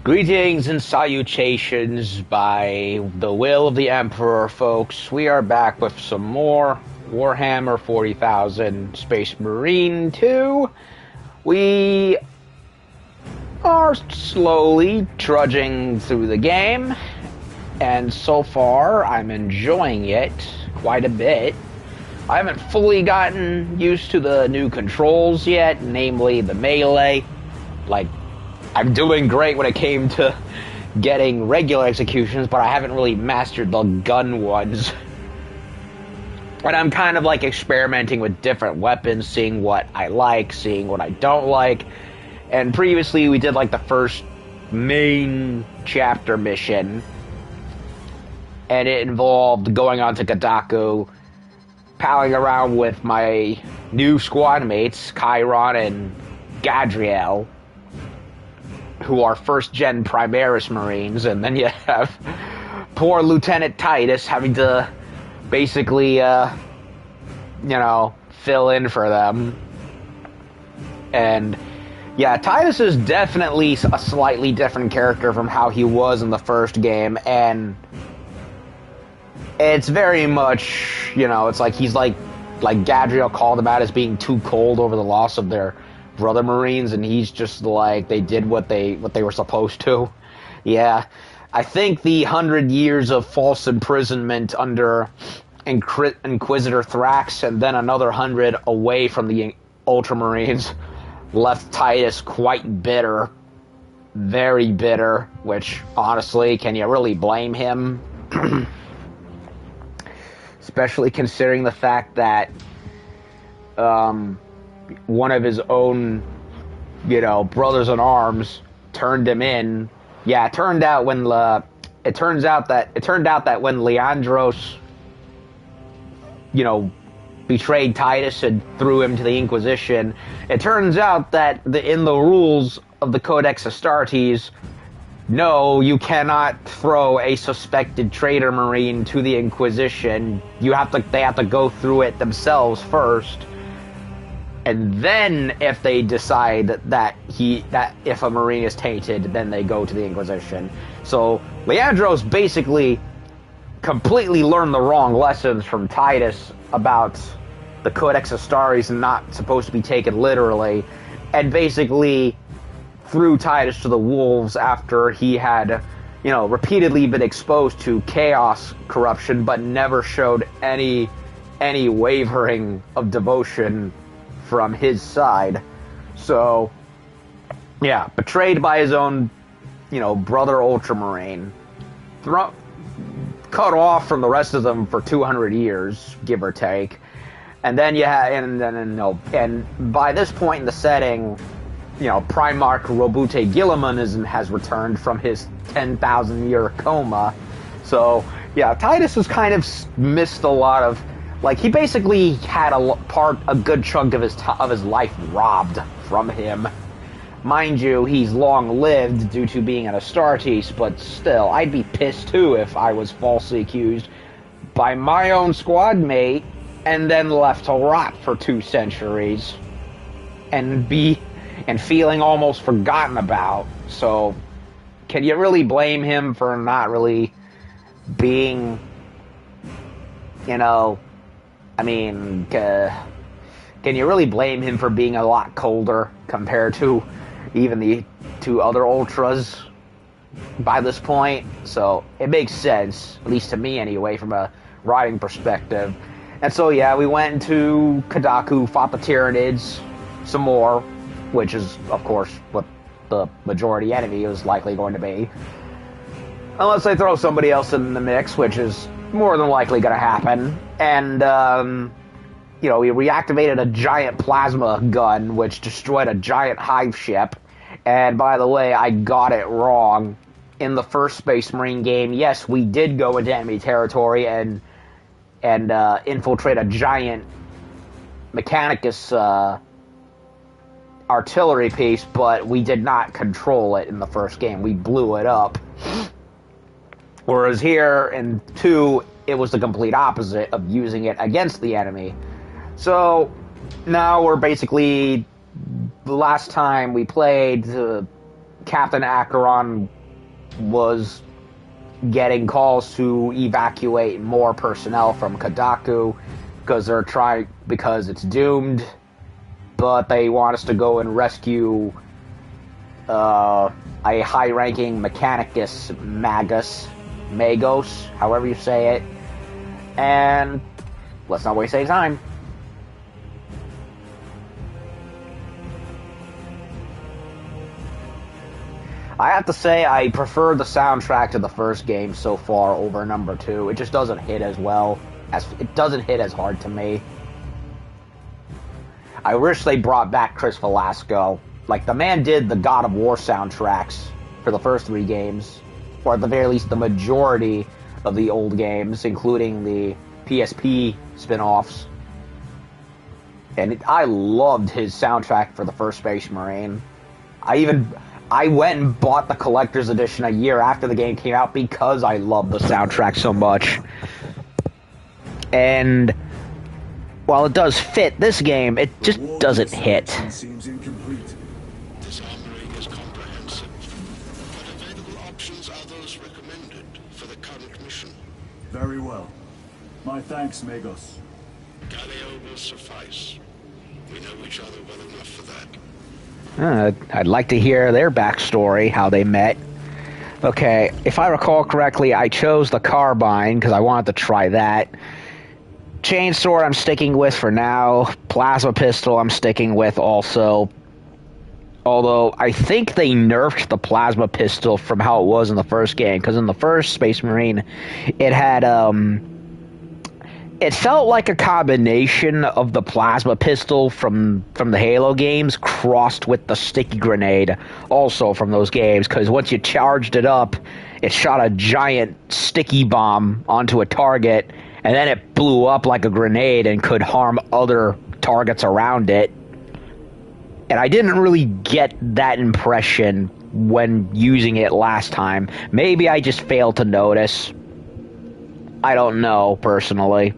Greetings and salutations by the will of the Emperor, folks. We are back with some more Warhammer 40,000 Space Marine 2. We are slowly trudging through the game, and so far I'm enjoying it quite a bit. I haven't fully gotten used to the new controls yet, namely the melee. I'm doing great when it came to getting regular executions, but I haven't really mastered the gun ones. And I'm kind of experimenting with different weapons, seeing what I like, seeing what I don't like. And previously we did the first main chapter mission, and it involved going on to Kadaku, palling around with my new squad mates, Chiron and Gadriel, who are first-gen Primaris Marines, and then you have poor Lieutenant Titus having to basically, fill in for them. And, yeah, Titus is definitely a slightly different character from how he was in the first game, and it's very much, it's he's like Gadriel called him out as being too cold over the loss of their brother Marines, and he's just they did what they were supposed to. Yeah, I think the 100 years of false imprisonment under Inquisitor Thrax, and then another 100 away from the Ultramarines, left Titus quite bitter, very bitter. Which, honestly, can you really blame him? Especially considering the fact that one of his own, brothers in arms turned him in. Yeah, it turned out when when Leandros, betrayed Titus and threw him to the Inquisition, it turns out that in the rules of the Codex Astartes, no, you cannot throw a suspected traitor Marine to the Inquisition. They have to go through it themselves first. And then, if they decide that if a Marine is tainted, then they go to the Inquisition. So, Leandros basically completely learned the wrong lessons from Titus about the Codex Astartes not supposed to be taken literally, and basically threw Titus to the wolves after he had, repeatedly been exposed to chaos corruption, but never showed any wavering of devotion from his side. So, yeah, betrayed by his own, brother Ultramarine, cut off from the rest of them for 200 years, give or take. And then and by this point in the setting, Primarch Robute Guilliman has returned from his 10,000-year coma. So, yeah, Titus has kind of missed a lot of, he basically had a good chunk of his life robbed from him. Mind you, he's long-lived due to being an Astartes, but still, I'd be pissed too if I was falsely accused by my own squad mate and then left to rot for 2 centuries and feeling almost forgotten about. So, can you really blame him for not really being, can you really blame him for being a lot colder compared to even the 2 other Ultras by this point? So it makes sense, at least to me anyway, from a writing perspective. And so, yeah, we went into Kadaku, fought the Tyranids some more, which is, of course, what the majority enemy is likely going to be. Unless they throw somebody else in the mix, which is more than likely going to happen. And, we reactivated a giant plasma gun, which destroyed a giant hive ship. And, by the way, I got it wrong. In the first Space Marine game, yes, we did go into enemy territory and infiltrate a giant Mechanicus artillery piece, but we did not control it in the first game. We blew it up. Whereas here in 2, it was the complete opposite of using it against the enemy. So now we're basically, the last time we played, Captain Acheron was getting calls to evacuate more personnel from Kadaku because it's doomed, but they want us to go and rescue a high-ranking Magos, however you say it, and let's not waste any time. I have to say, I prefer the soundtrack to the first game so far over number 2. It just doesn't hit as well. It doesn't hit as hard to me. I wish they brought back Chris Velasco. Like, the man did the God of War soundtracks for the first 3 games. Or at the very least, the majority of the old games, including the PSP spin-offs. And I loved his soundtrack for the first Space Marine. I went and bought the collector's edition a year after the game came out because I loved the soundtrack so much. And while it does fit this game, it just doesn't hit. Seems incomplete. This armory is comprehensive, but available options are those recommended for the current mission. Very well. My thanks, Magos. Galileo will suffice. We know each other well enough for that. I'd like to hear their backstory, how they met. Okay, if I recall correctly, I chose the carbine because I wanted to try that. Chainsaw I'm sticking with for now. Plasma pistol I'm sticking with also. Although, I think they nerfed the plasma pistol from how it was in the first game. Because in the first Space Marine, it had, it felt like a combination of the plasma pistol from the Halo games crossed with the sticky grenade also from those games, because once you charged it up, it shot a giant sticky bomb onto a target, and then it blew up like a grenade and could harm other targets around it. And I didn't really get that impression when using it last time. Maybe I just failed to notice. I don't know, personally.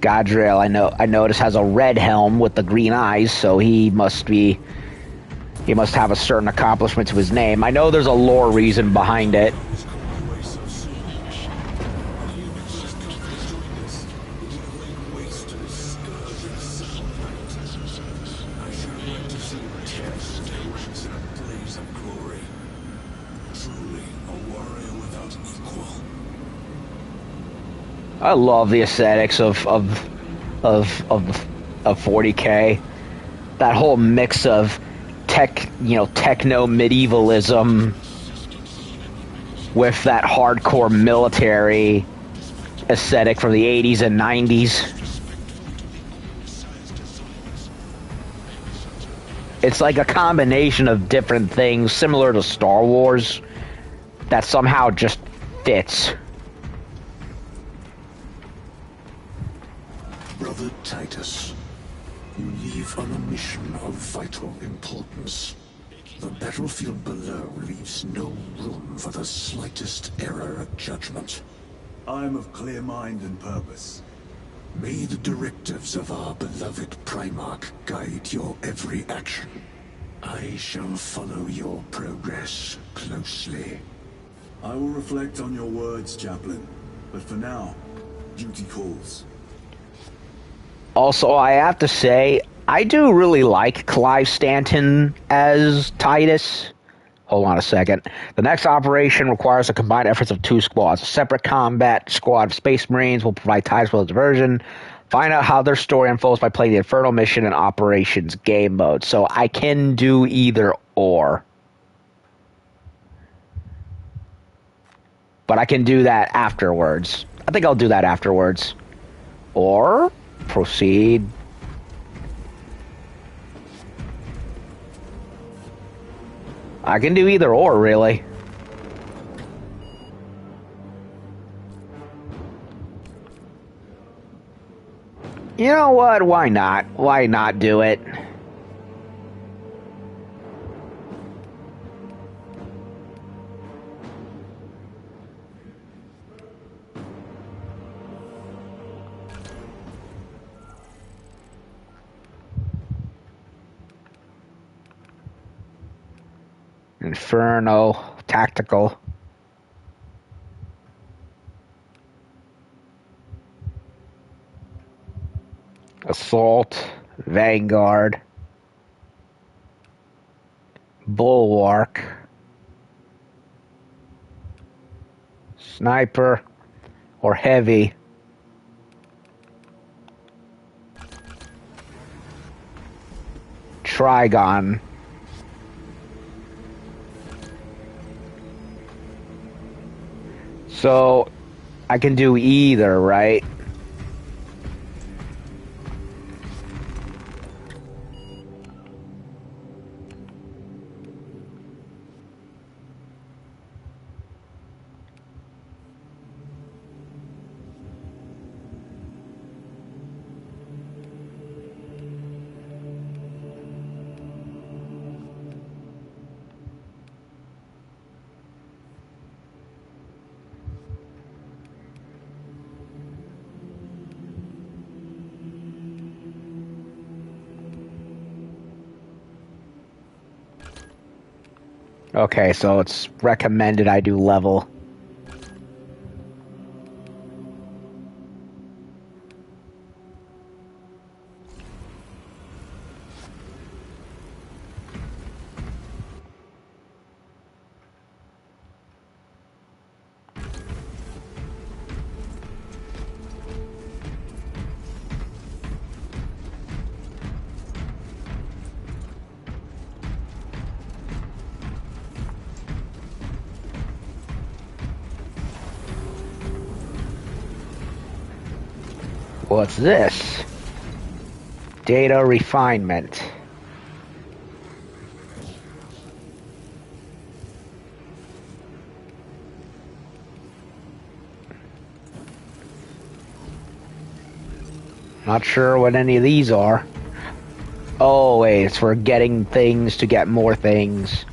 Gadriel, I notice, has a red helm with the green eyes, so he must have a certain accomplishment to his name. I know there's a lore reason behind it. I love the aesthetics of 40K. That whole mix of techno medievalism with that hardcore military aesthetic from the 80s and 90s. It's like a combination of different things similar to Star Wars that somehow just fits. Brother Titus, you leave on a mission of vital importance. The battlefield below leaves no room for the slightest error of judgment. I am of clear mind and purpose. May the directives of our beloved Primarch guide your every action. I shall follow your progress closely. I will reflect on your words, Chaplain. But for now, duty calls. Also, I have to say, I do really like Clive Stanton as Titus. Hold on a second. The next operation requires the combined efforts of 2 squads. A separate combat squad of Space Marines will provide Titus with a diversion. Find out how their story unfolds by playing the Inferno mission and Operations game mode. So I can do either or. But I can do that afterwards. I think I'll do that afterwards. Or proceed. I can do either or, really. You know what? Why not? Why not do it? Inferno, tactical. Assault, Vanguard, Bulwark, Sniper, or Heavy. Trigon. So, I can do either, right? Okay, so it's recommended I do level. What's this? Data refinement. Not sure what any of these are. Oh, wait, it's for getting things to get more things.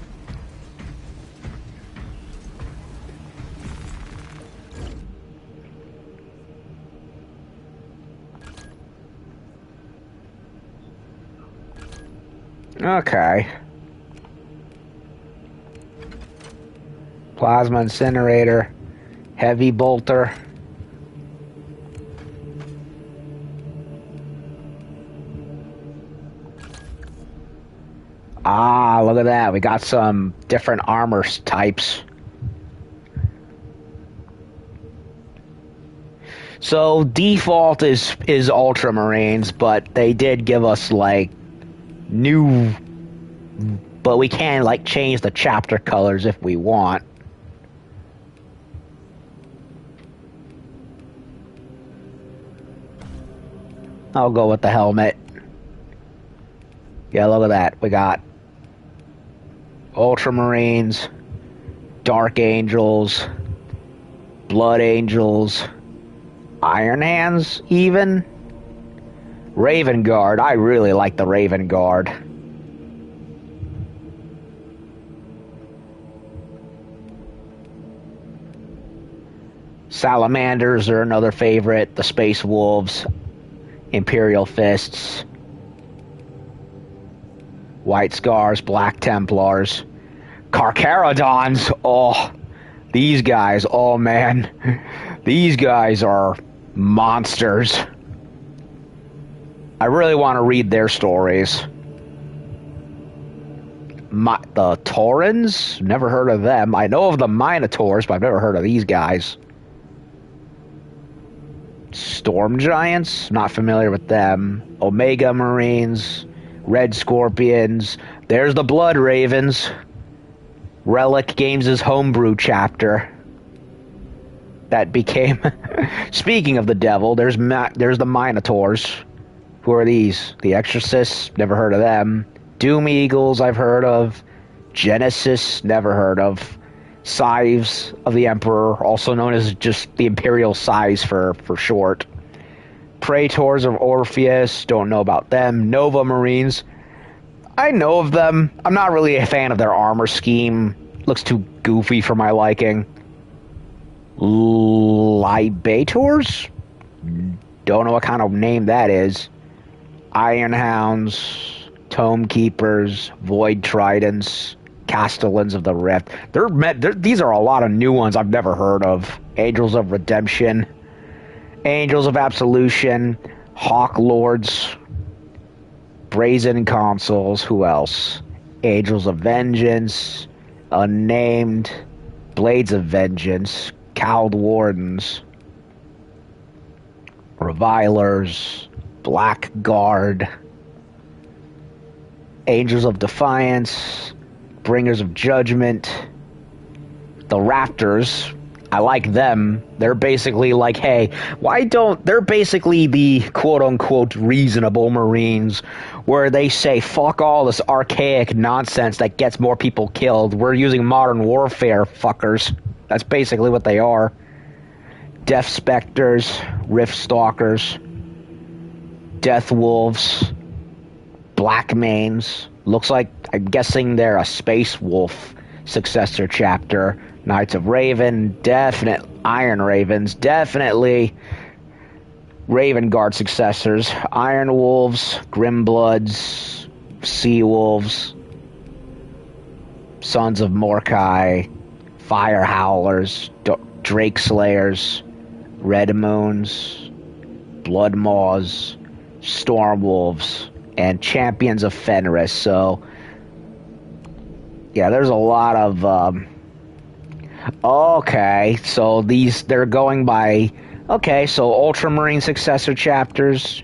Okay. Plasma incinerator. Heavy bolter. Ah, look at that. We got some different armor types. So default is Ultramarines, but they did give us like new, but we can like change the chapter colors if we want. I'll go with the helmet. Yeah, look at that. We got Ultramarines, Dark Angels, Blood Angels, Iron Hands, even. Raven Guard. I really like the Raven Guard. Salamanders are another favorite. The Space Wolves, Imperial Fists, White Scars, Black Templars, Carcharodons. Oh, these guys. Oh, man. These guys are monsters. I really want to read their stories. The Taurens? Never heard of them. I know of the Minotaurs, but I've never heard of these guys. Storm Giants? Not familiar with them. Omega Marines. Red Scorpions. There's the Blood Ravens. Relic Games' homebrew chapter. That became... Speaking of the devil, there's the Minotaurs. Who are these? The Exorcists? Never heard of them. Doom Eagles, I've heard of. Genesis, never heard of. Scythes of the Emperor, also known as just the Imperial Scythes for short. Praetors of Orpheus, don't know about them. Nova Marines, I know of them. I'm not really a fan of their armor scheme. Looks too goofy for my liking. Libators? Don't know what kind of name that is. Iron Hounds, Tome Keepers, Void Tridents, Castellans of the Rift. These are a lot of new ones I've never heard of. Angels of Redemption, Angels of Absolution, Hawk Lords, Brazen Consuls. Who else? Angels of Vengeance, Unnamed, Blades of Vengeance, Cowled Wardens, Revilers, Blackguard, Angels of Defiance, Bringers of Judgment, the Raptors. I like them. They're basically like, hey, they're basically the quote-unquote reasonable Marines, where they say, fuck all this archaic nonsense that gets more people killed. We're using modern warfare, fuckers. That's basically what they are. Death Specters, Rift Stalkers, Death Wolves, Black Manes. Looks like, I'm guessing they're a Space Wolf successor chapter. Knights of Raven, definite Iron Ravens, definitely Raven Guard successors. Iron Wolves, Grimbloods, Sea Wolves, Sons of Morkai, Fire Howlers, Drake Slayers, Red Moons, Blood Maws, Storm Wolves, and Champions of Fenris. So, yeah, there's a lot of, okay, so they're going by, okay, so Ultramarine successor chapters,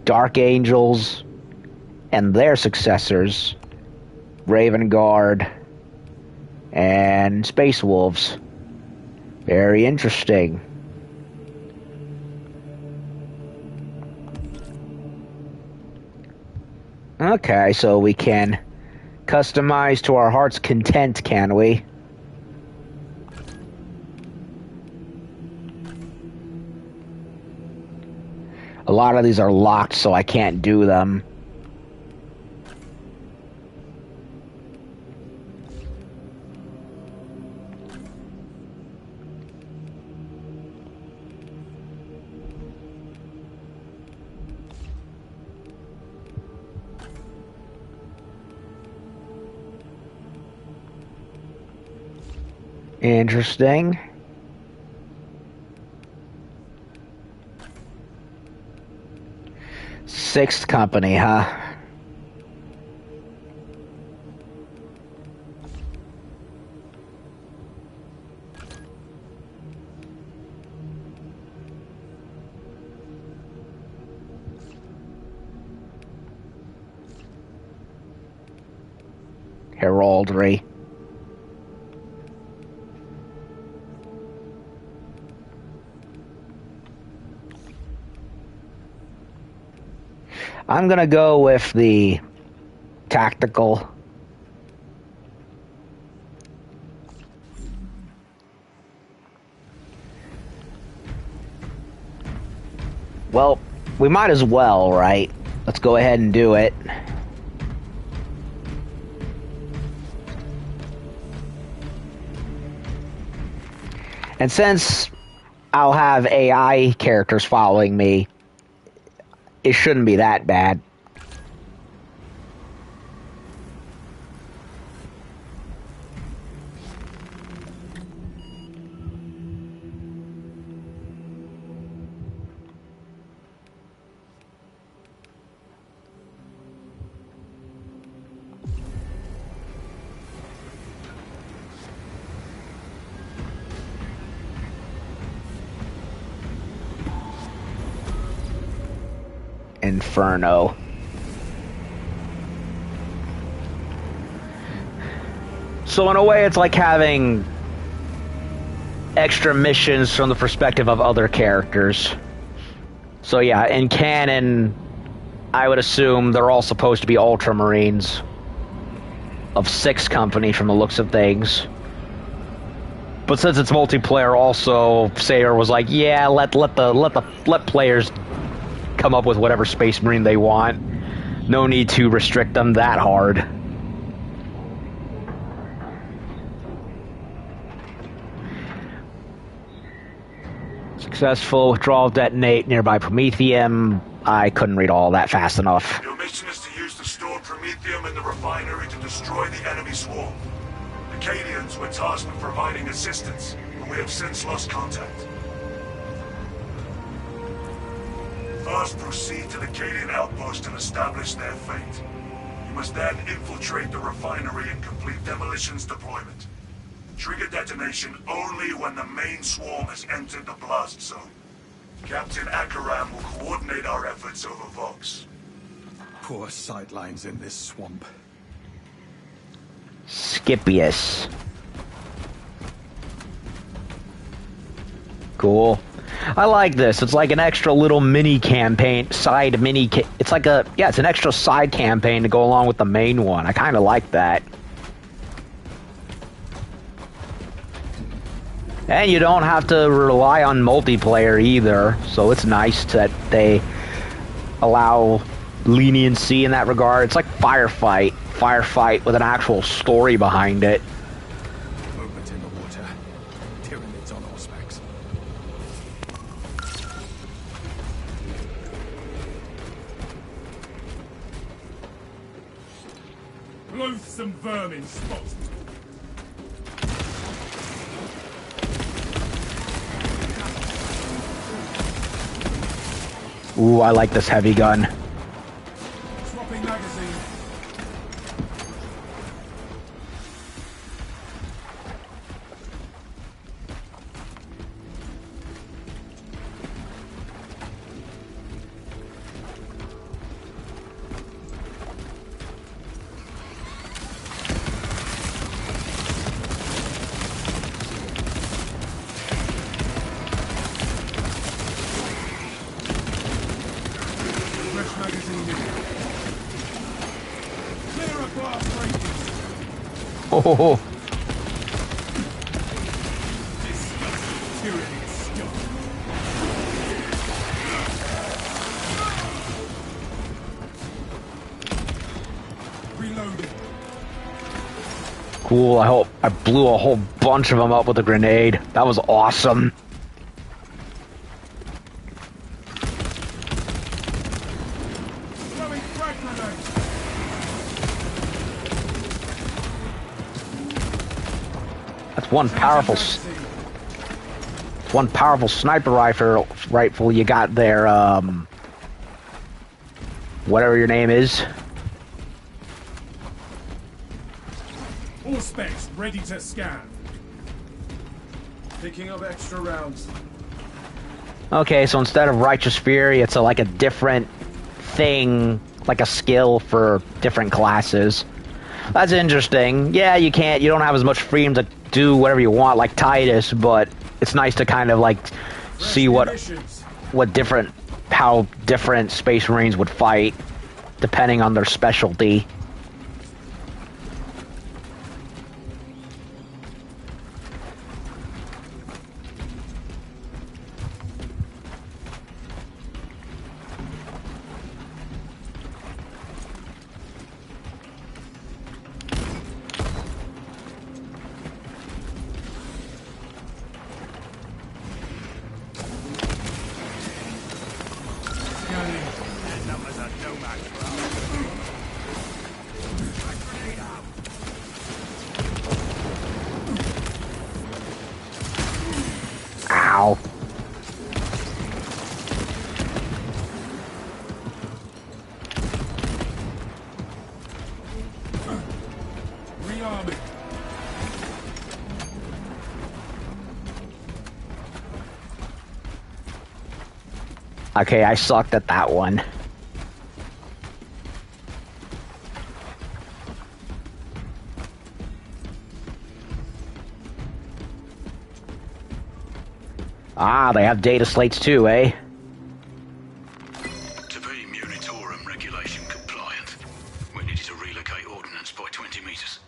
Dark Angels, and their successors, Raven Guard, and Space Wolves. Very interesting. Okay, so we can customize to our heart's content, can we? A lot of these are locked, so I can't do them. Interesting. Sixth company, huh? Heraldry. I'm gonna go with the tactical. Well, we might as well, right? Let's go ahead and do it. And since I'll have AI characters following me, it shouldn't be that bad. Inferno. So in a way, it's like having extra missions from the perspective of other characters. So yeah, in canon, I would assume they're all supposed to be Ultramarines of 6 company from the looks of things. But since it's multiplayer, also Sayer was like, yeah, let players come up with whatever Space Marine they want. No need to restrict them that hard. Successful withdrawal, detonate nearby Promethium. I couldn't read all that fast enough. Your mission is to use the stored Promethium in the refinery to destroy the enemy swarm. Acadians were tasked with providing assistance, but we have since lost contact. First, proceed to the Acadian outpost and establish their fate. You must then infiltrate the refinery and complete demolition's deployment. Trigger detonation only when the main swarm has entered the blast zone. Captain Akaram will coordinate our efforts over Vox. Poor sightlines in this swamp. Scipius. Cool. I like this. It's like an extra little mini campaign, it's like it's an extra side campaign to go along with the main one. I kind of like that. And you don't have to rely on multiplayer either, so it's nice that they allow leniency in that regard. It's like Firefight with an actual story behind it. Movement in the water. Tyranids on horsebacks. Loathsome vermin spots. Ooh, I like this heavy gun. Swapping magazine. Oh. Cool, I hope I blew a whole bunch of them up with a grenade. That was awesome. That's one powerful sniper rifle you got there, whatever your name is. All specs ready to scan. Picking up extra rounds. Okay, so instead of Righteous Fury, it's like a different thing, like a skill for different classes. That's interesting. Yeah, you don't have as much freedom to do whatever you want like Titus, but it's nice to kind of like see how different Space Marines would fight depending on their specialty. Ow. Rearming. Okay, I sucked at that one. Ah, they have data slates too, eh? To be Munitorum regulation compliant, we needed to relocate ordnance by 20 meters.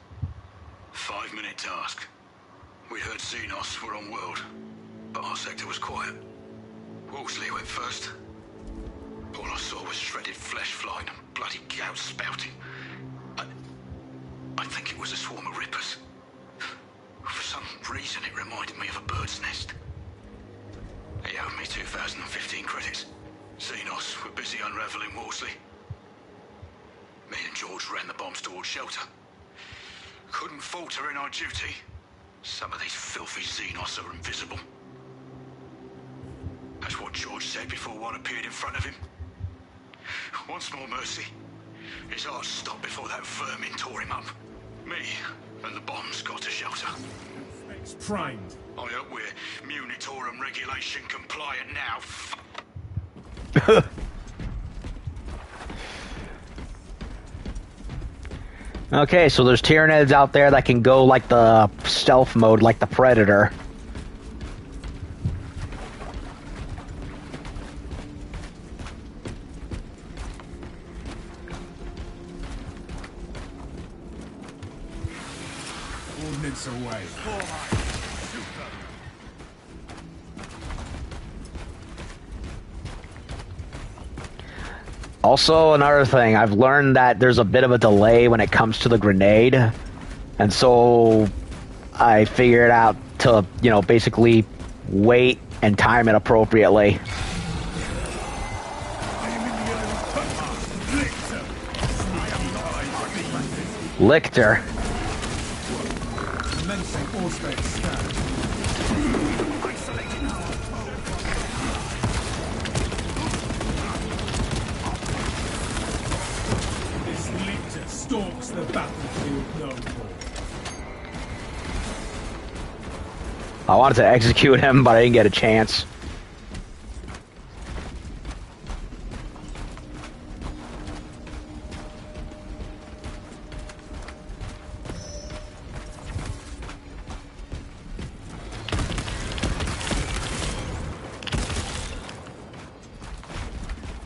5-minute task. We heard Xenos were on world, but our sector was quiet. Wolseley went first. All I saw was shredded flesh flying and bloody gout spouting. I think it was a swarm of rippers. For some reason it reminded me of a bird's nest. He owed me 2015 credits. Xenos were busy unraveling Wolseley. Me and George ran the bombs towards shelter. couldn't falter in our duty. Some of these filthy Xenos are invisible. That's what George said before one appeared in front of him. Once more mercy. His heart stopped before that vermin tore him up. Me and the bombs got to shelter. It's primed. I hope we're Munitorum regulation compliant now. Okay, so there's Tyranids out there that can go like the stealth mode, like the Predator. Ordnance away. Also, another thing, I've learned that there's a bit of a delay when it comes to the grenade, and so I figured out to, you know, basically wait and time it appropriately. Lictor. Commencing Allspace scan. This Lictor stalks the battlefield no more. I wanted to execute him, but I didn't get a chance.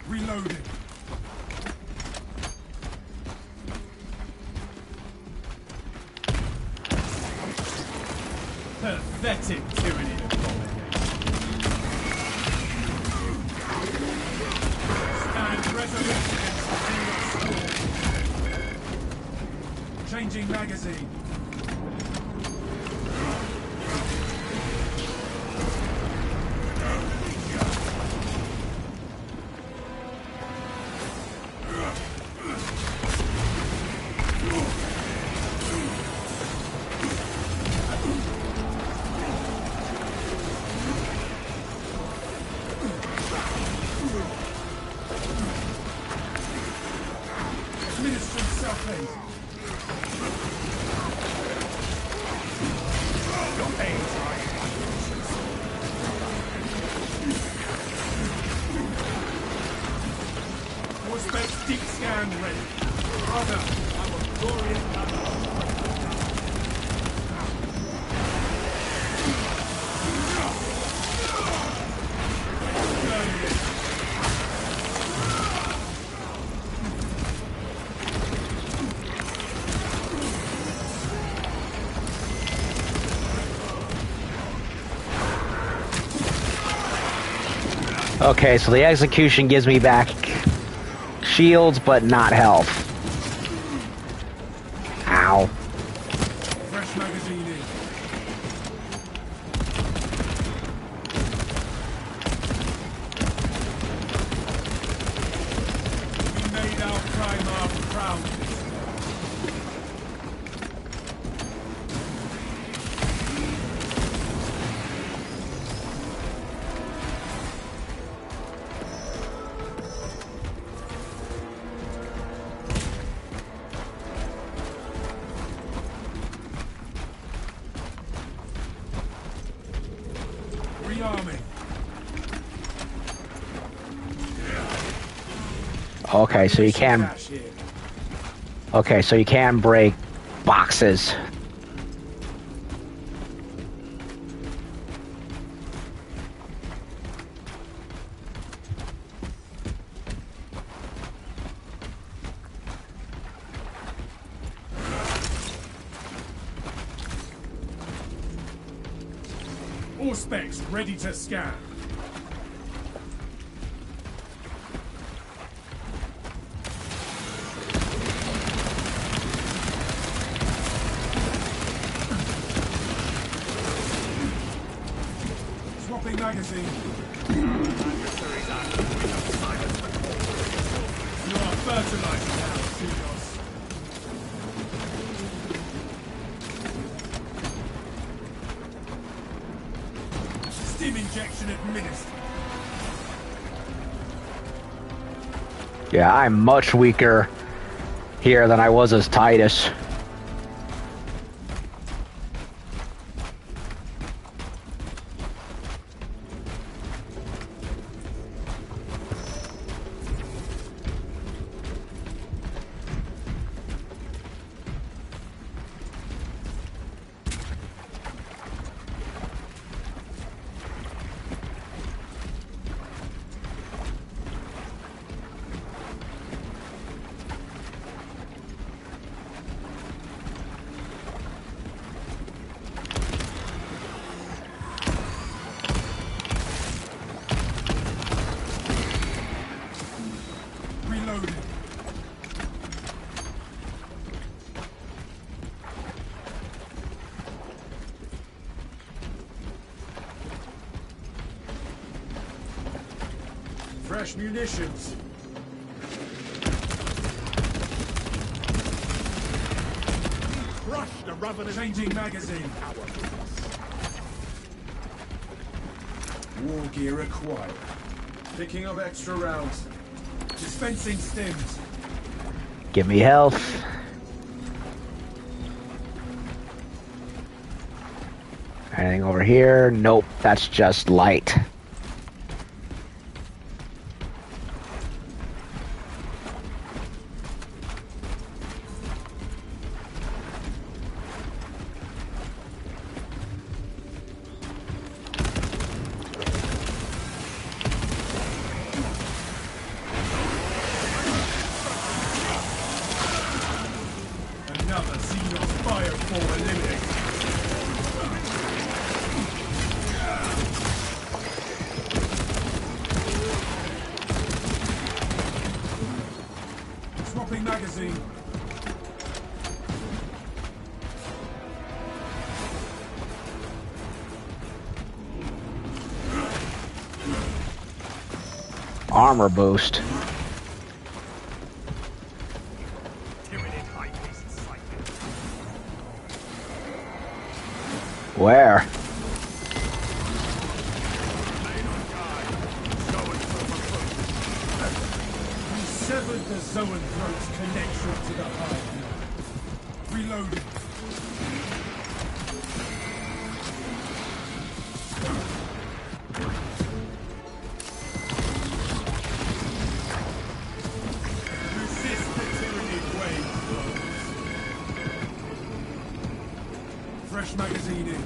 Reloading. Pathetic tyranny of Stand resolute against the changing magazine. Ministry self-aid. Your aims are Warspec deep scan ready. Brother, our glorious battle. Okay, so the execution gives me back shields, but not health. Ow. Fresh magazine in. We made our Primarch proud. Rearming. Okay, so you can. Cash here. Okay, so you can break boxes. All specs ready to scan. Swapping magazine. You are fertilizing now, Xenos. Poison administered. Yeah, I'm much weaker here than I was as Titus. Reloading. Fresh munitions. Crush the rubber. Changing magazine. War gear acquired. Picking up extra rounds. Dispensing stims. Give me health. Anything over here? Nope, that's just light. Another Xenos fireball eliminated. Swapping magazine. Armor boost. Where? We severed the Zoanthrope's connection to the hive. Reloading. Resist the tyranny wave flows. Fresh magazine in.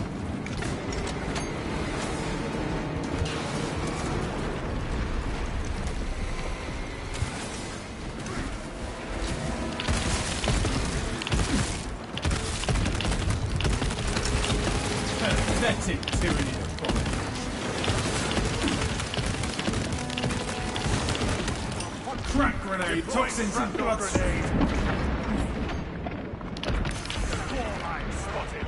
Pathetic tyranny of politics. Crack grenade, toxins in bloodstream. Line spotted.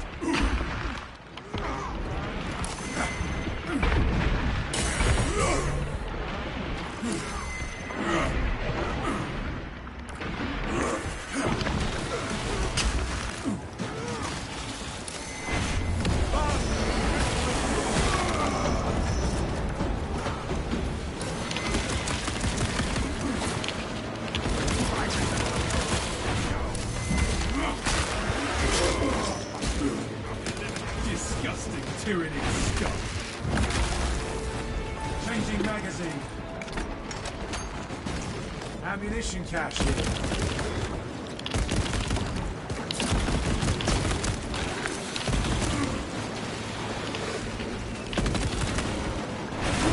Disgusting tyranny scum. Changing magazine. Ammunition cache here.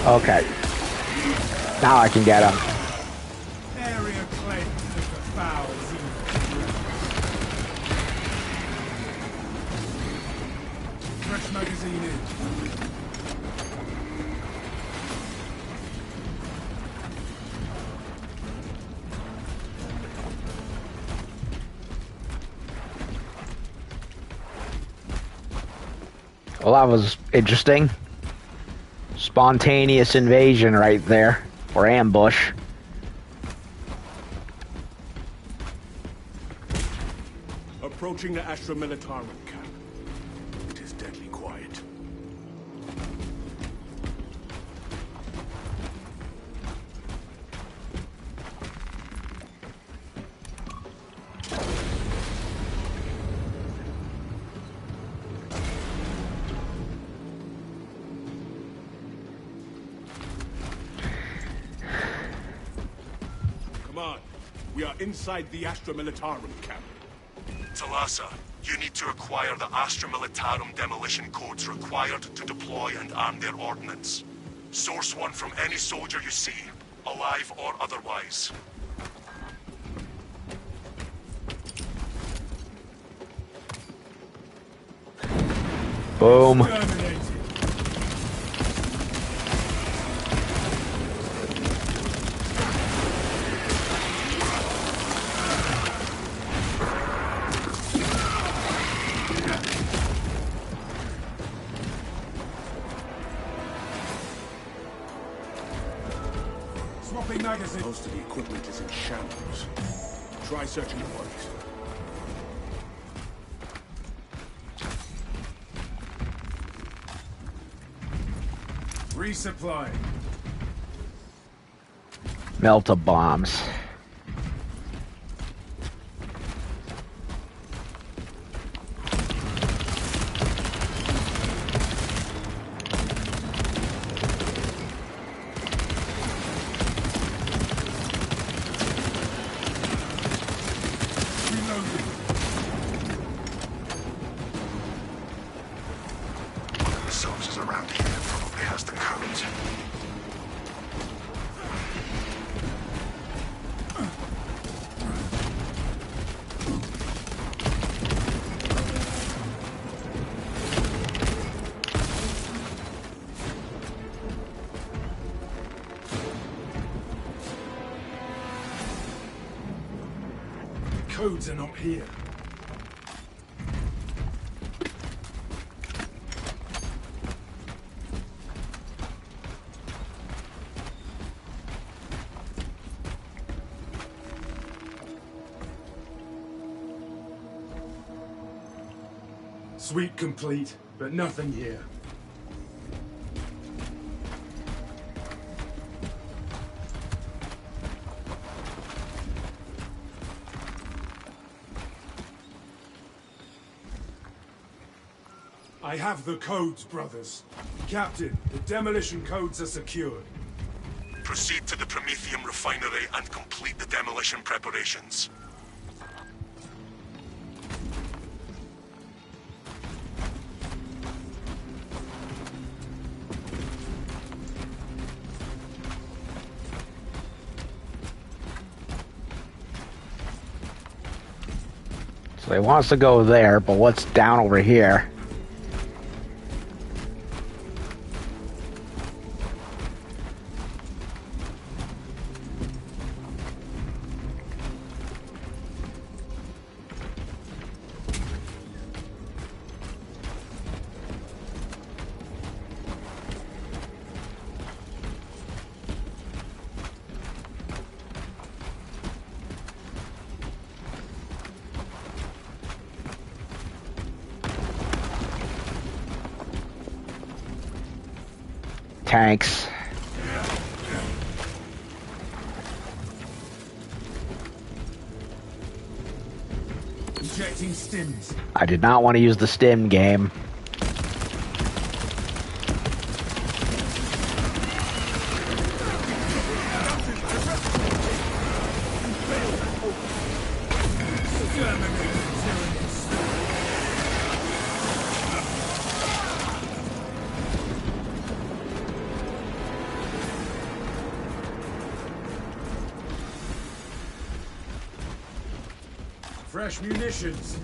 Okay. Now I can get him. Area cleansed of the foul Xenos. Fresh magazine in. Well, that was interesting. Spontaneous invasion right there. Or ambush. Approaching the Astra Militarum camp. It is deadly quiet. Command. We are inside the Astra Militarum camp. Talassa, you need to acquire the Astra Militarum demolition codes required to deploy and arm their ordnance. Source one from any soldier you see, alive or otherwise. Boom. Terminated. Swapping magazine. Most of the equipment is in shambles. Try searching the bodies. Resupply. Melta bombs. Reloading. One of the soldiers around here probably has the codes. Codes are not here. Sweep complete, but nothing here. I have the codes, brothers. Captain, the demolition codes are secured. Proceed to the Prometheum refinery and complete the demolition preparations. So he wants to go there, but what's down over here? Tanks. Ejecting stims. I did not want to use the stim game. Fresh munitions.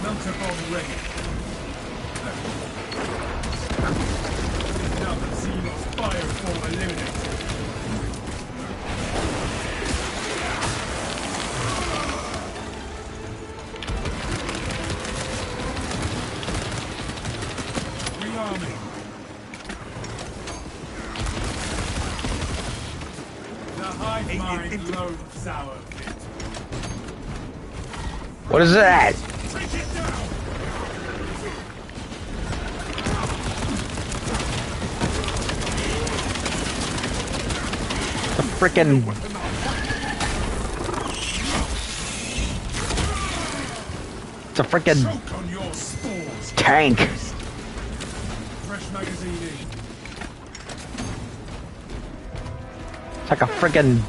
Melter bomb ready. Now that Xenos fireform eliminated. Rearming. The hive mind loathes our pit. What is that? Take it down! The frickin' it's a frickin' Choke on your spores! tank. Fresh magazine in. It's like a frickin'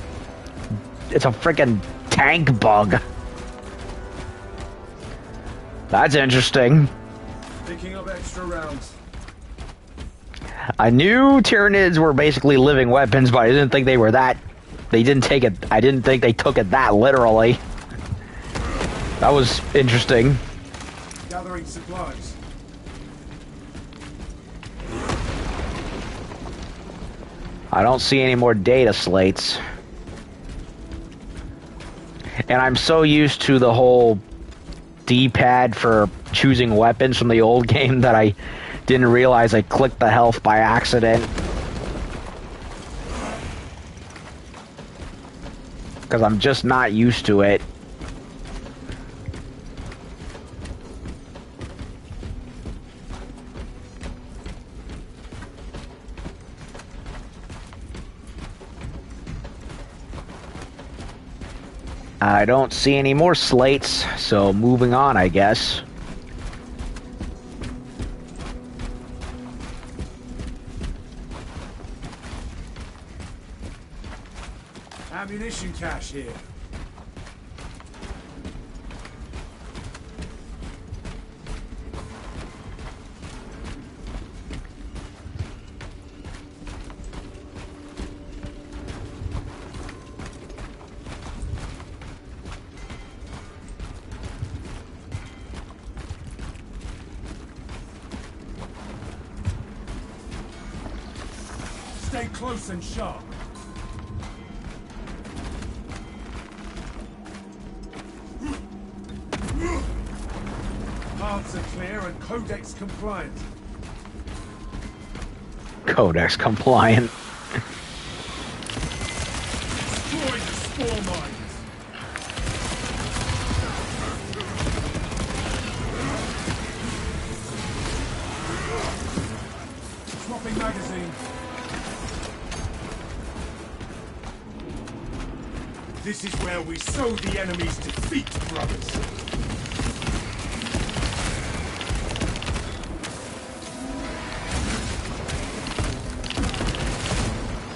it's a frickin' tank bug. That's interesting. Picking up extra rounds. I knew Tyranids were basically living weapons, but I didn't think they were that. They didn't take it. I didn't think they took it that literally. That was interesting. Gathering supplies. I don't see any more data slates. And I'm so used to the whole D-pad for choosing weapons from the old game that I didn't realize I clicked the health by accident. Because I'm just not used to it. I don't see any more slates, so moving on, I guess. Ammunition cache here. Stay close and sharp. Paths are clear and codex compliant. Codex compliant. Destroy the spore mines. Swapping magazine. This is where we sow the enemy's defeat, brothers.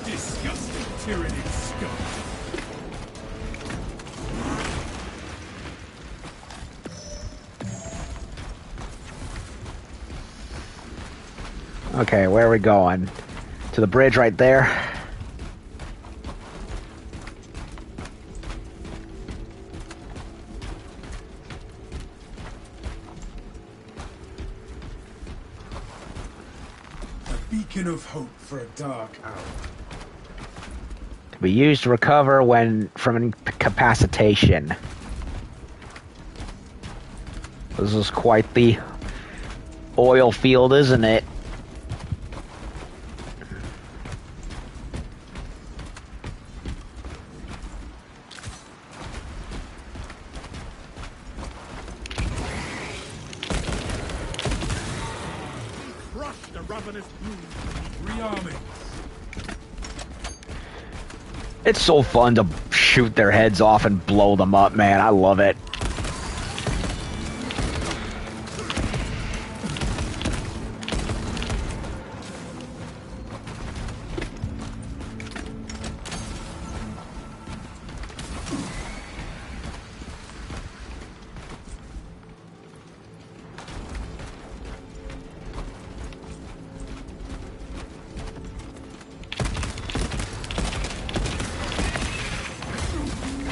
Disgusting tyranny scum. Okay, where are we going? To the bridge right there. A beacon of hope for a dark hour. To be used to recover when from incapacitation. This is quite the oil field, isn't it? Crush the ravenous brood. Rearming. It's so fun to shoot their heads off and blow them up, man. I love it.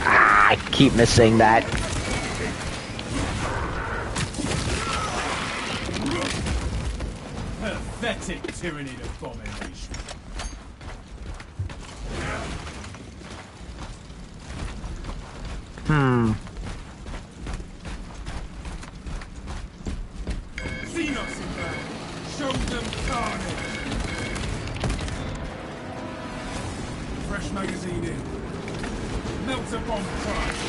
I keep missing that. Pathetic tyranny abomination. Xenos in there. Show them carnage. Fresh magazine in. Melt a bomb prize.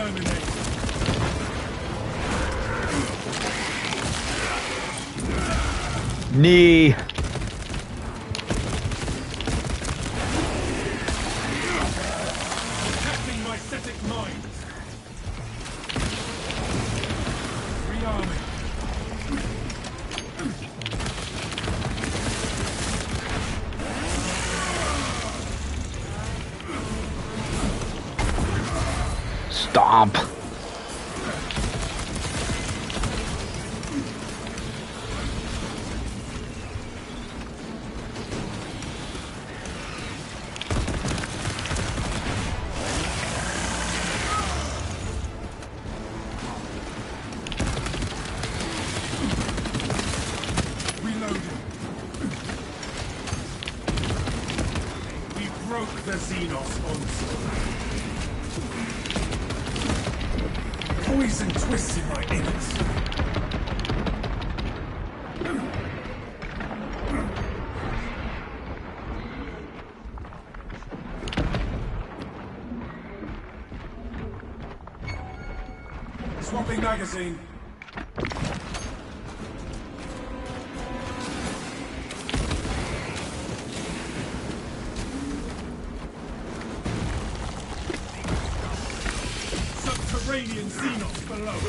Terminate. Knee. Attacking my static mines. Rearming. Stomp. Reloading. We broke the Xenos onslaught. Poison twisted my innards. Swapping magazine. Subterranean Xenos below.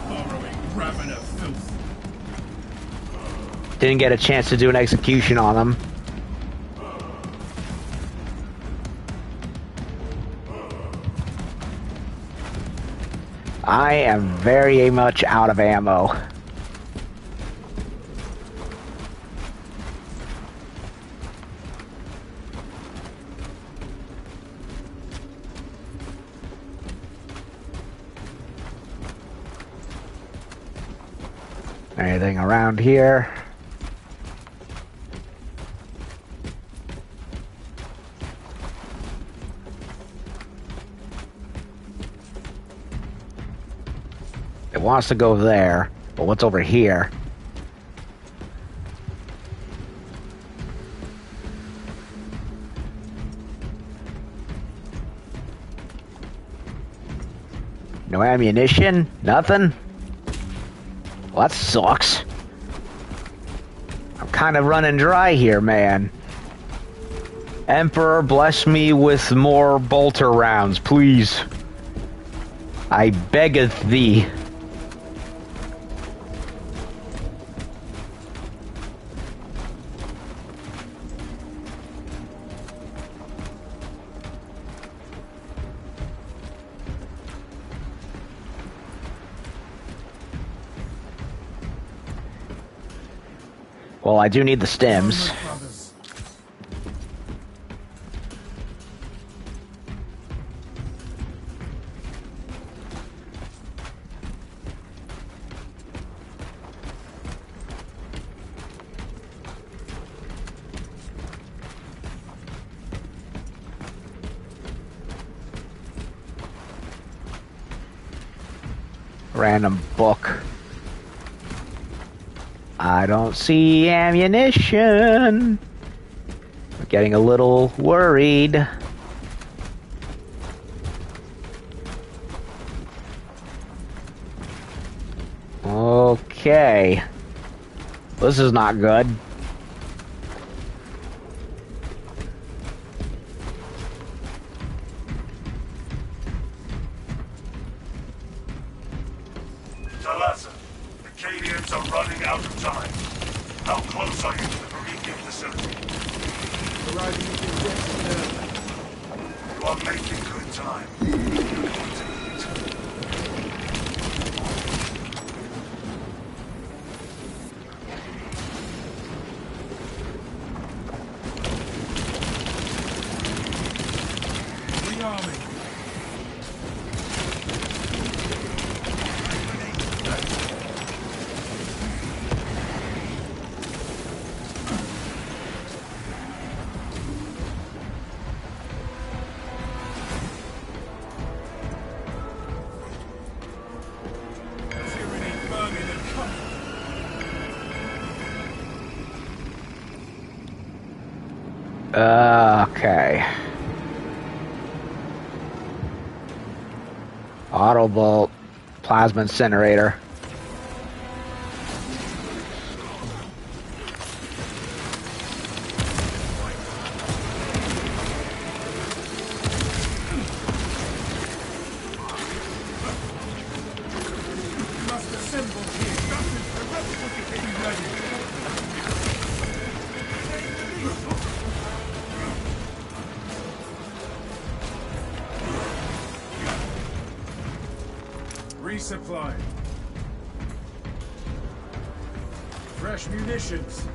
Borrowing Ravener filth. Didn't get a chance to do an execution on them. I am very much out of ammo. Anything around here? It wants to go there, but what's over here? No ammunition? Nothing? Well, that sucks. I'm kind of running dry here, man. Emperor, bless me with more bolter rounds, please. I beggeth thee. Well, I do need the stems. Random book. I don't see ammunition. I'm getting a little worried. Okay. This is not good. Talassa, the Cadians are running out of time. How close are you to the Promethean facility? Arriving at the injection area. You are making good time. You're going to need it. Rearming. Okay. Auto bolt, plasma incinerator. Resupply. Fresh munitions.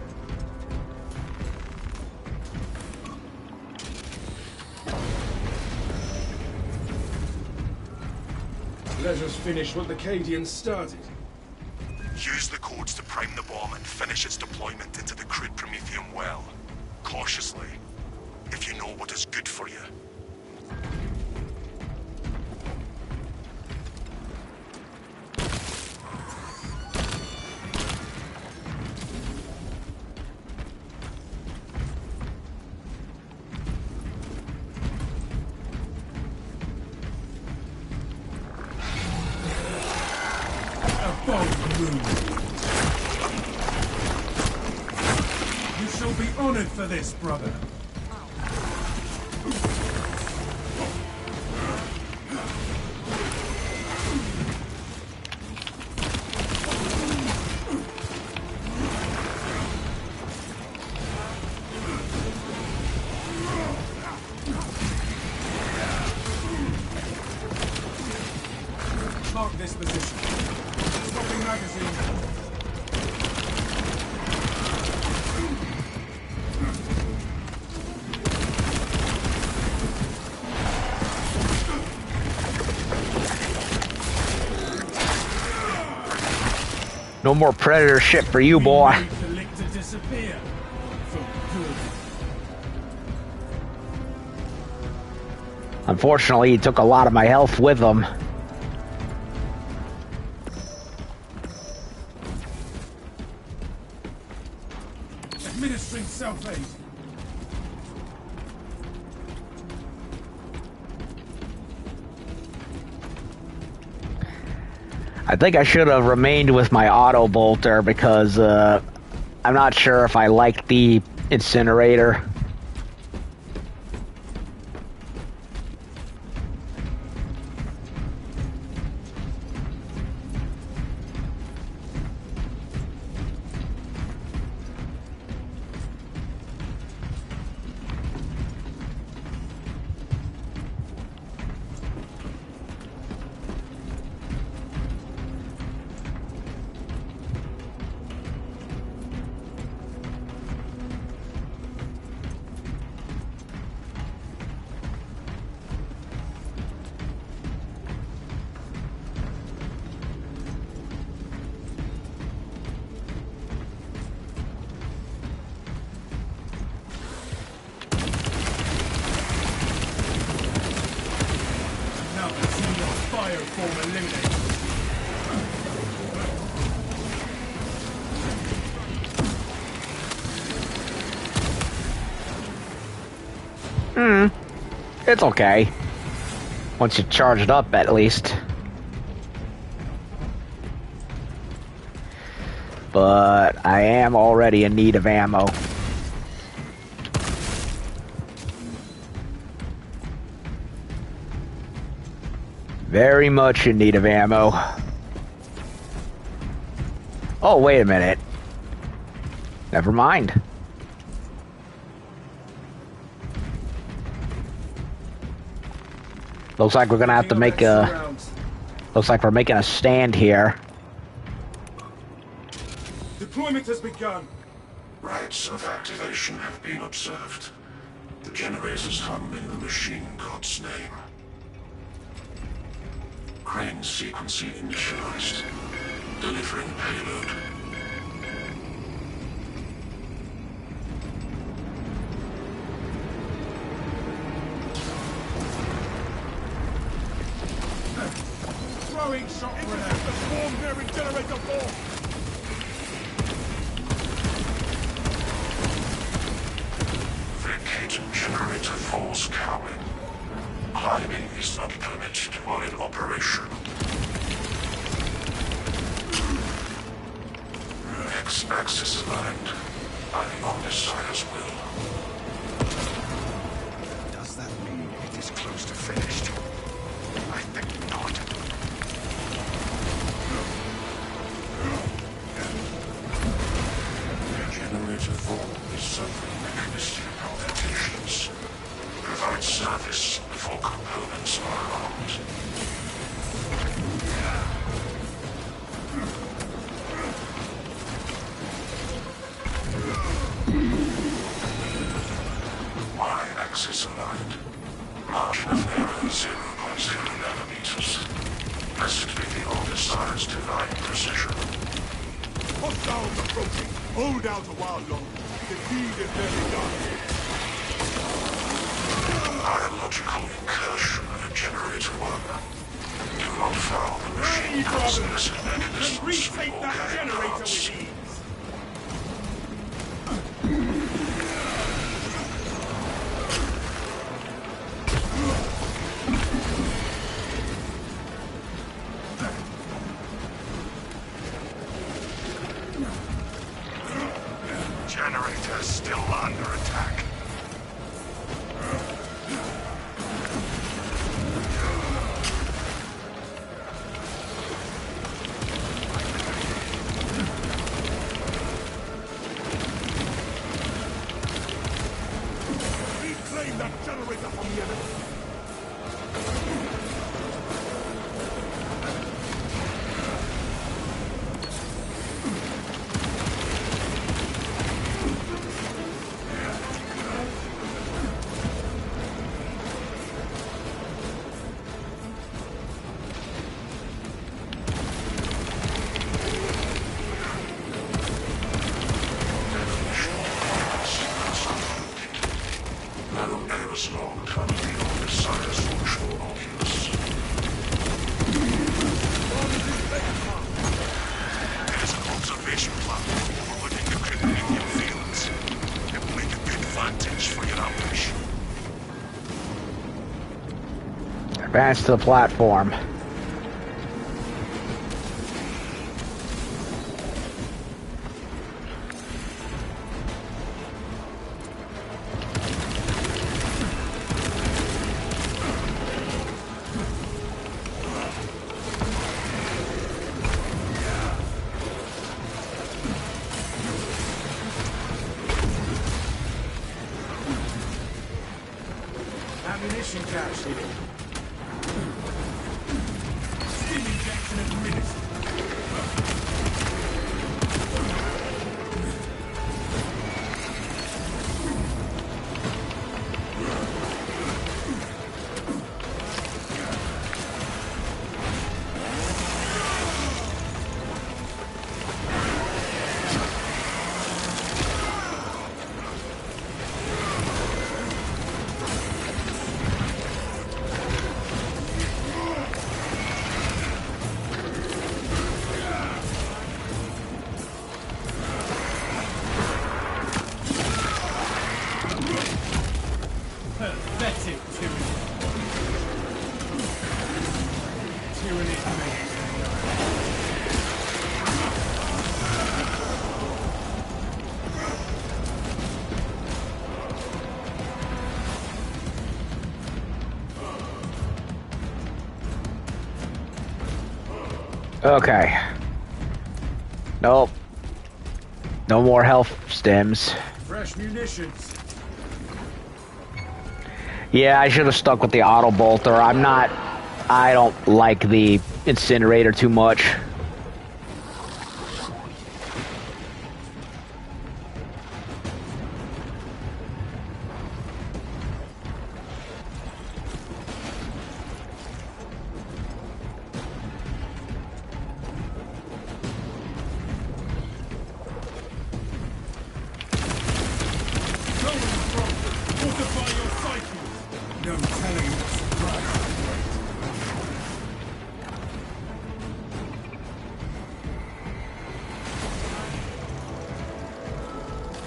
Let us finish what the Cadians started. Use the codes to prime the bomb and finish its deployment into the crude Prometheum well. Cautiously, if you know what is good for you. You shall be honored for this, brother. Mark this position. Stopping magazine. No more Predator shit for you, boy. The lick to disappear. For good. Unfortunately, he took a lot of my health with him. Administering self-aid. I think I should have remained with my auto bolter because I'm not sure if I like the incinerator. It's okay. Once you charge it up, at least. But I am already in need of ammo. Very much in need of ammo. Oh, wait a minute. Never mind. Looks like we're gonna have to make a... Looks like we're making a stand here. Deployment has begun. Rites of activation have been observed. The generators hum in the machine god's name. Crane sequencing initialized. Delivering payload. Throwing shot grenade. The swarm bearing generator form. Vic, Locate generator force cowling. Climbing is not permitted while in operation. X-axis aligned by the Omnissiah's will. Does that mean it is close to finished? I think not. Generator 4 is suffering mechanistic complications. Provide service before components are armed. Y-axis aligned. Margin of error 0.0 nanometers. Blessed be the Omnissiah's divine precision. Hostiles approaching. Hold out a while longer. The deed is nearly done. Biological incursion of generator 1. Do not foul the machine transmissive Can mechanisms retake for that organic generator parts. with ease. Generator still under attack. Reclaim that generator from the enemy. Nano errors logged under the Omnissiah's functional oculus. There's an observation platform orbiting the Kryptonian fields. It will make a good advantage for your operation. Advance to the platform. Ammunition cache here. Stim injection administered. Pathetic tyranny. Tyranny makes Okay. Nope. No more health stims. fresh munitions. Yeah, I should have stuck with the auto bolter. I don't like the incinerator too much. Fortify your psyche. No telling what surprise.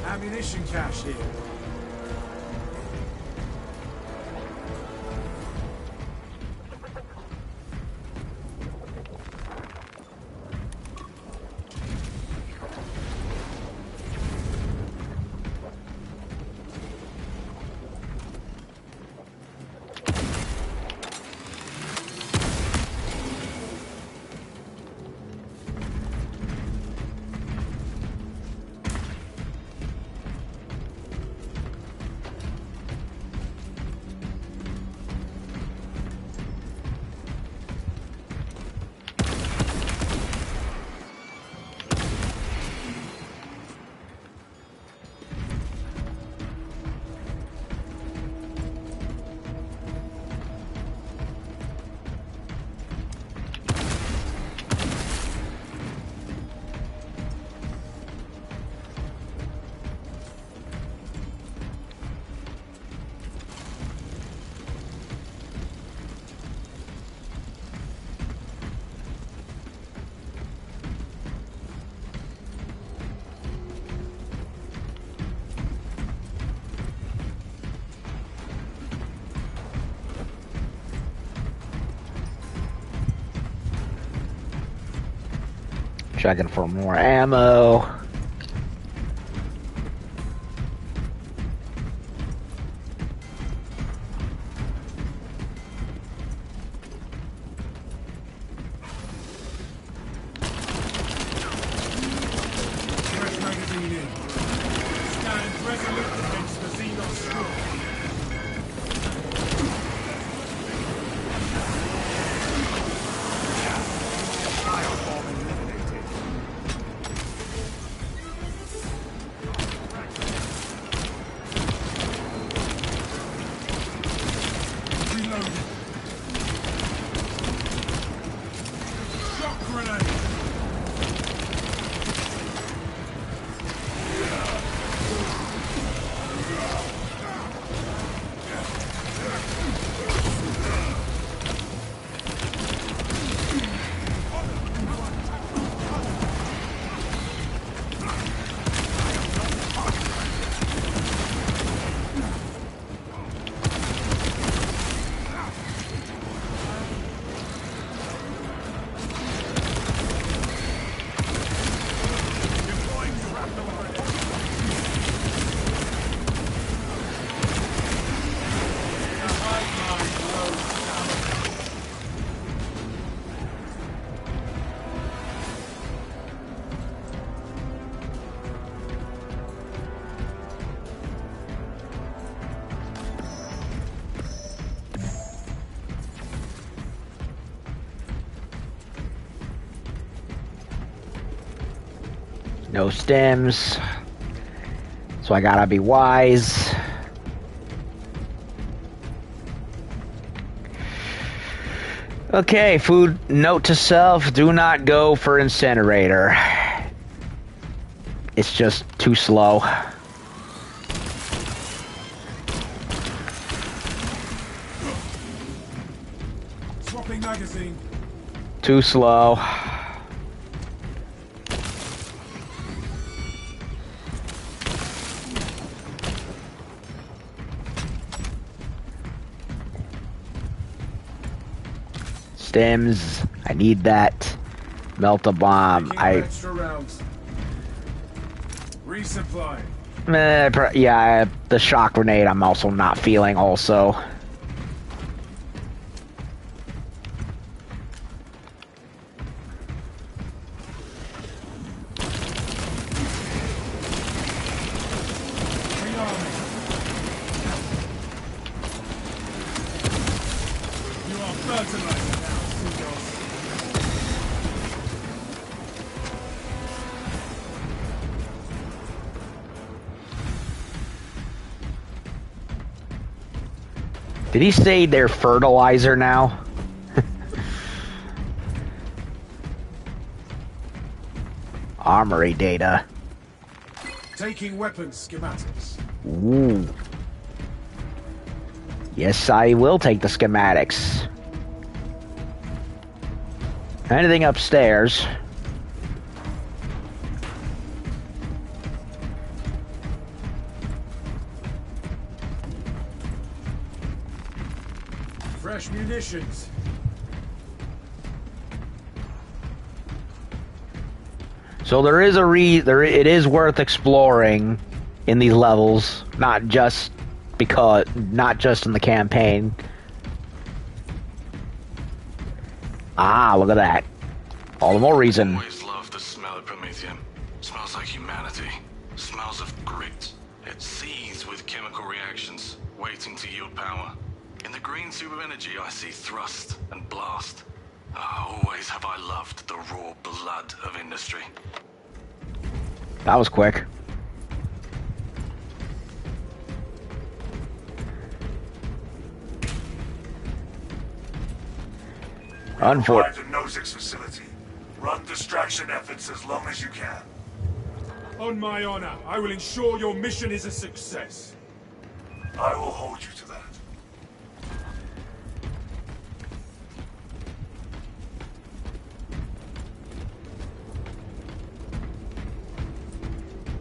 Ammunition cache here. Checking for more ammo. Fresh magazine in. Stand resolute against the Xenos squad. Firebomb eliminated. Reloading. Shock grenade. No stems. So I gotta be wise. Okay, food note to self, do not go for incinerator. It's just too slow. Swapping magazine. Too slow. Stems, I need that. Melt a bomb. Taking extra rounds. Resupply. Yeah, the shock grenade I'm also not feeling also. Rearming. You are fertilizer now, Seagulls. Did he say they're fertilizer now? Armory data. Taking weapons schematics. Ooh. Yes, I will take the schematics. Anything upstairs? Fresh munitions. So there is it is worth exploring in these levels, not just in the campaign. Ah, look at that. All the more reason. Always loved the smell of Prometheum. Smells like humanity. Smells of grit. It seethes with chemical reactions, waiting to yield power. In the green soup of energy, I see thrust and blast. Always have I loved the raw blood of industry. That was quick. Arrived at Nozick's facility. Run distraction efforts as long as you can. On my honor, I will ensure your mission is a success. I will hold you to that.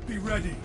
Be ready.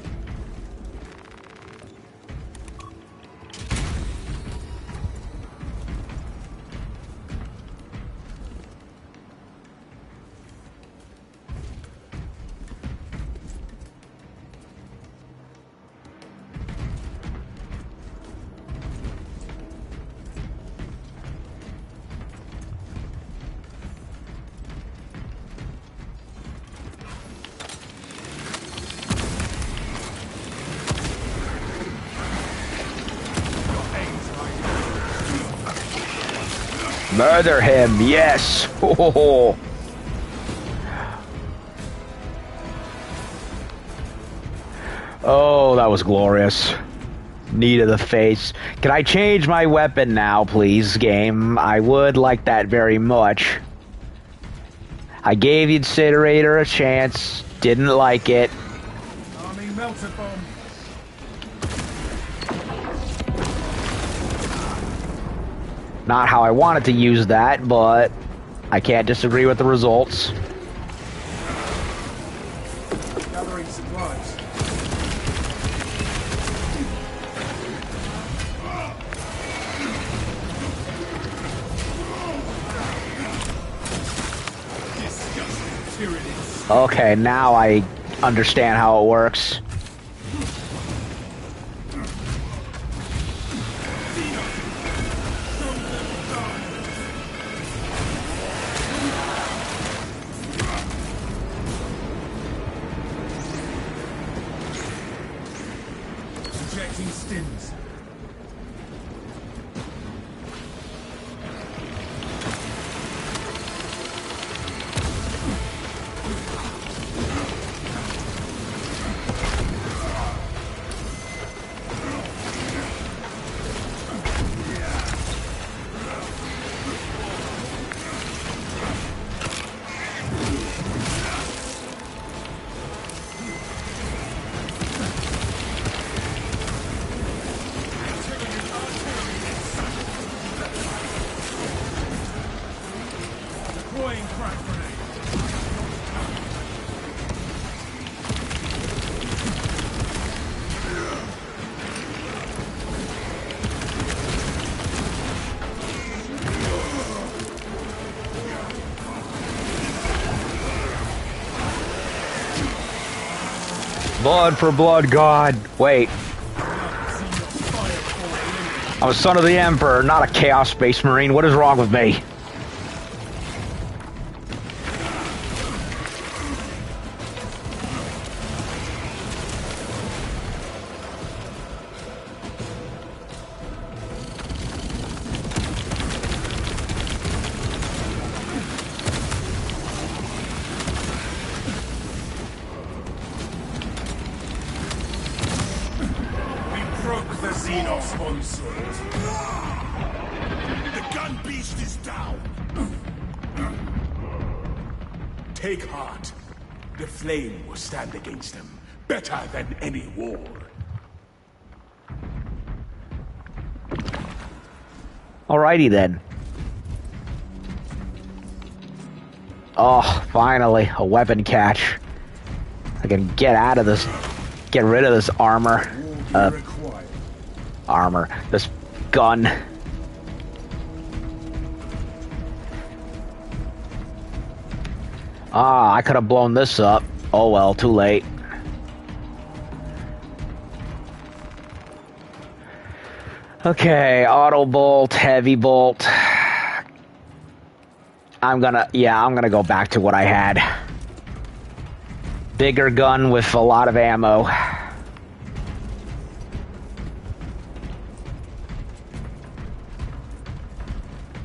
Murder him, yes! Oh. Oh, that was glorious. Knee to the face. Can I change my weapon now, please, game? I would like that very much. I gave the incinerator a chance. Didn't like it. Arming melter bomb. Not how I wanted to use that, but I can't disagree with the results. Gathering supplies. Okay, now I understand how it works. Injecting stims. Deploying crack grenade. Blood for blood god. Wait. I'm a son of the Emperor, not a Chaos Space Marine. What is wrong with me? Broke the Xenos onslaught. The gun beast is down. Take heart. The flame will stand against them better than any war. Alrighty then. Oh, finally, a weapon catch. I can get out of this, get rid of this armor. This gun. Ah, I could have blown this up. Oh well, too late. Okay, auto bolt, heavy bolt. I'm gonna go back to what I had. Bigger gun with a lot of ammo.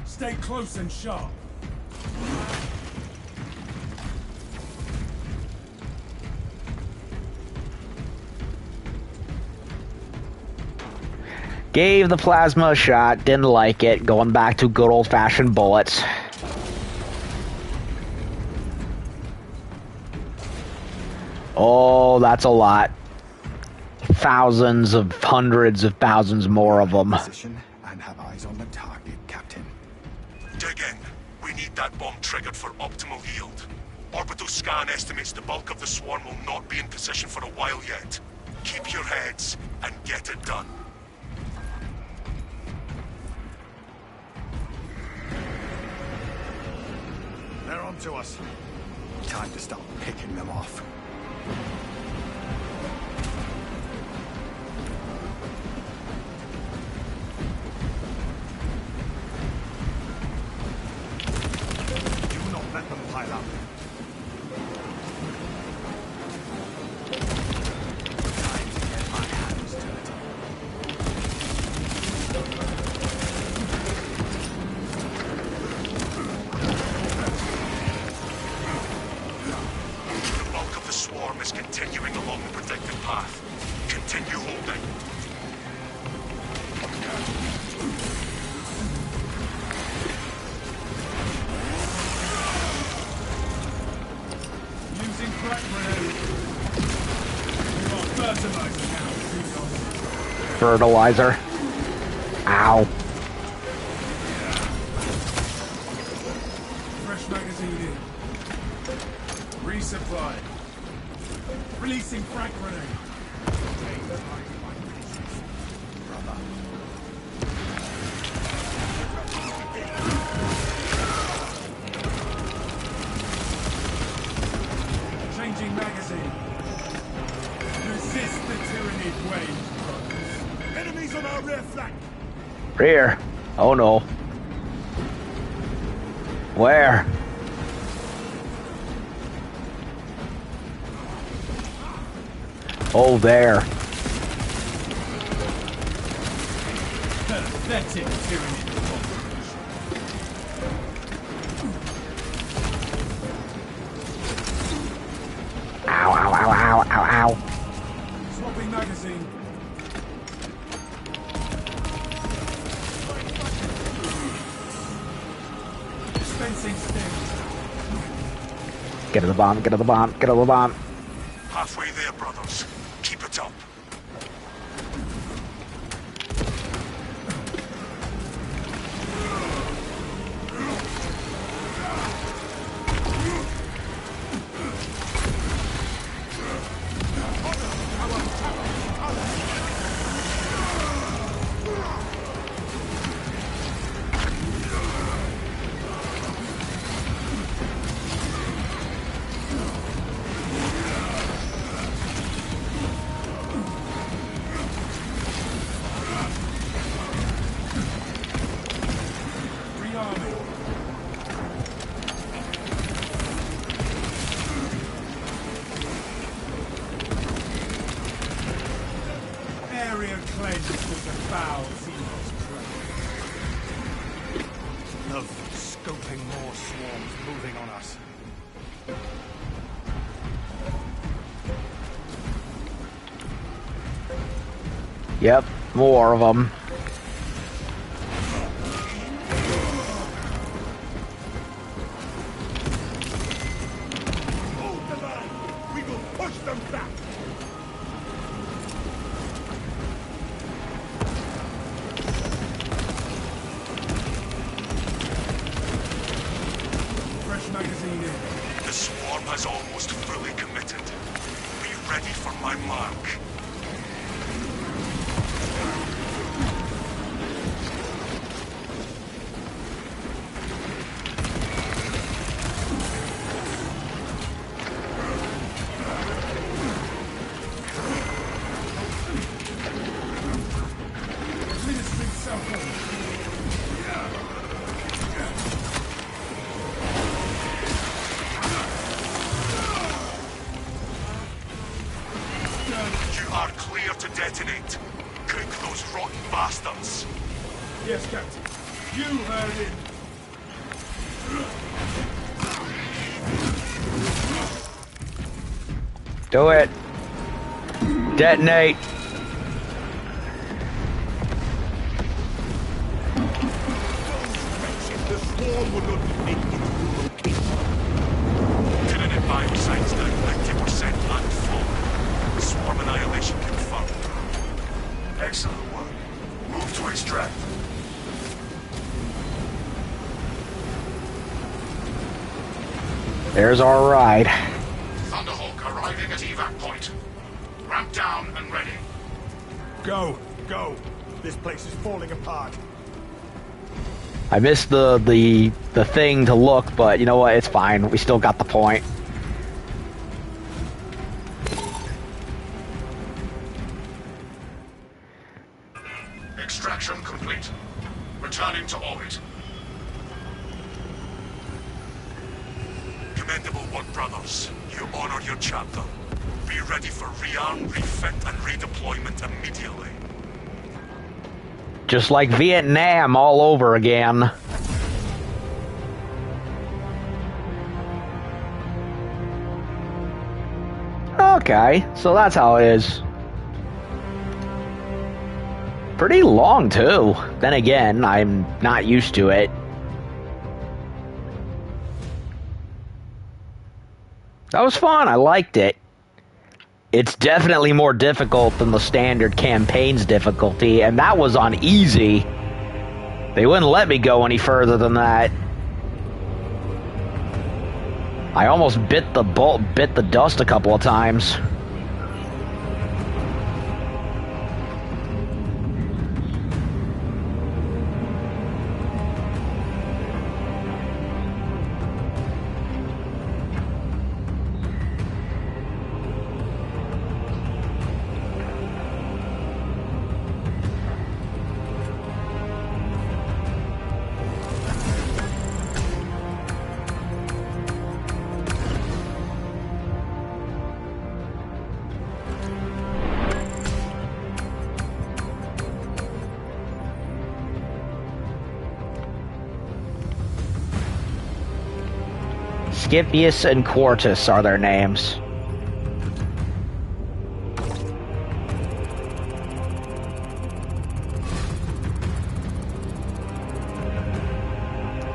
Stay close and sharp. Gave the plasma a shot, didn't like it, going back to good old-fashioned bullets. Oh, that's a lot. Hundreds of thousands more of them. And have eyes on the target, Captain. Dig in. We need that bomb triggered for optimal yield. Orbital scan estimates the bulk of the swarm will not be in position for a while yet. Keep your heads and get it done. They're on to us. Time to start picking them off. Do not let them pile up. Time to get my hands dirty. fertilizer. Ow. Fresh magazine in. Resupply. Releasing frag grenade. Changing magazine. Resist the Tyranid wave, brothers. Enemies on our rear flank. Rear. Oh no. Where? Oh, there. Pathetic Tyranid. Ow, ow, ow, ow, ow, ow. Swapping magazine. Dispensing stim. Get to the bomb, get to the bomb, get to the bomb. Halfway there, brothers. Keep it up. Rearming. Area cleansed with the foul Xenos trade. No, scoping more swarms moving on us. Yep, more of them. Hold the line. We will push them back. Fresh magazine in. The swarm has almost fully committed. Be ready for my mark. Administering self-order. You are clear to detonate. Cook those rotten bastards. Yes, Captain. You heard it. Do it. Detonate. The swarm will not make it to location. Tyranid biocides now 90% and full. Swarm annihilation confirmed. Excellent work. Move to extract. There's our ride. Thunderhawk arriving at evac point. Ramp down and ready. Go, go. This place is falling apart. I missed the thing to look, but you know what? It's fine. We still got the point. Extraction complete. Returning to orbit. Commendable work, brothers. You honor your chapter. Be ready for rearm, refit, and redeployment immediately. Just like Vietnam all over again. Okay, so that's how it is. Pretty long, too. Then again, I'm not used to it. That was fun. I liked it. It's definitely more difficult than the standard campaign's difficulty, and that was on easy. They wouldn't let me go any further than that. I almost bit the dust a couple of times. Scipius and Quartus are their names.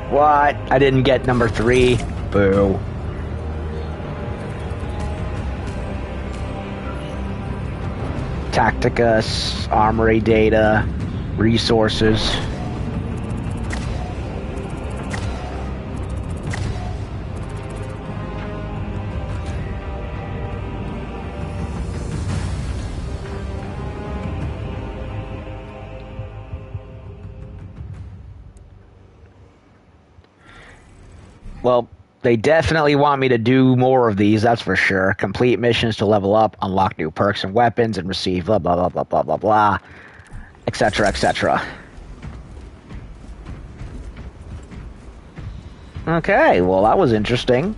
What? I didn't get number 3. Boo. Tacticus, armory data, resources. Well, they definitely want me to do more of these, that's for sure. Complete missions to level up, unlock new perks and weapons, and receive blah blah blah blah blah blah blah, etc. etc. Okay, well that was interesting.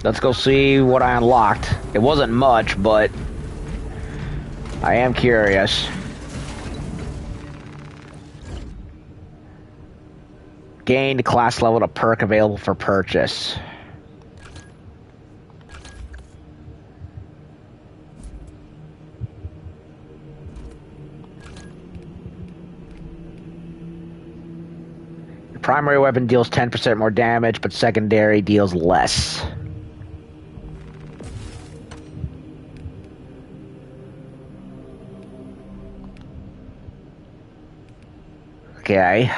Let's go see what I unlocked. It wasn't much, but I am curious. Gained class level to perk available for purchase. Your primary weapon deals 10% more damage, but secondary deals less. Okay.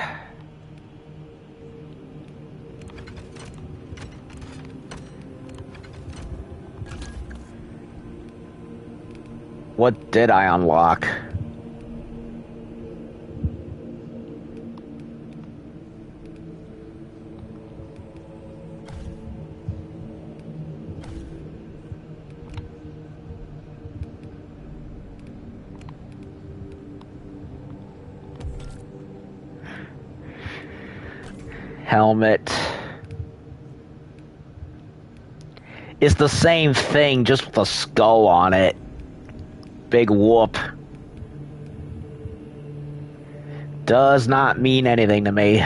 What did I unlock? Helmet. It's the same thing, just with a skull on it. Big whoop. Does not mean anything to me.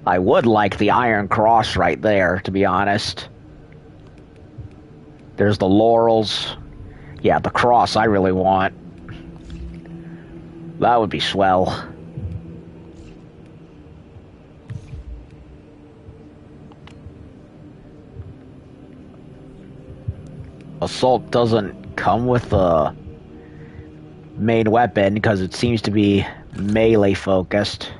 I would like the Iron Cross right there, to be honest. There's the laurels. Yeah, the cross I really want. That would be swell. Assault doesn't come with a main weapon because it seems to be melee focused.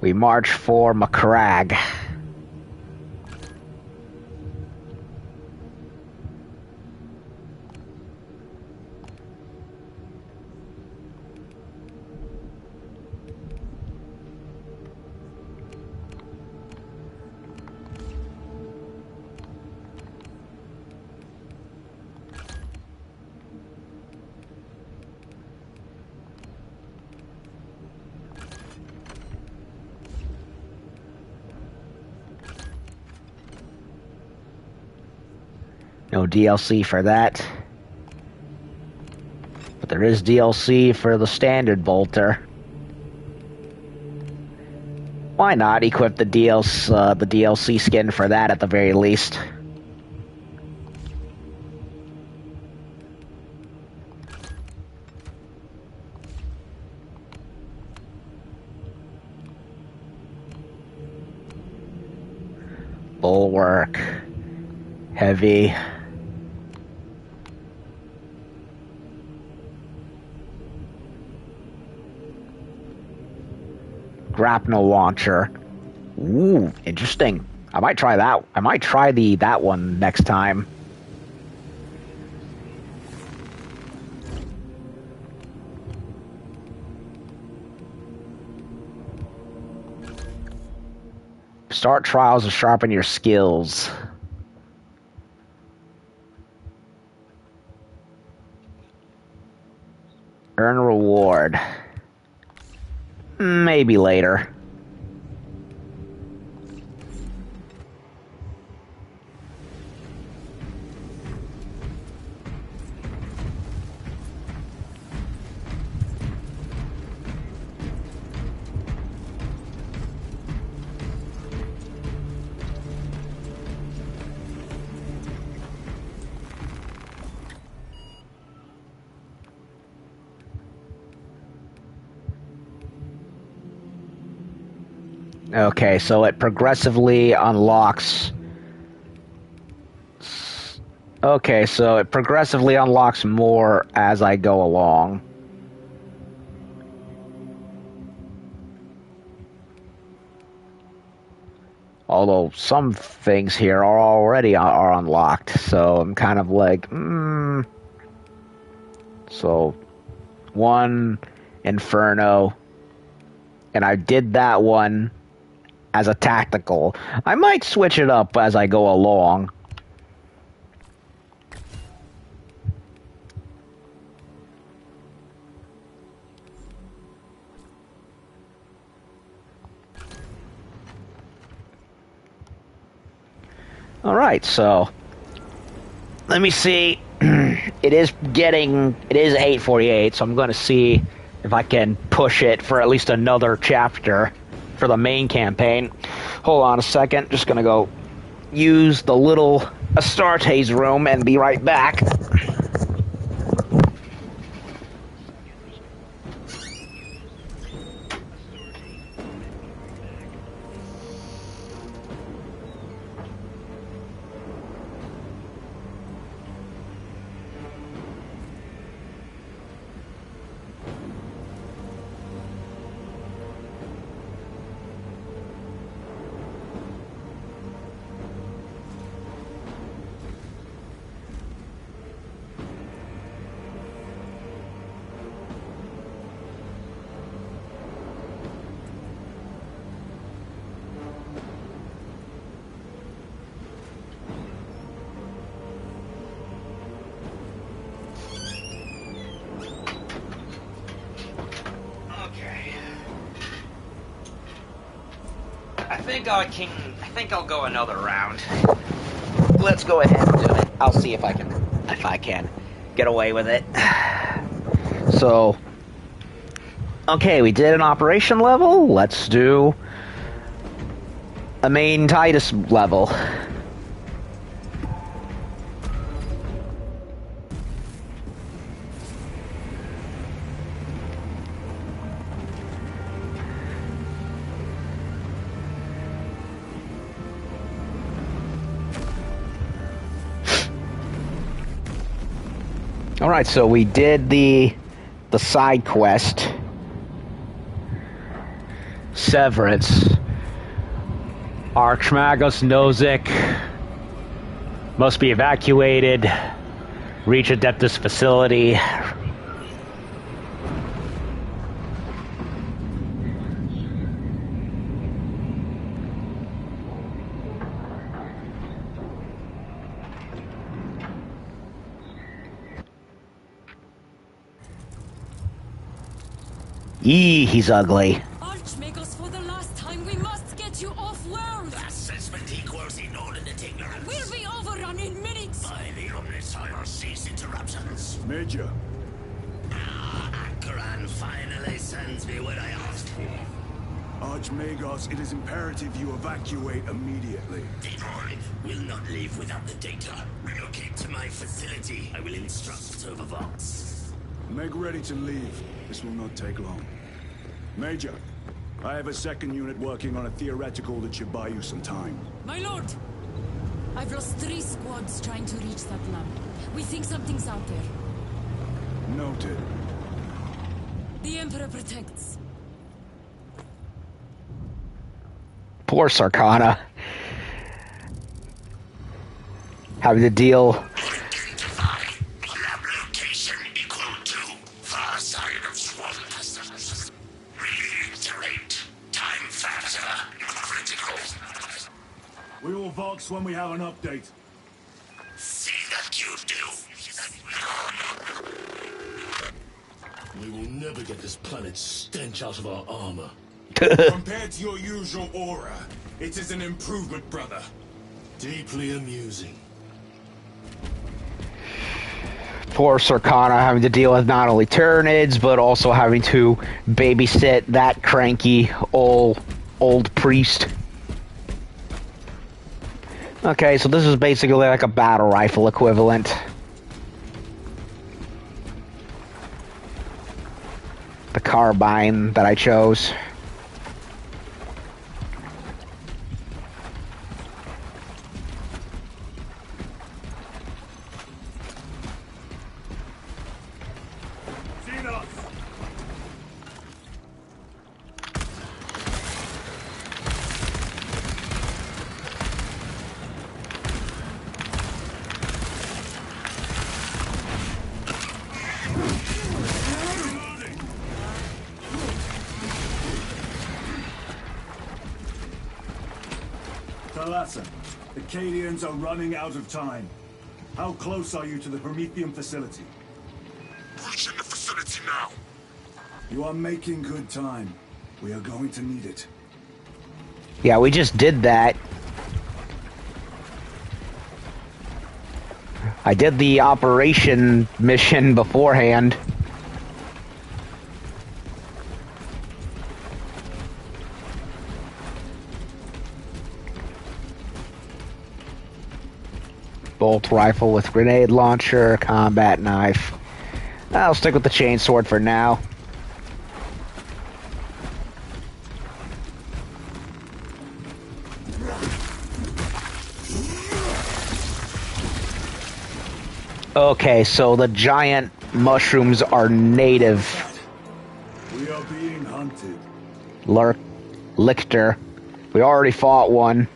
We march for Macragge. No DLC for that. But there is DLC for the standard bolter. Why not equip the DLC skin for that at the very least? Bulwark. Heavy. Grapnel launcher. Ooh, interesting. I might try that. I might try that one next time. Start trials to sharpen your skills. Earn reward. Maybe later. Okay, so it progressively unlocks... Okay, so it progressively unlocks more as I go along. Although some things here are already unlocked, so I'm kind of like, So, one Inferno, and I did that one as a tactical. I might switch it up as I go along. Alright, so let me see. It is 8:48, so I'm going to see if I can push it for at least another chapter for the main campaign. Hold on a second. Just going to go use the little Astarte's room and be right back. I think I'll go another round. Let's go ahead and do it. I'll see if I can get away with it. So, okay, we did an operation level. Let's do a main Titus level. Alright, so we did the side quest. Severance. Archmagus Nozick must be evacuated. Reach Adeptus facility. Eee, he's ugly. Archmagus, for the last time, we must get you off-world. Assessment equals inordinate ignorance. We'll be overrun in minutes. By the Omnissiah, cease interruptions. Major. Akran finally sends me what I asked for. Archmagos, it is imperative you evacuate immediately. Detroit will not leave without the data. Relocate to my facility. I will instruct Servervox. Make ready to leave. This will not take long. Major, I have a second unit working on a theoretical that should buy you some time. My lord! I've lost 3 squads trying to reach that lab. We think something's out there. Noted. The Emperor protects. Poor Sarkana. Having to deal. Identify. Lab location equal to far side of swamp. Reiterate. Time factor critical. We will Vox when we have an update. See that you do. We will never get this planet's stench out of our armor. Compared to your usual aura, it is an improvement, brother. Deeply amusing. Poor Sarkana having to deal with not only Tyranids, but also having to babysit that cranky old priest. Okay, so this is basically like a battle rifle equivalent. The carbine that I chose. Thalassa, the Cadians are running out of time. How close are you to the Prometheum facility? Breaching the facility now. You are making good time. We are going to need it. Yeah, we just did that. I did the operation mission beforehand. Bolt rifle with grenade launcher, combat knife. I'll stick with the chainsword for now. Okay, so the giant mushrooms are native. We are being hunted. Lichter. We already fought one.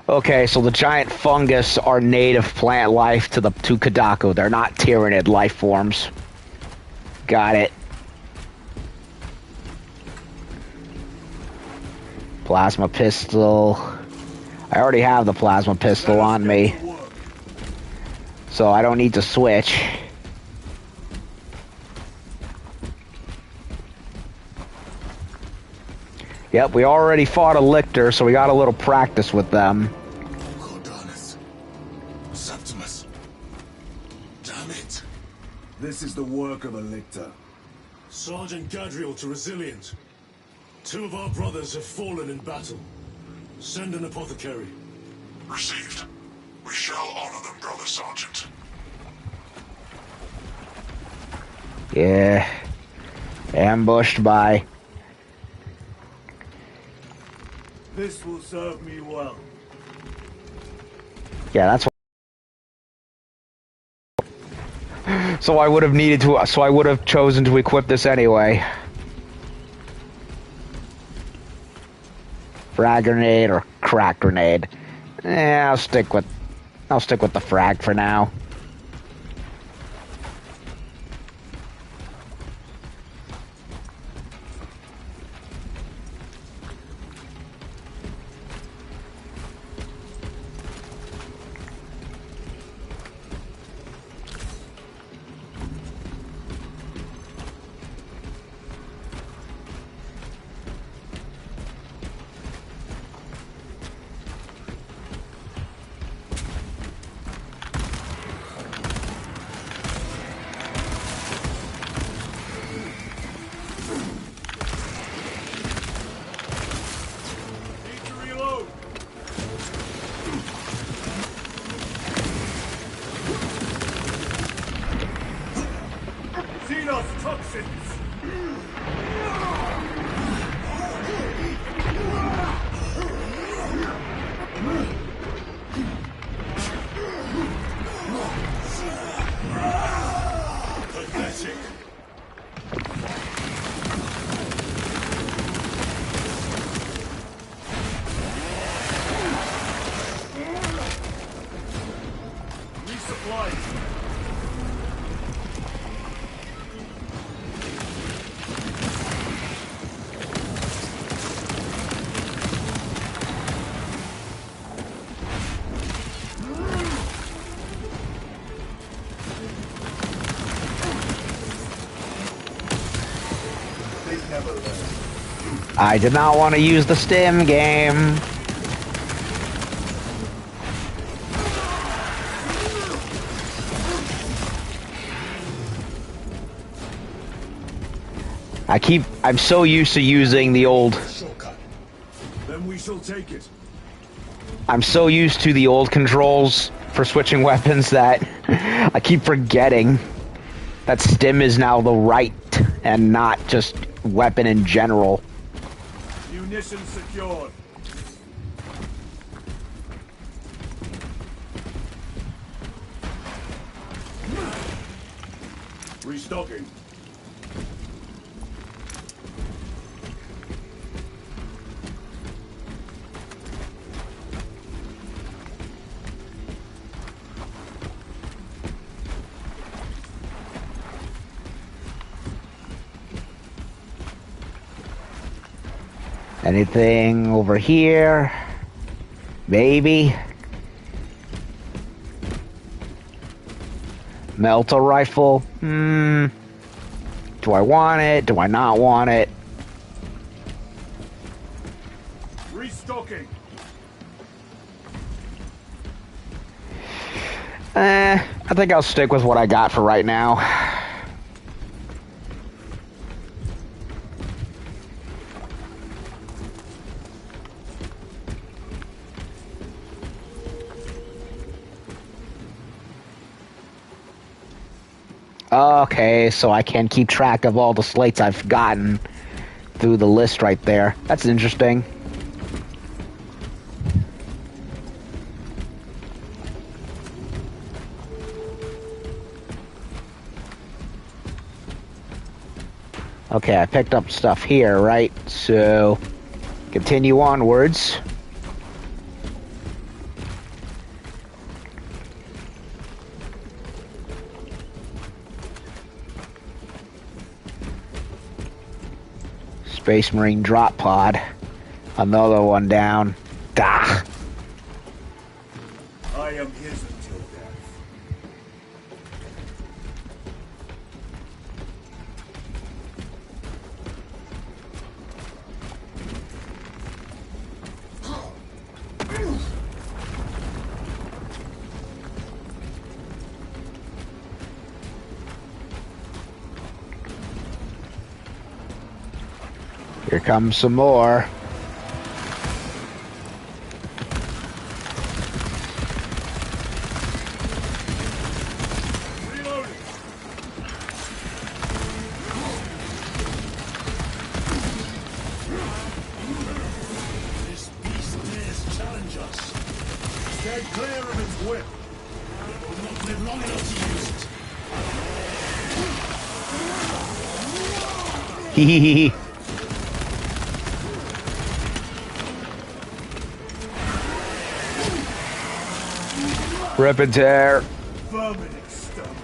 Okay, so the giant fungus are native plant life to Kadaku. They're not Tyranid life forms. Got it. Plasma pistol. I already have the plasma pistol on me, so I don't need to switch. Yep, we already fought a Lichter, so we got a little practice with them. Cordalis. Septimus. Damn it. This is the work of a lictor. Sergeant Gadriel to Resilient. 2 of our brothers have fallen in battle. Send an apothecary. Received. We shall honor them, Brother Sergeant. Yeah. Ambushed by... This will serve me well. Yeah, that's what... So I would have needed to... So I would have chosen to equip this anyway. Frag grenade or crack grenade. I'll stick with the frag for now. flight. I did not want to use the stim game. I'm so used to using the old... Then we shall take it. I'm so used to the old controls for switching weapons that I keep forgetting that stim is now the right and not just weapon in general. Munitions secured. Restocking. Anything over here? Maybe. Melter rifle? Do I want it? Do I not want it? Restocking. I think I'll stick with what I got for right now. Okay, so I can keep track of all the slates I've gotten through the list right there. That's interesting. Okay, I picked up stuff here, right? So, continue onwards. Space Marine drop pod. Another one down. Dah. I am his until death. Here comes some more. This beast dares challenge us. Stay clear of its whip. It will not live long enough to use it. Hee hee hee. Rip and tear. Vermin exterminate.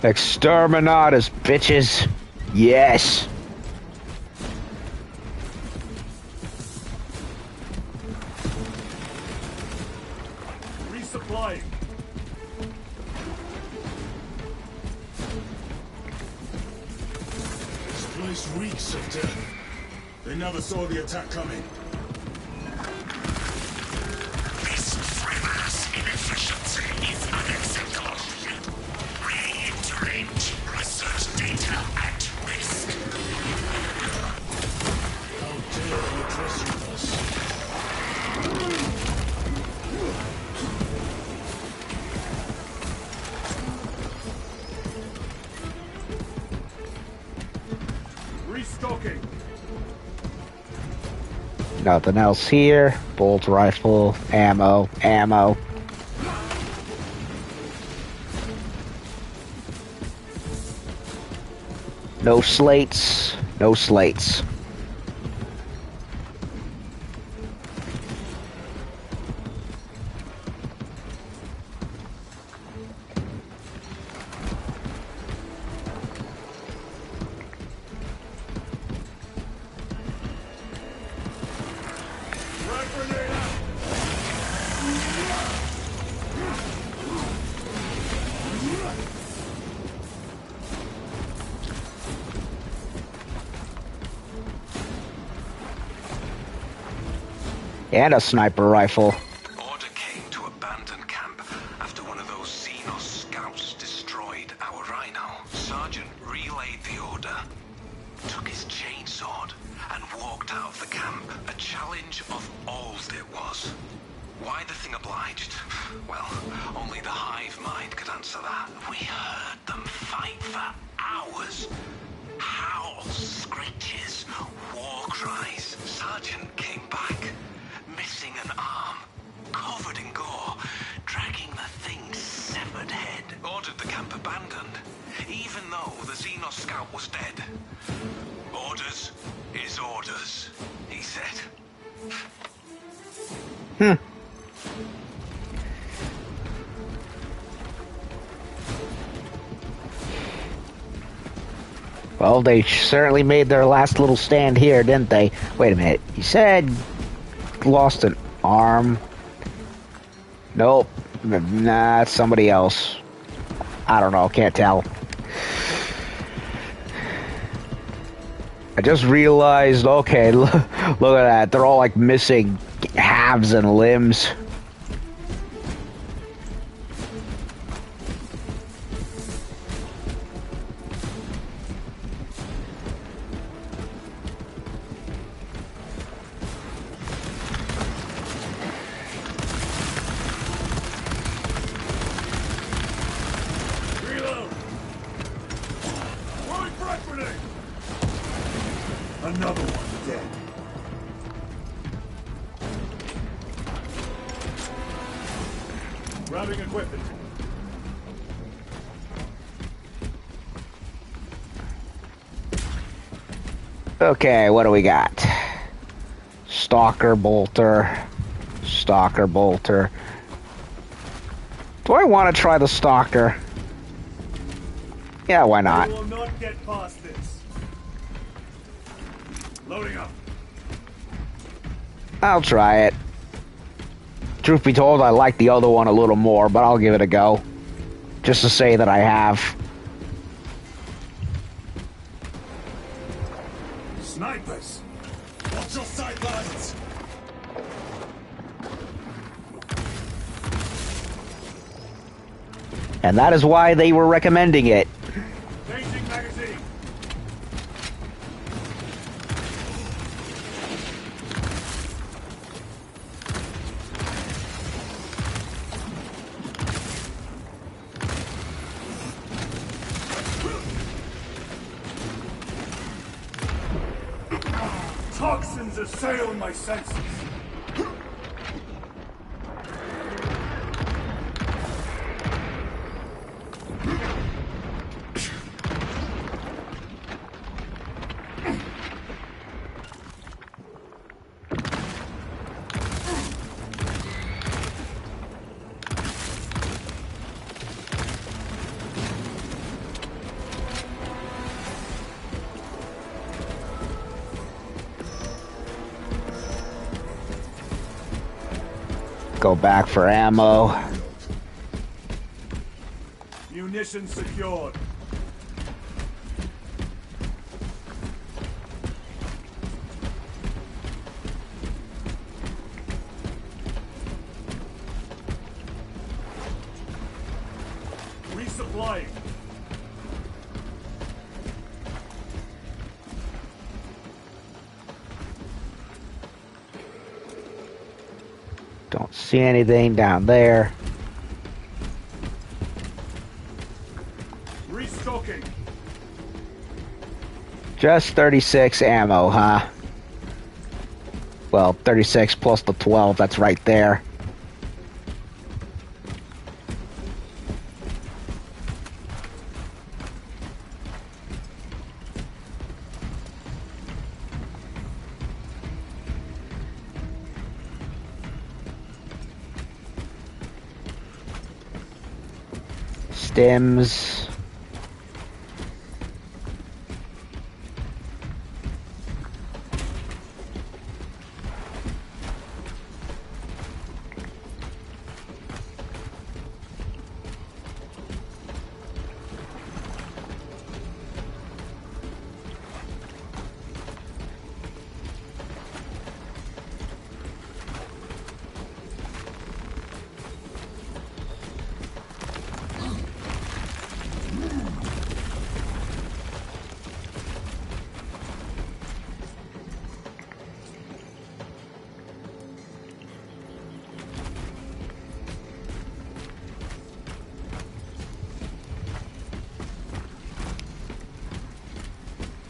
Exterminatus, bitches. Yes. Resupplying. This place reeks of death. They never saw the attack coming. This frivolous inefficiency is unacceptable. Reiterate research data at risk. How dare you address us? Restocking. Nothing else here. Bolt rifle, ammo, ammo. No slates, no slates. And a sniper rifle. Order came to abandon camp after one of those Xenos scouts destroyed our rhino. Sergeant relayed the order, took his chainsword, and walked out of the camp. A challenge of old it was. Why the thing obliged? Well, only the hive mind could answer that. We heard them fight for hours. Howls, screeches, war cries. Sergeant came back, missing an arm, covered in gore, dragging the thing's severed head. Ordered the camp abandoned, even though the Xenos scout was dead. Orders is orders, he said. Well, they certainly made their last little stand here, didn't they? Wait a minute. You said lost an arm. Nope. Nah, it's somebody else. I don't know. Can't tell. I just realized, okay, look at that. They're all like missing halves and limbs. Another one dead. Grabbing equipment. Okay, what do we got? Stalker bolter. Stalker bolter. Do I want to try the stalker? Yeah, why not? We will not get past this. Loading up. I'll try it. Truth be told, I like the other one a little more, but I'll give it a go. Just to say that I have. Snipers! Watch your sidelines! And that is why they were recommending it. Changing magazine! Toxins assail my senses. Go back for ammo. Munitions secured. Resupplying. Don't see anything down there. Restocking. Just 36 ammo, huh? Well, 36 plus the 12, that's right there. Stems.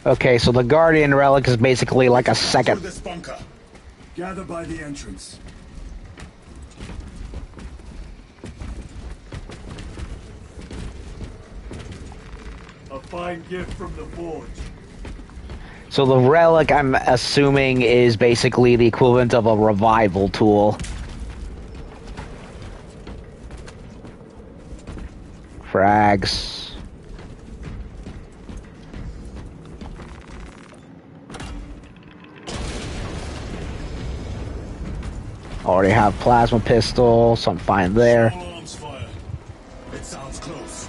Okay, so the Guardian Relic is basically like a Through second... this bunker. Gather by the entrance. A fine gift from the forge. So the Relic, I'm assuming, is basically the equivalent of a revival tool. Frags. Already have plasma pistol, so I'm fine there. Small arms fire. It sounds close.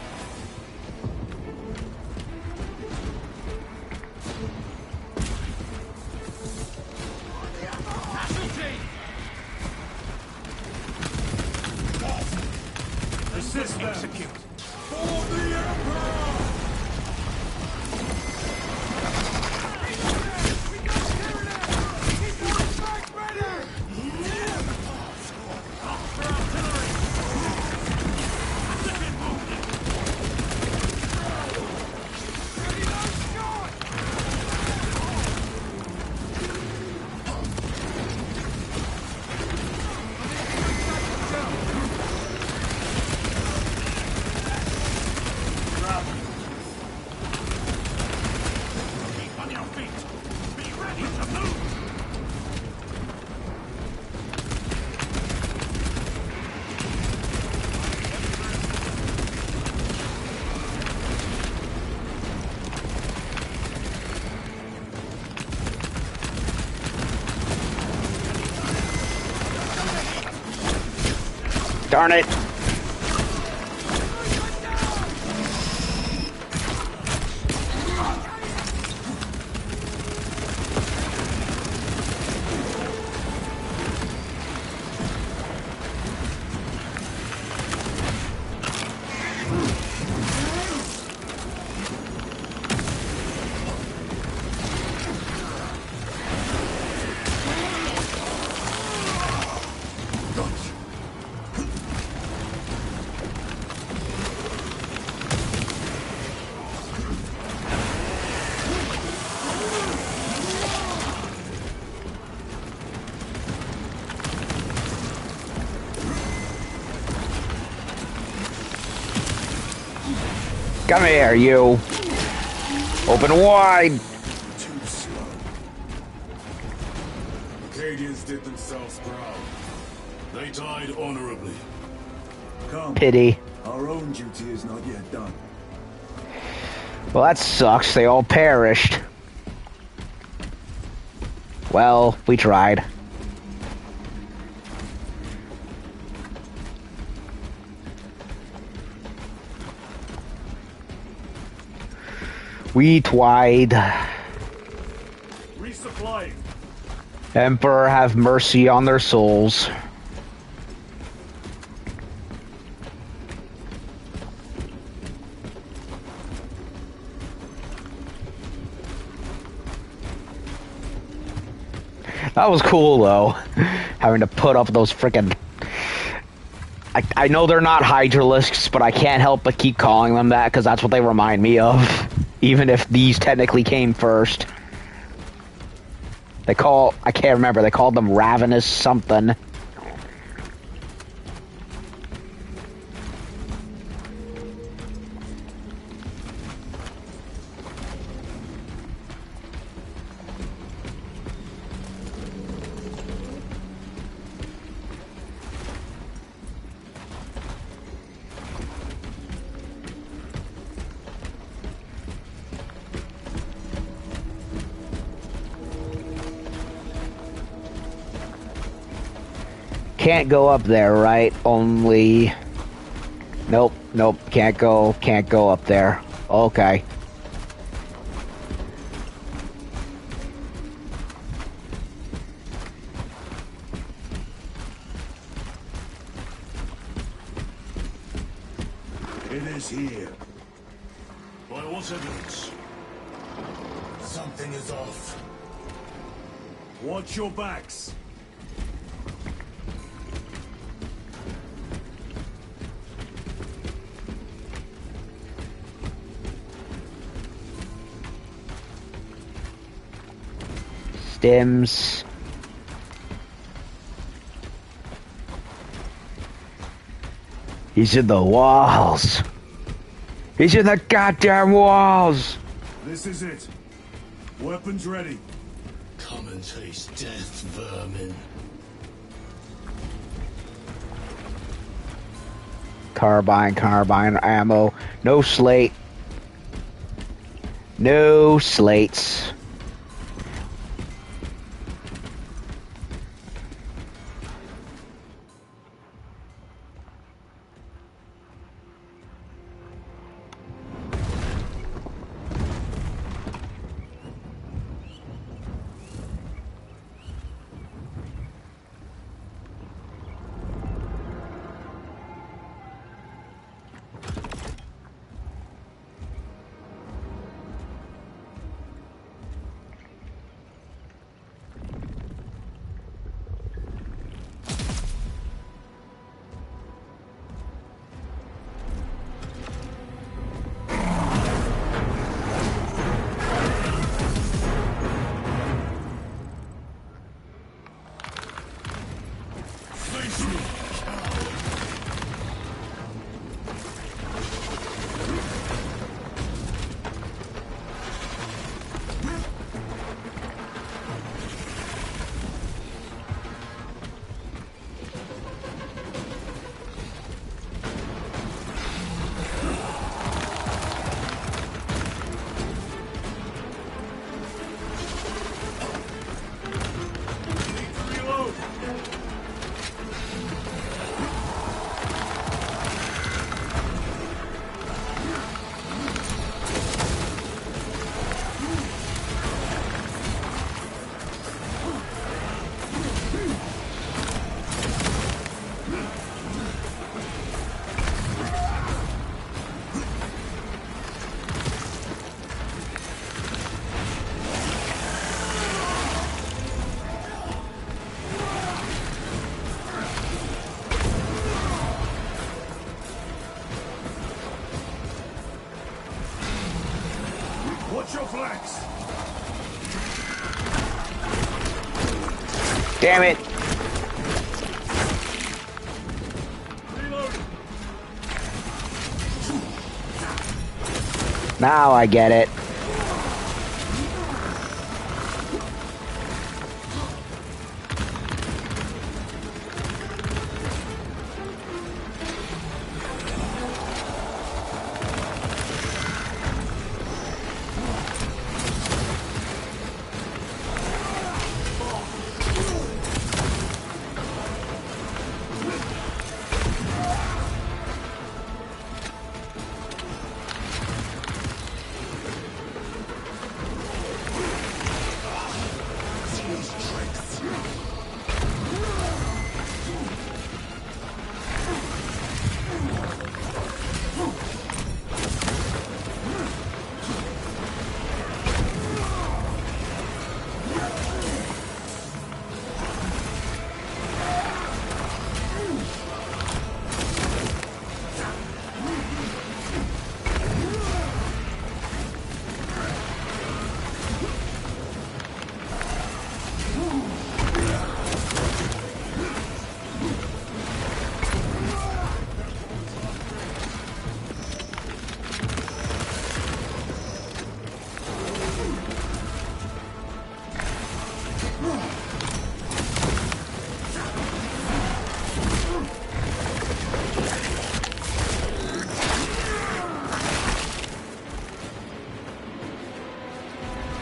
Assist them. Execute. For the Emperor! Darn it. Come here, you. Open wide. Too slow. Acadians did themselves proud. They died honorably. Come. Pity. Our own duty is not yet done. Well, that sucks. They all perished. Well, we tried. We tried. Resupplying. Emperor, have mercy on their souls. That was cool, though. Having to put up those frickin'... I know they're not Hydralisks, but I can't help but keep calling them that, because that's what they remind me of. Even if these technically came first. I can't remember, they called them Ravenous something. Can't go up there, right? Only... Nope, can't go up there. Okay. It is here. By what evidence? Something is off. Watch your backs. Stims. He's in the walls. He's in the goddamn walls. This is it. Weapons ready. Come and taste death, vermin. Carbine ammo. No slate. No slates. Watch your flanks. Damn it. Now I get it.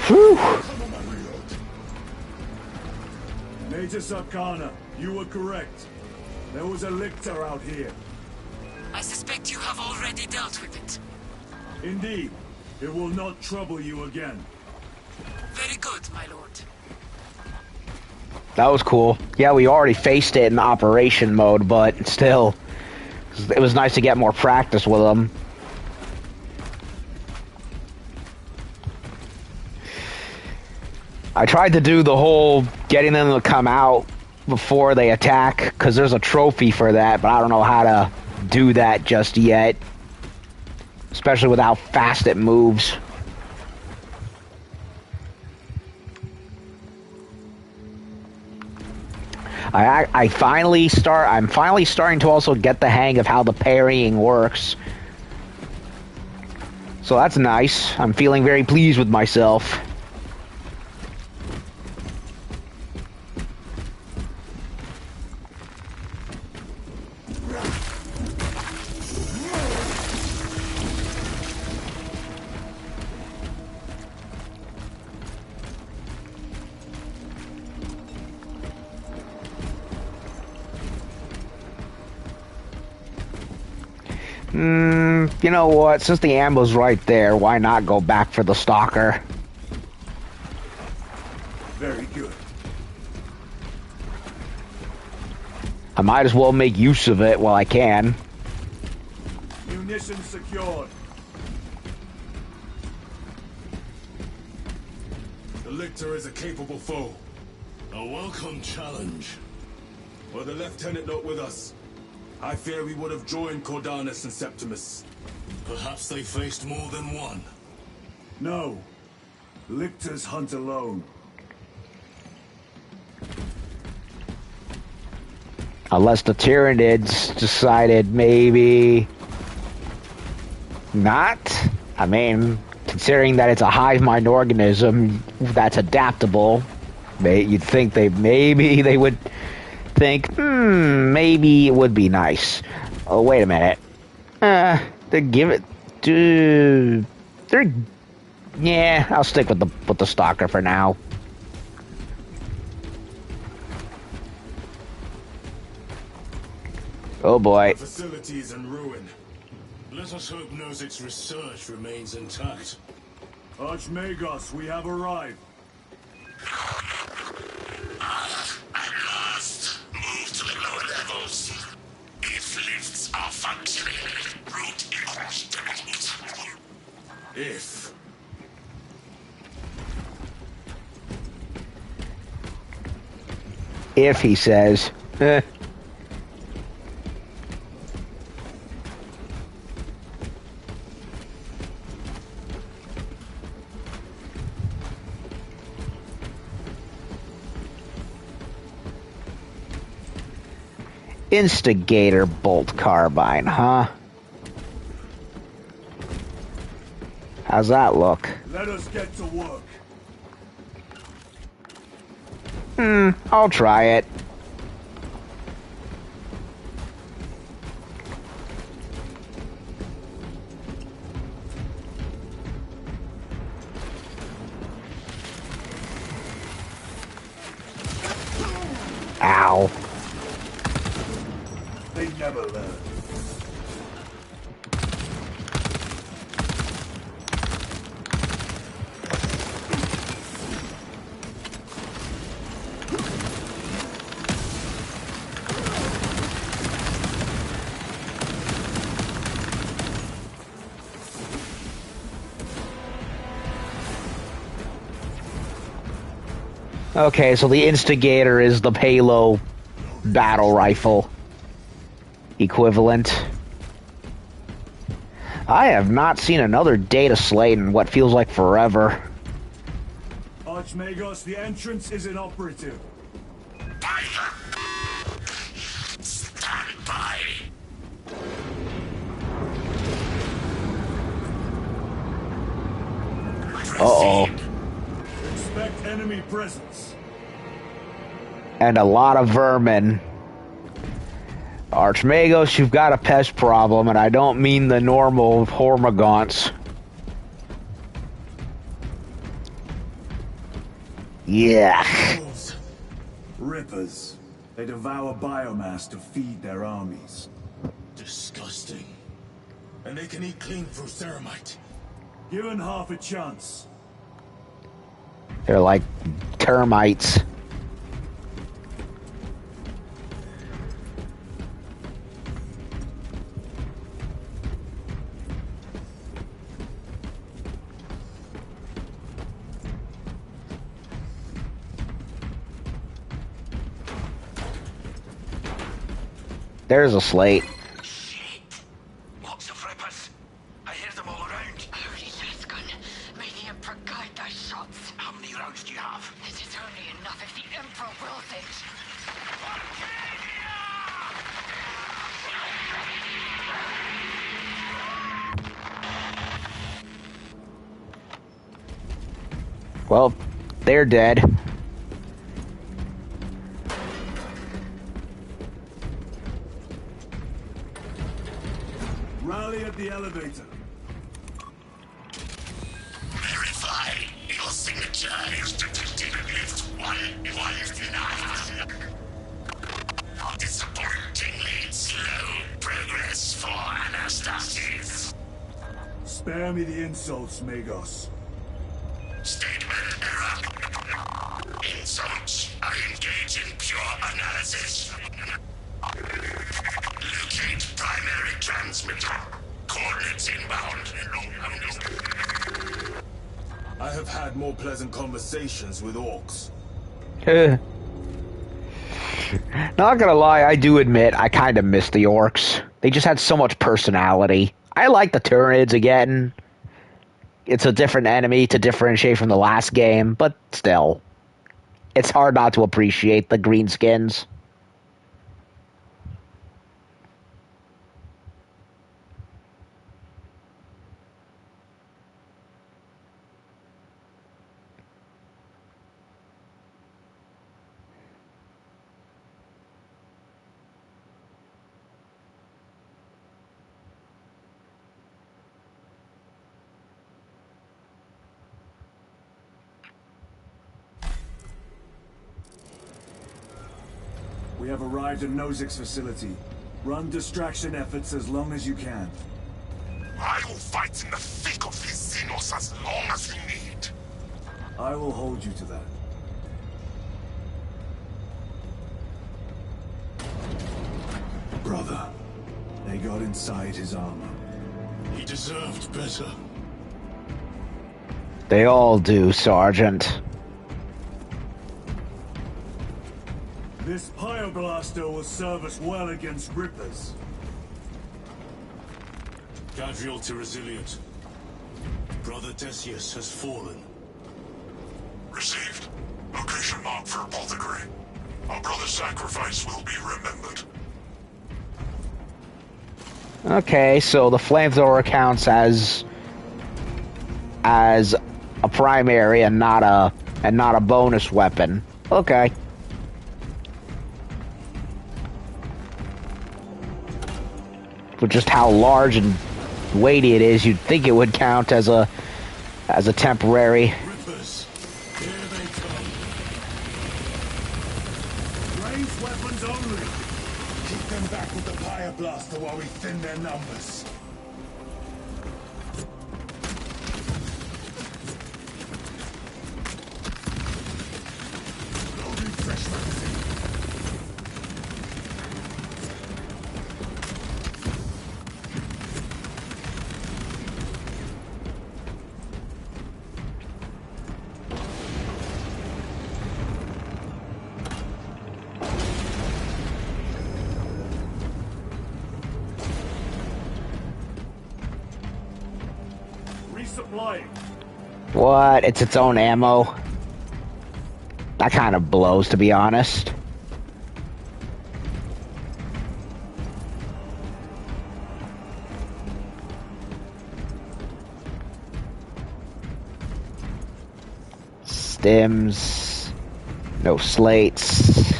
Whew. Major Sarkana, you were correct. There was a lictor out here. I suspect you have already dealt with it. Indeed. It will not trouble you again. Very good, my lord. That was cool. Yeah, we already faced it in operation mode, but still, it was nice to get more practice with them. I tried to do the whole getting them to come out before they attack, because there's a trophy for that, but I don't know how to do that just yet. Especially with how fast it moves. I'm finally starting to also get the hang of how the parrying works. So that's nice. I'm feeling very pleased with myself. You know what? Since the ammo's right there, why not go back for the stalker? Very good. I might as well make use of it while I can. Munitions secured. The Lictor is a capable foe. A welcome challenge. Were the Lieutenant not with us, I fear we would have joined Cordanus and Septimus. Perhaps they faced more than one. No. Lictors hunt alone. Unless the Tyranids decided maybe not. I mean, considering that it's a hive mind organism that's adaptable, you'd think maybe they would think, maybe it would be nice. Oh, wait a minute. They give it to... Yeah, I'll stick with the stalker for now. Oh boy. The facility is in ruin. Let us hope Nozick's research remains intact. Archmagos, we have arrived. At last, move to the lower levels. If lifts are functioning, route across the route. If. If, he says. Instigator bolt carbine, huh? How's that look? Let us get to work. I'll try it. Ow. They never learn. Okay, so the Instigator is the Halo battle rifle equivalent. I have not seen another data slate in what feels like forever. Archmagos, the entrance is inoperative. Stand by. Uh-oh. Expect enemy presence. And a lot of vermin. Archmagos, you've got a pest problem, and I don't mean the normal hormagaunts. Yeah. Rippers. They devour biomass to feed their armies. Disgusting. And they can eat clean through ceramite. Given half a chance. They're like termites. There's a slate. Shit. Lots of rippers. I hear them all around. Holy Lasgun, may the Emperor guide thy shots. How many rounds do you have? This is only enough if the Emperor wills it. Well, they're dead. Rally at the elevator. Verify your signature is detected against 119. Disappointingly slow progress for Anastasis. Spare me the insults, Magos. Statement error. Insults are engaged in pure analysis. Locate primary transmitter. Coordinates inbound. I have had more pleasant conversations with orcs. Not gonna lie, I do admit I kind of miss the orcs. They just had so much personality. I like the Tyranids again. It's a different enemy to differentiate from the last game, but still. It's hard not to appreciate the greenskins. We have arrived at Nozik's facility. Run distraction efforts as long as you can. I will fight in the thick of these Xenos as long as we need. I will hold you to that. Brother, they got inside his armor. He deserved better. They all do, Sergeant. This Pyoblaster will serve us well against Rippers. Casualty resilient. Brother Decius has fallen. Received. Location marked for apothecary. Our brother's sacrifice will be remembered. Okay, so the flamethrower counts as a primary and not a bonus weapon. Okay. With just how large and weighty it is, you'd think it would count as a temporary. Rippers, here they come. Ranged weapons only. Keep them back with the Pyoblaster while we thin their numbers. Loading fresh magazine. Resupplying. What? It's its own ammo? That kind of blows, to be honest. Stims. No slates.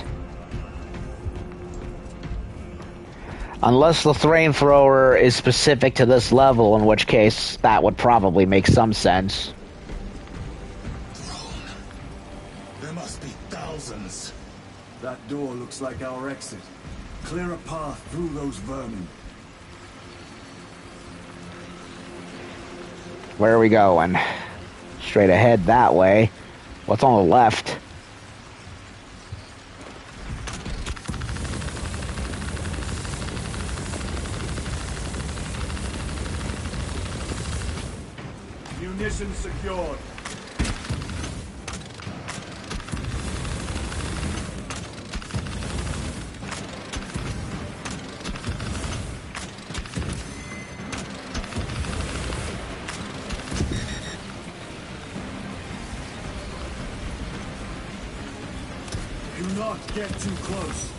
Unless the flamethrower is specific to this level, in which case that would probably make some sense. There must be thousands. That door looks like our exit. Clear a path through those vermin. Where are we going? Straight ahead that way. What's on the left? Munitions secured. Do not get too close.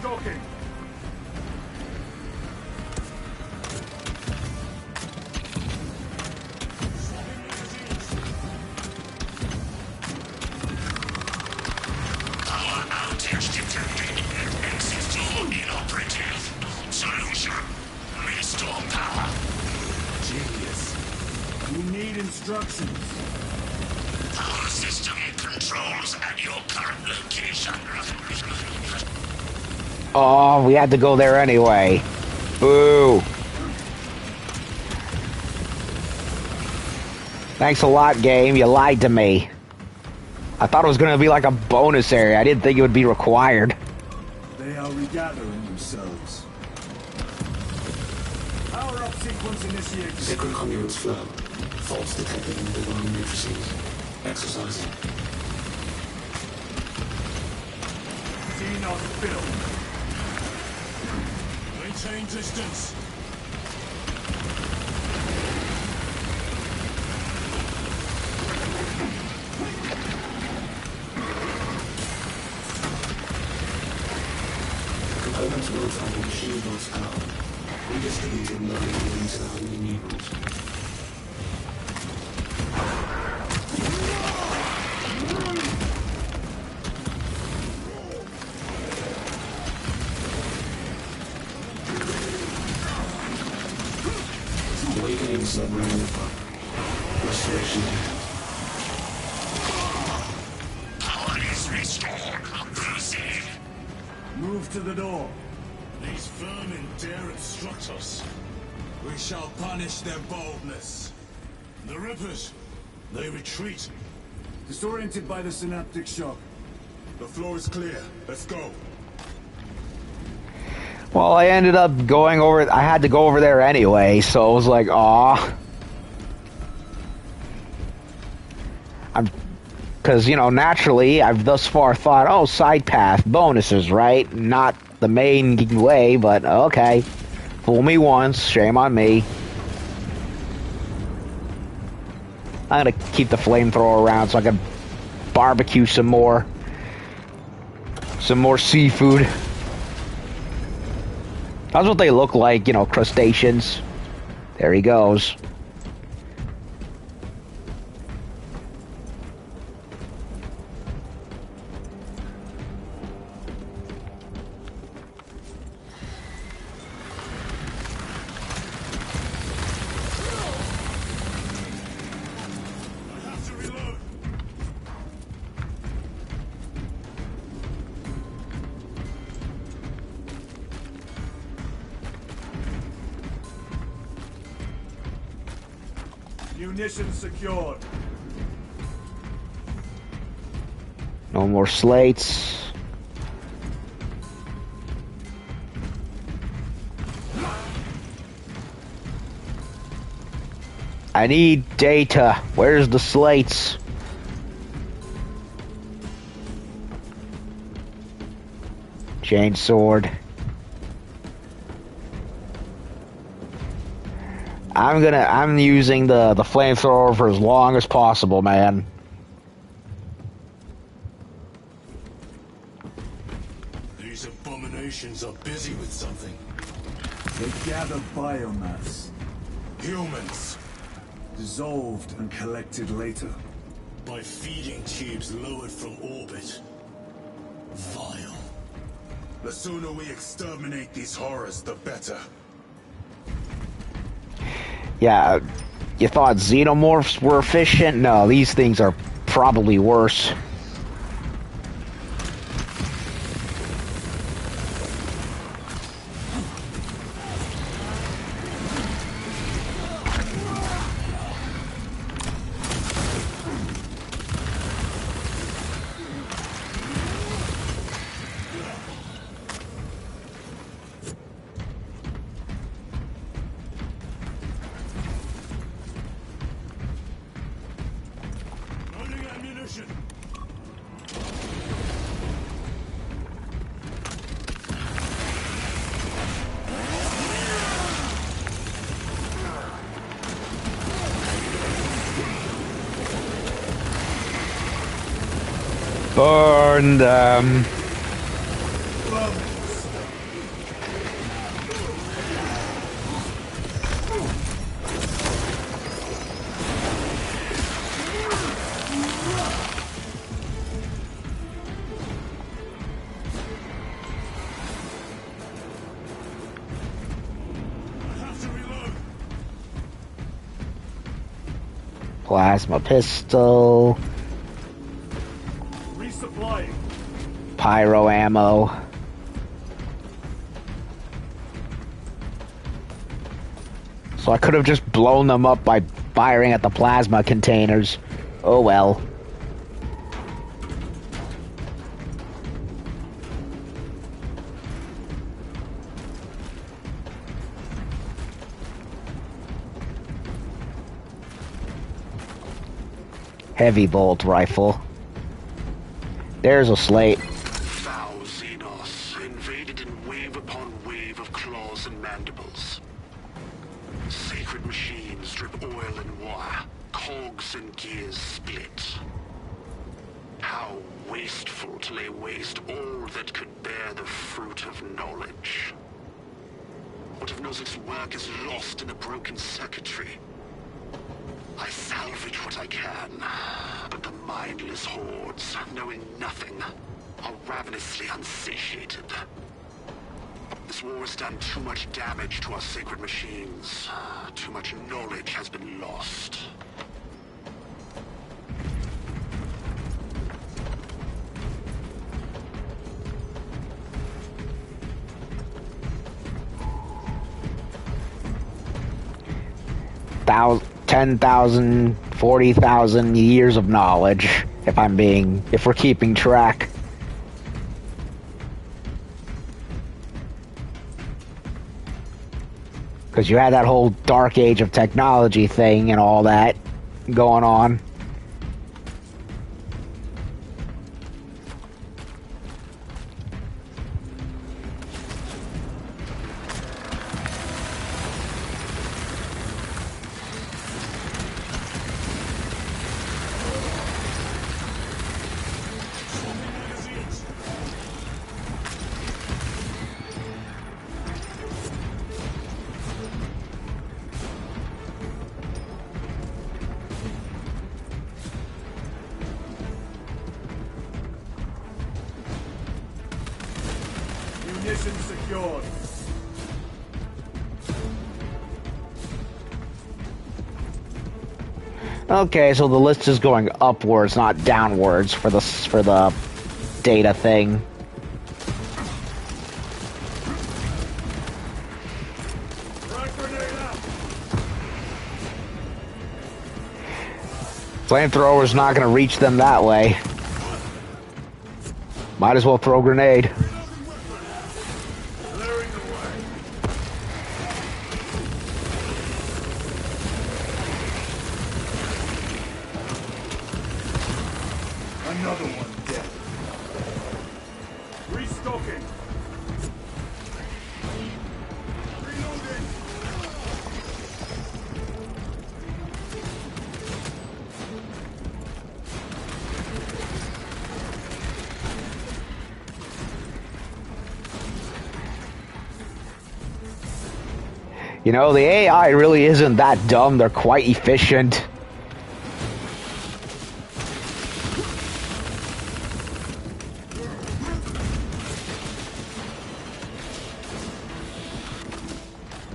talking. Power outage detected. Exit door inoperative. Solution. Restore power. Genius. You need instructions. Power system controls at your current location. Oh, we had to go there anyway. Boo. Thanks a lot, game. You lied to me. I thought it was going to be like a bonus area. I didn't think it would be required. They are regathering themselves. Power up sequence initiated. Sacred conduits flow. Faults detected in the divine matrices. Exercising. Xenos build. Maintain distance. Components will travel machine lost power. Redistributing load into the holy needles. Awakening submarine pump. Restoration. Power is restored. Proceed. Move to the door. These vermin dare obstruct us. We shall punish their boldness. The Rippers, they retreat. Disoriented by the synaptic shock. The floor is clear. Let's go. Well, I ended up going over... I had to go over there anyway, so it was like, aw. Because, you know, naturally, I've thus far thought, oh, side path, bonuses, right? Not the main way, but okay. Fool me once, shame on me. I'm gonna keep the flamethrower around so I can barbecue some more. Some more seafood. That's what they look like, you know, crustaceans. There he goes. Munitions secured. No more slates. I need data. Where's the slates? Chainsword. I'm using the flamethrower for as long as possible, man. These abominations are busy with something. They gather biomass. Humans. Dissolved and collected later. By feeding tubes lowered from orbit. Vile. The sooner we exterminate these horrors, the better. Yeah, you thought xenomorphs were efficient? No, these things are probably worse. Burn them. Plasma pistol. Resupplying. Pyro ammo. So I could have just blown them up by firing at the plasma containers. Oh well. Heavy bolt rifle. There's a slate. Foul Xenos invaded in wave upon wave of claws and mandibles. Sacred machines drip oil and wire. Cogs and gears split. How wasteful to lay waste all that could bear the fruit of knowledge. What if Nozik's work is lost in the broken circuitry? I salvage what I can, but the mindless hordes, knowing nothing, are ravenously unsatiated. This war has done too much damage to our sacred machines. Too much knowledge has been lost. Thousand. 10,000, 40,000 years of knowledge, if we're keeping track. Because you had that whole dark age of technology thing and all that going on. Munitions secured. Okay, so the list is going upwards, not downwards for the data thing. Flamethrower's not going to reach them that way. Might as well throw a grenade. Another one dead. Restocking. Reloading. You know, the AI really isn't that dumb. They're quite efficient.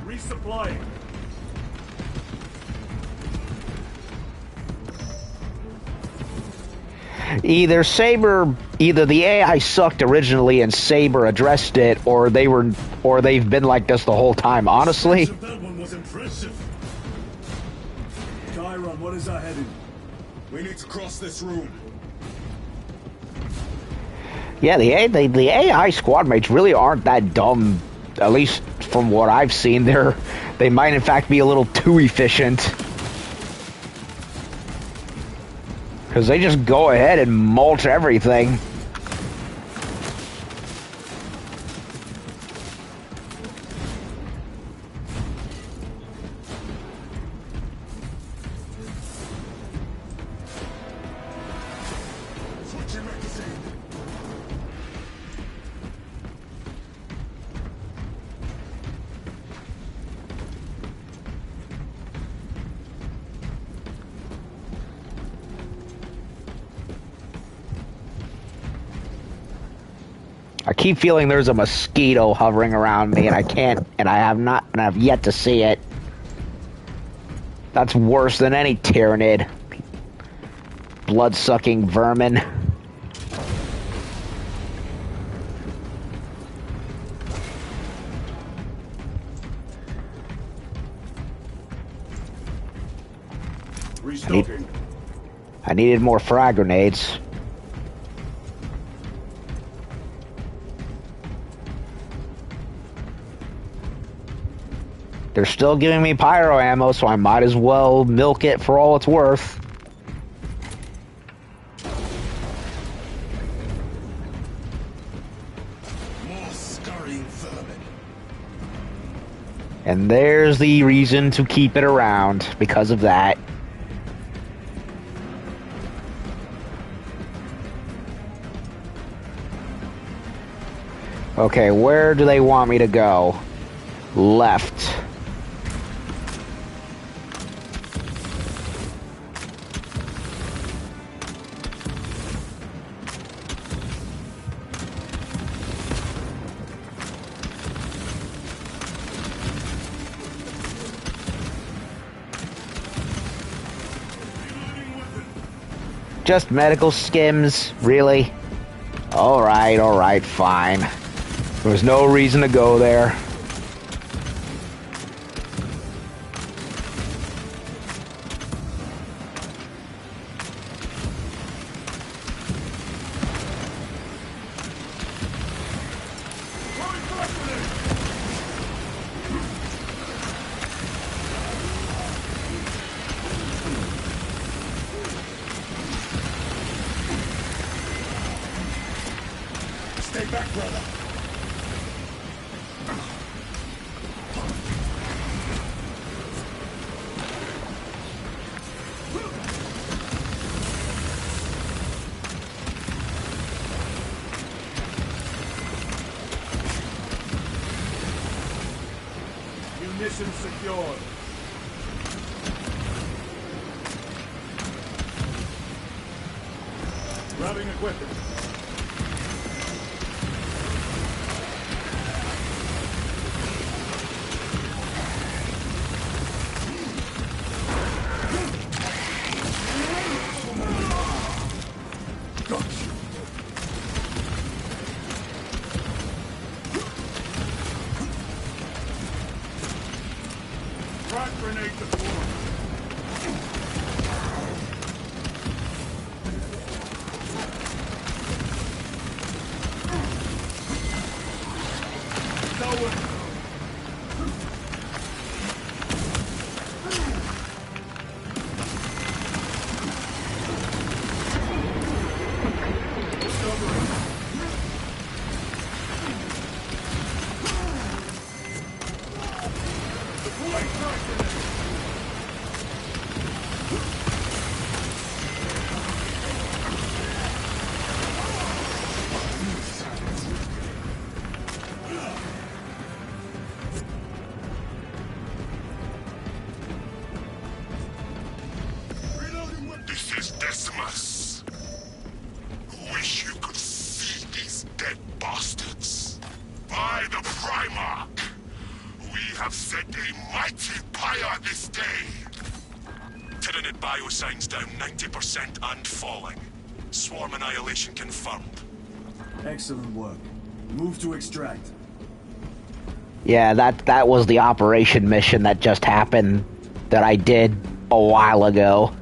Resupplying. Either the AI sucked originally and Saber addressed it, or they've been like this the whole time, honestly. That one was impressive. Chiron, what is our heading? We need to cross this room. Yeah, the AI squad mates really aren't that dumb, at least from what I've seen. They might in fact be a little too efficient. Because they just go ahead and mulch everything. I keep feeling there's a mosquito hovering around me, and I have yet to see it. That's worse than any Tyranid. blood-sucking vermin. Restocking. I needed more frag grenades. They're still giving me pyro ammo, so I might as well milk it for all it's worth. More scurrying vermin. And there's the reason to keep it around, because of that. Okay, where do they want me to go? Left. Just medical skims, really? Alright, fine. There was no reason to go there. Stay back, brother. Munitions secured. Grabbing equipment. Frag grenade deployed. This is Decimus. Wish you could see these dead bastards. By the Primarch, we have set a mighty pyre this day. Tyranid biosigns down 90% and falling. Swarm annihilation confirmed. Excellent work. Move to extract. Yeah, that was the operation mission that just happened that I did a while ago.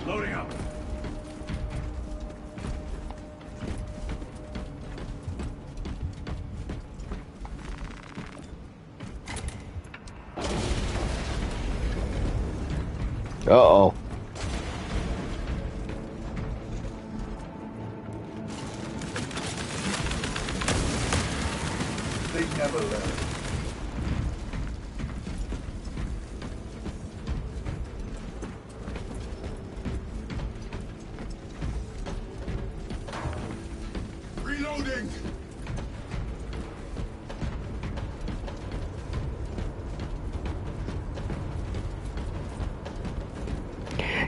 Loading up. Uh-oh. They never learn. Reloading.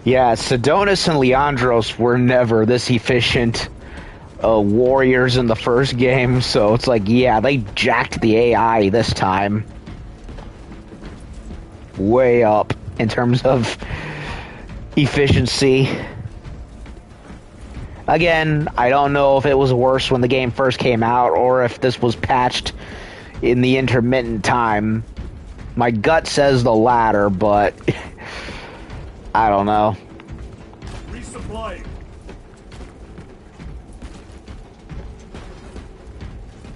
Yeah, Sidonis and Leandros were never this efficient warriors in the first game, so it's like, yeah, they jacked the AI this time. Way up in terms of efficiency. Again, I don't know if it was worse when the game first came out or if this was patched in the intermittent time. My gut says the latter, but I don't know. Resupplying.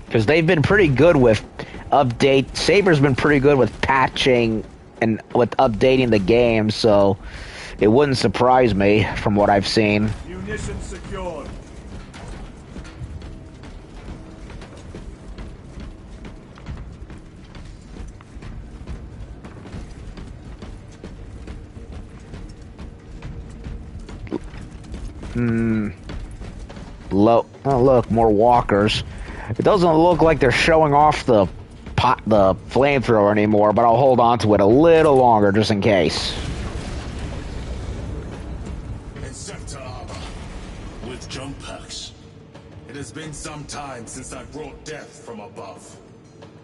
Because they've been pretty good with Saber's been pretty good with patching and with updating the game, so it wouldn't surprise me from what I've seen. Munitions secured. Oh, look, more walkers. It doesn't look like they're showing off the flamethrower anymore, but I'll hold on to it a little longer just in case. Inceptor armor with jump packs. It has been some time since I brought death from above.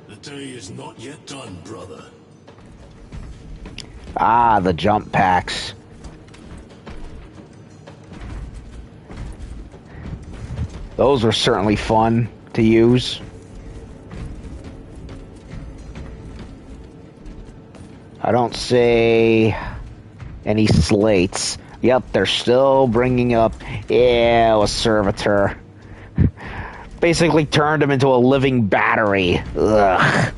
The day is not yet done, brother. Ah, the jump packs. Those were certainly fun to use. I don't see any slates. Yep, they're still bringing up, yeah, a servitor. Basically turned him into a living battery. Ugh.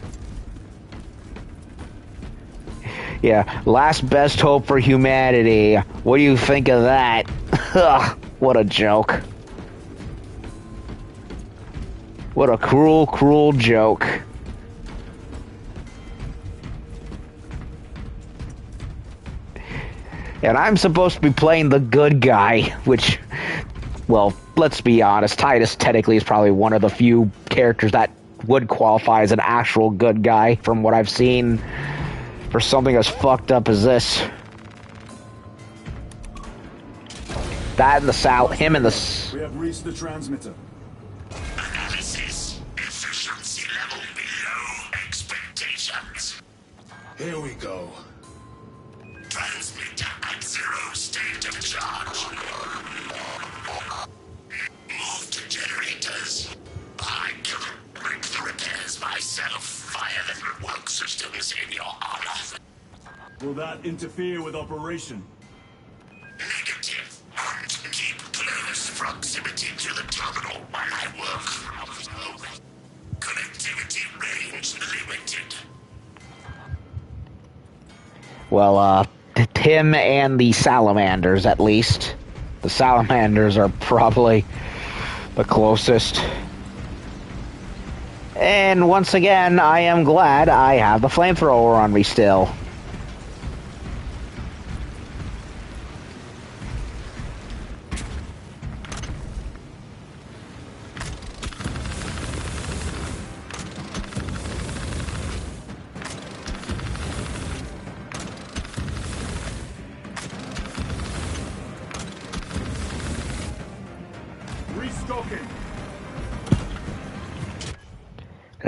Yeah, last best hope for humanity. What do you think of that? Ugh, what a joke. What a cruel, cruel joke. And I'm supposed to be playing the good guy, which, well, let's be honest, Titus technically is probably one of the few characters that would qualify as an actual good guy from what I've seen for something as fucked up as this. That and him and the... We have reached the transmitter. Analysis. Efficiency level below expectations. Here we go. Transmitter at 0 state of charge. Move to generators. I can break the repairs myself via the network systems in your honor. Will that interfere with operation? Negative. Keep close proximity to the terminal while I work. Connectivity range limited. Well, him and the salamanders, at least. The salamanders are probably the closest. And once again, I am glad I have the flamethrower on me still.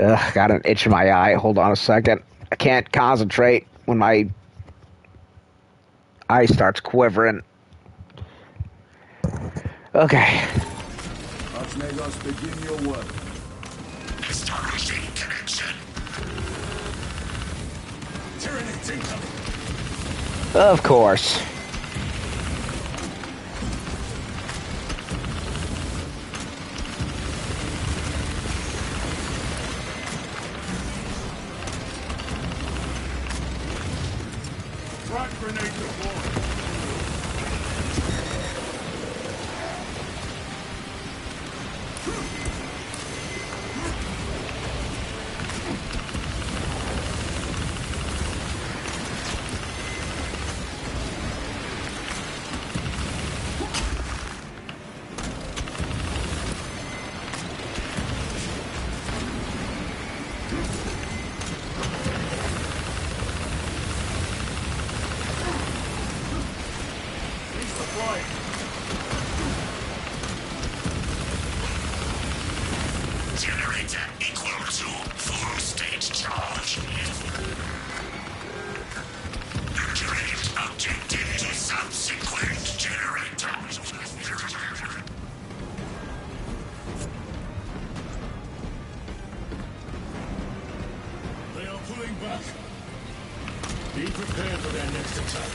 Ugh, got an itch in my eye. Hold on a second. I can't concentrate when my eye starts quivering. Okay. Archnagos, begin your work. Establishing connection. Tyranids incoming. Of course. Frag grenade deployed. Prepare for their next attack.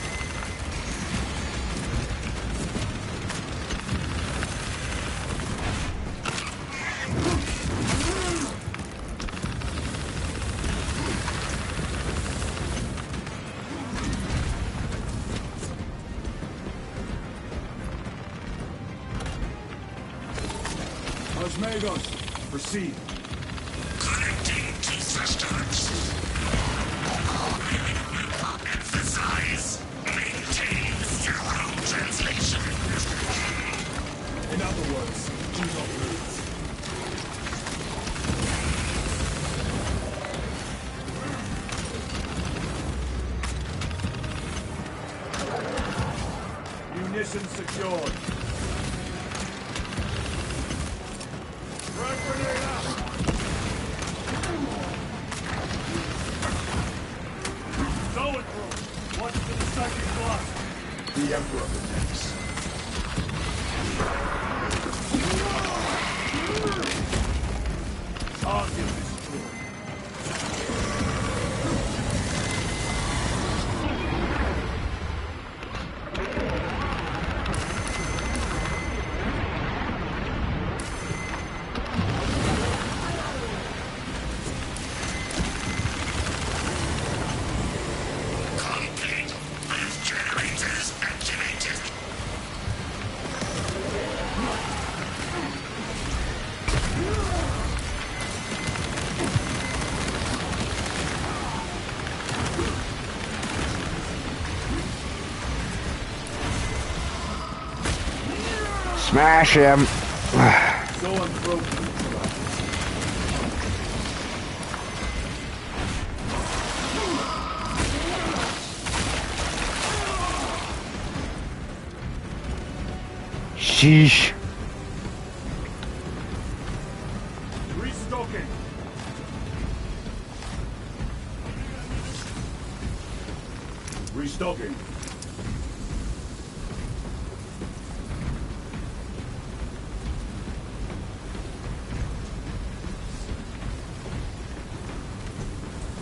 Osmagos, proceed. Connecting to systems. Emphasize. Maintain zero translation. In other words, do not move. Munitions secured. Frag grenade out! Going through. Watch for the psychic blast. The Emperor protects. Target destroyed. Complete. Lift generators activated. Smash him. So unbroken. Sheesh. Restocking. Restocking.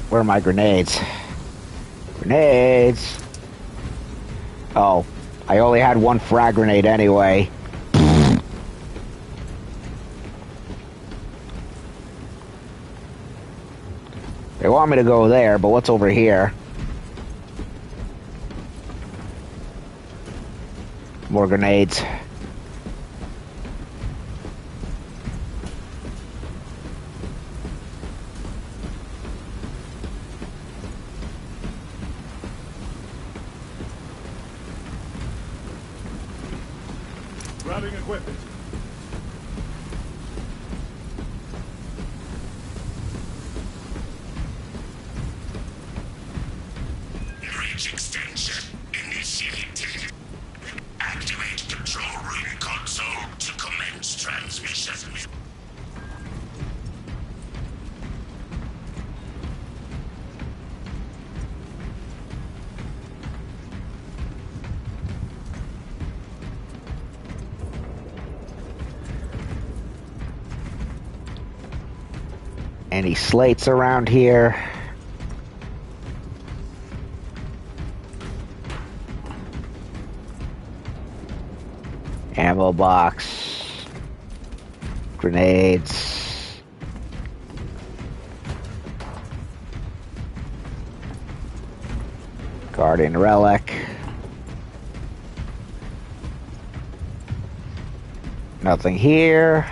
Where are my grenades? Grenades. Oh, I only had one frag grenade anyway. They want me to go there, but what's over here? More grenades. Grabbing equipment. Reach extension initiated. Activate control room console to commence transmission. Any slates around here? Ammo box. Grenades. Guardian relic. Nothing here.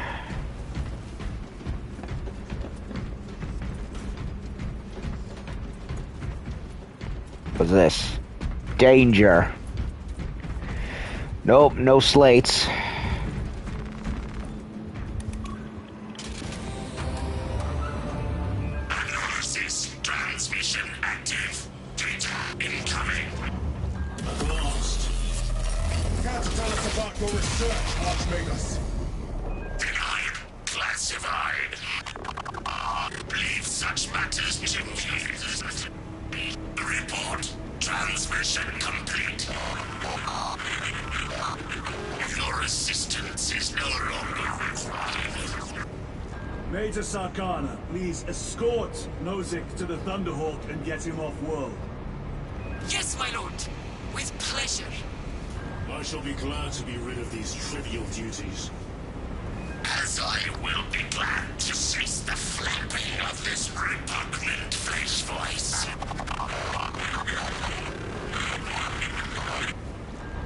What's this? Danger. Nope, no slates. Analysis transmission active. Data incoming. At last. Can't tell us about your research, Archmagus. Denied. Classified. Leave such matters to me. Report. Transmission complete. Your assistance is no longer required. Major Sarkana, please escort Nozick to the Thunderhawk and get him off world. my lord. With pleasure. I shall be glad to be rid of these trivial duties. As I will be glad to cease the flapping of this repugnant flesh voice.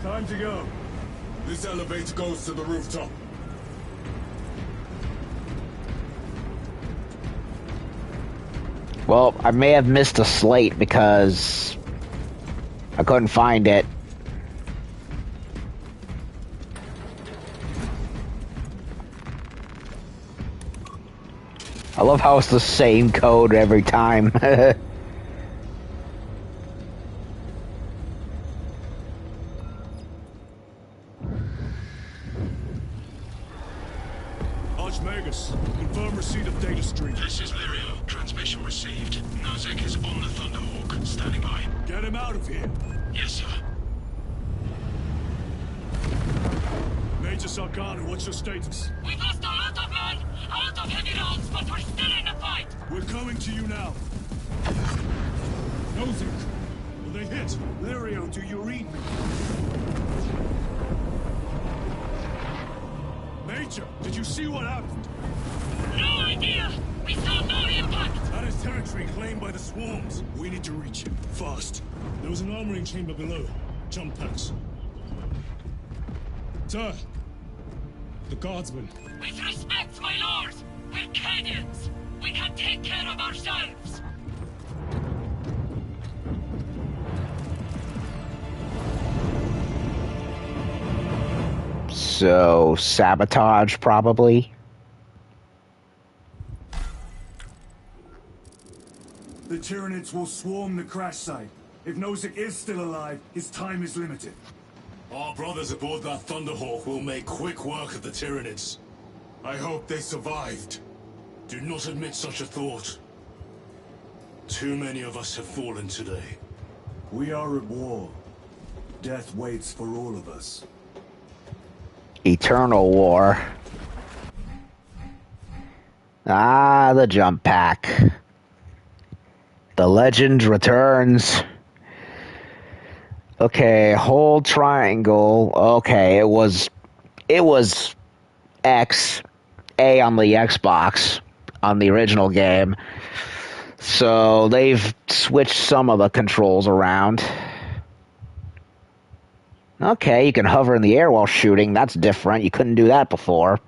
Time to go. This elevator goes to the rooftop. Well, I may have missed a slate because I couldn't find it. I love how it's the same code every time. Archmagus, confirm receipt of data stream. This is Lirio. Transmission received. Nozek is on the Thunderhawk. Standing by. Get him out of here. Yes, sir. Major Sarkanu, what's your status? We've lost a lot of men, a lot of heavy rounds, but we're still in the fight. We're coming to you now. Nozick, will they hit? Lirio, do you read me? Major, did you see what happened? No idea. We saw no impact. That is territory claimed by the swarms. We need to reach him, fast. There was an armoring chamber below. Jump packs. Sir, the guardsmen. With respect, my lord, we're Cadians. We can take care of ourselves. So, sabotage, probably? The Tyranids will swarm the crash site. If Nozick is still alive, his time is limited. Our brothers aboard that Thunderhawk will make quick work of the Tyranids. I hope they survived. Do not admit such a thought. Too many of us have fallen today. We are at war. Death waits for all of us. Eternal war. Ah, the jump pack. The legend returns. Okay, hold triangle. Okay, it was X, A on the Xbox, on the original game. So they've switched some of the controls around. Okay, you can hover in the air while shooting. That's different. You couldn't do that before.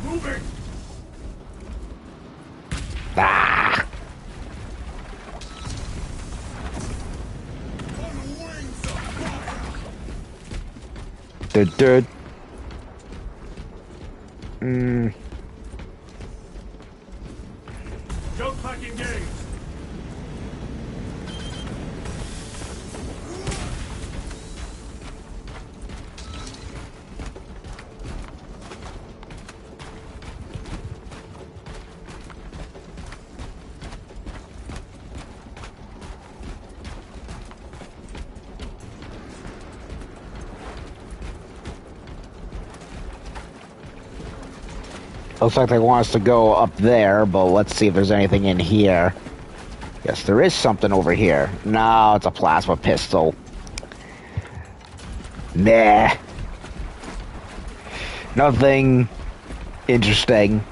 Moving! Ah! Dude. Jump pack engaged! Looks like they want us to go up there, but let's see if there's anything in here. Yes, there is something over here. No, it's a plasma pistol. Nah. Nothing interesting.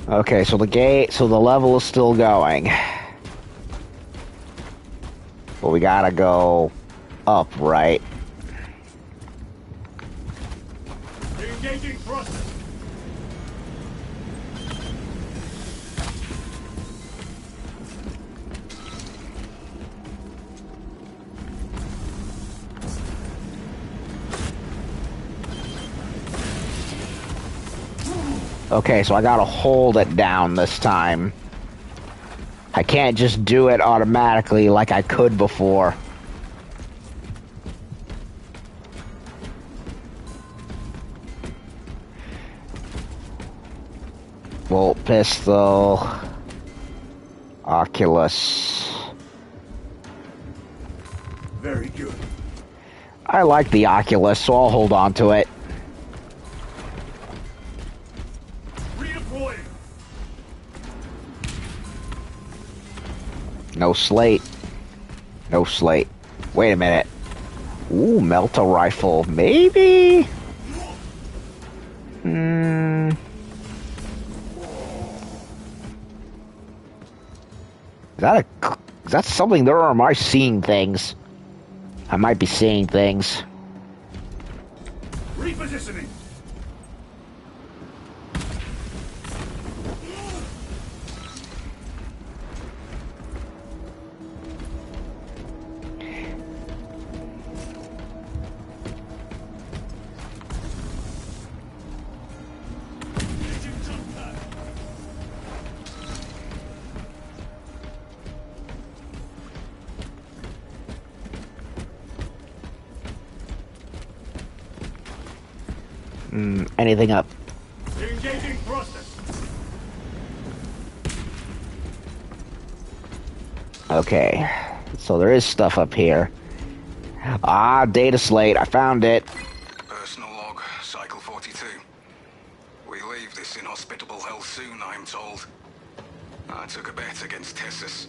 Okay, so the level is still going. But we gotta go up, right? Engaging thrust! Okay, so I gotta hold it down this time. I can't just do it automatically like I could before. Bolt pistol. Oculus. Very good. I like the Oculus, so I'll hold on to it. Redeploying. No slate. No slate. Wait a minute. Ooh, Melta rifle. Maybe? Is that something there, or am I seeing things? I might be seeing things. Repositioning. Anything up? Engaging thrusters. Okay. So there is stuff up here. Ah, data slate. I found it. Personal log, cycle 42. We leave this inhospitable hell soon, I'm told. I took a bet against Tessus,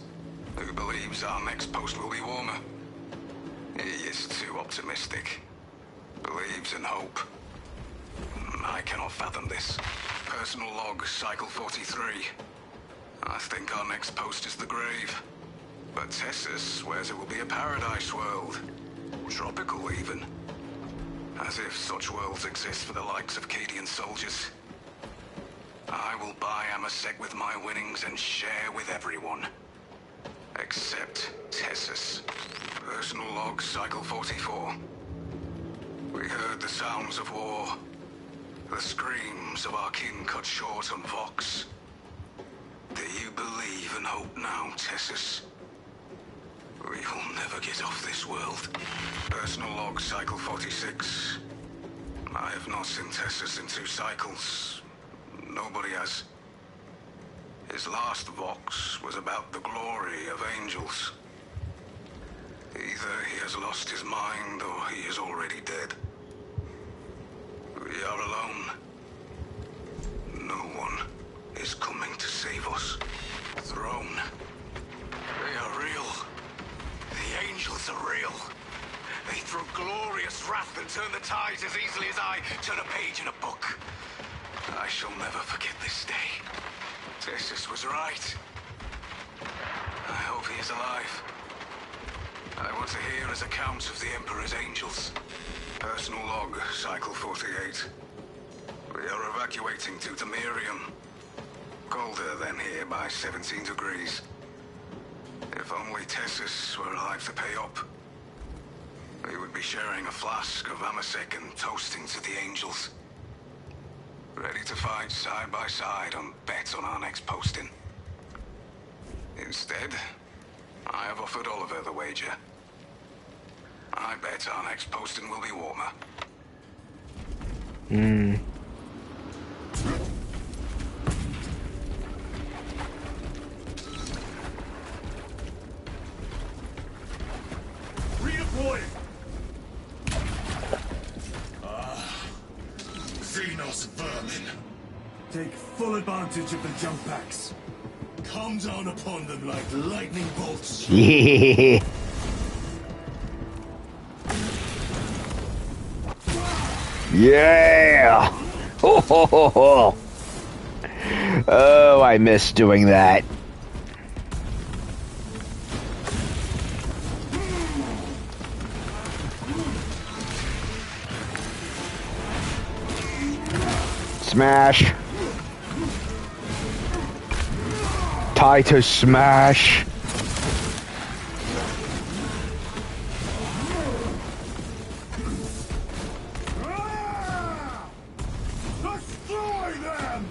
who believes our next post will be warmer. He is too optimistic. Believes in hope. I cannot fathom this. Personal log, cycle 43. I think our next post is the grave. But Tessus swears it will be a paradise world. Tropical, even. As if such worlds exist for the likes of Cadian soldiers. I will buy Amasek with my winnings and share with everyone. Except Tessus. Personal log, cycle 44. We heard the sounds of war. The screams of our kin cut short on Vox. Do you believe and hope now, Tessus? We will never get off this world. Personal log, cycle 46. I have not seen Tessus in 2 cycles. Nobody has. His last Vox was about the glory of angels. Either he has lost his mind or he is already dead. We are alone. No one is coming to save us. Throne. They are real. The angels are real. They throw glorious wrath and turn the tides as easily as I turn a page in a book. I shall never forget this day. Tessus was right. I hope he is alive. I want to hear his account of the Emperor's angels. Personal log, cycle 48. We are evacuating to Demirium. Colder than here by 17 degrees. If only Tessus were alive to pay up. We would be sharing a flask of Amasek and toasting to the angels. Ready to fight side by side and bet on our next posting. Instead, I have offered Oliver the wager. I bet our next posting will be warmer. Redeploying. Xenos vermin. Take full advantage of the jump packs. Come down upon them like lightning bolts. Yeah. Yeah. Ho, ho, ho, ho. Oh, I miss doing that. Smash. Titus smash. Destroy them!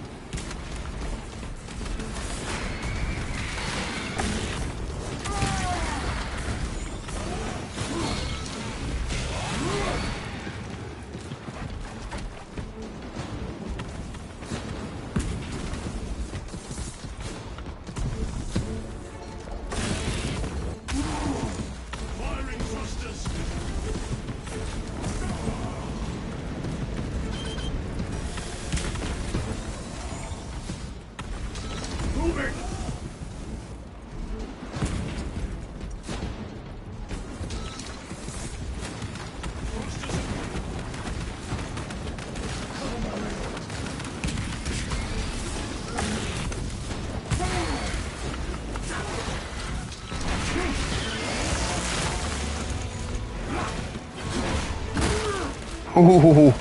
Ooh.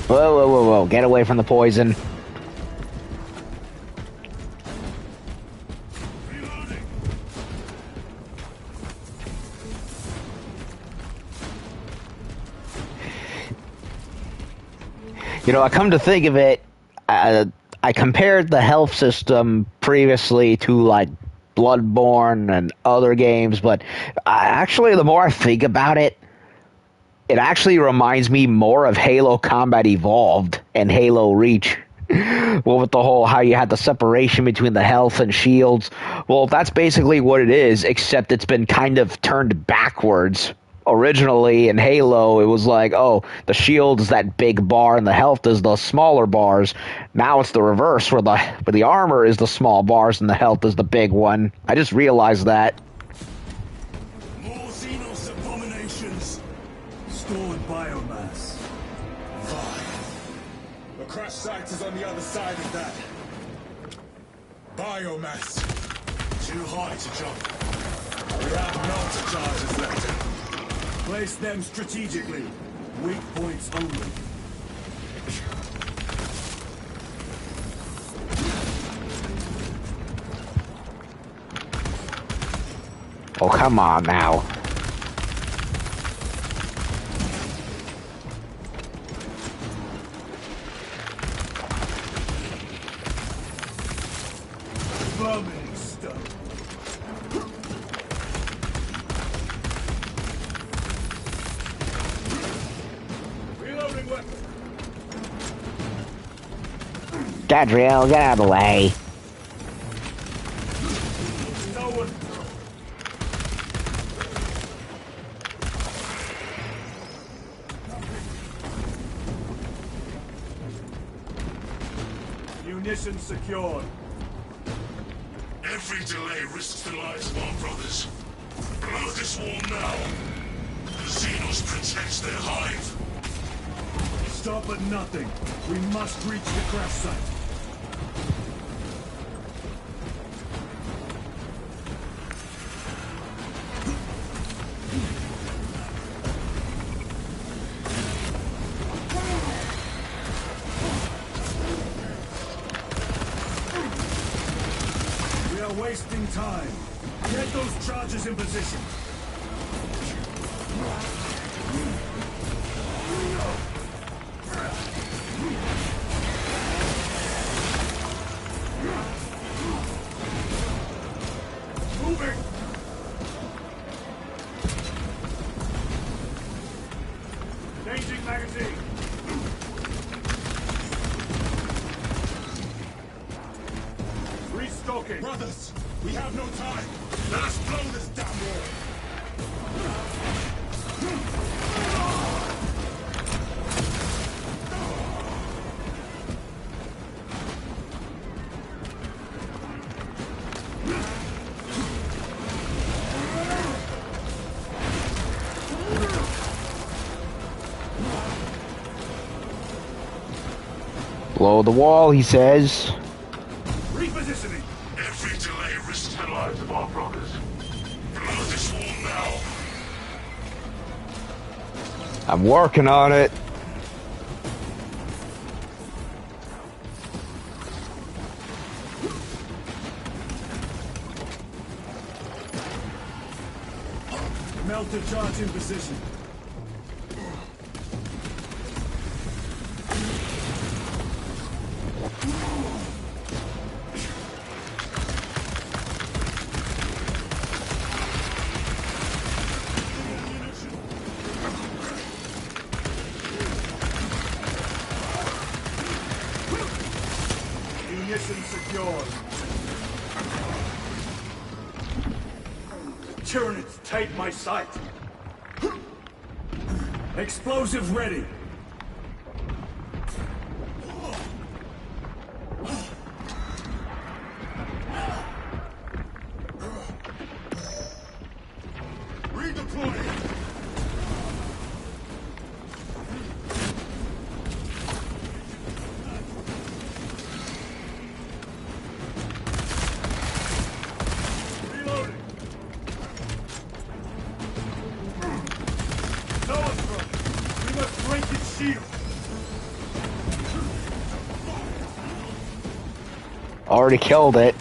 Whoa, whoa, whoa, whoa. Get away from the poison. You know, I come to think of it, I compared the health system previously to, like, Bloodborne and other games, but actually, the more I think about it, it actually reminds me more of Halo Combat Evolved and Halo Reach. Well, with the whole how you had the separation between the health and shields. Well, that's basically what it is, except it's been kind of turned backwards. Originally in Halo, it was like, oh, the shield is that big bar and the health is the smaller bars. Now it's the reverse, where the armor is the small bars and the health is the big one. I just realized that. More Xenos abominations. Stored biomass. Fine. The crash site is on the other side of that. Biomass. Too high to jump. We have melter charges left. Place them strategically. Weak points only. Oh, come on now. Vermin stuff. Reloading weapon. Gadriel, get out of the way. No one. Munitions secured. Every delay risks the lives of our brothers. Blow this wall now. The Xenos protects their hive. Stop at nothing. We must reach the crash site. We are wasting time. Get those charges in position. Moving! Changing magazine! Restocking! Brothers, we have no time. Let us blow this damn wall. Blow the wall, he says. Repositioning. Every delay risks the lives of our brothers. Blow this wall now. I'm working on it. Melter charge in position. Munition secured. Tyranids take my sight. Explosives ready. Redeploying. Reloading. Noah's front. We must break its shield. Already killed it.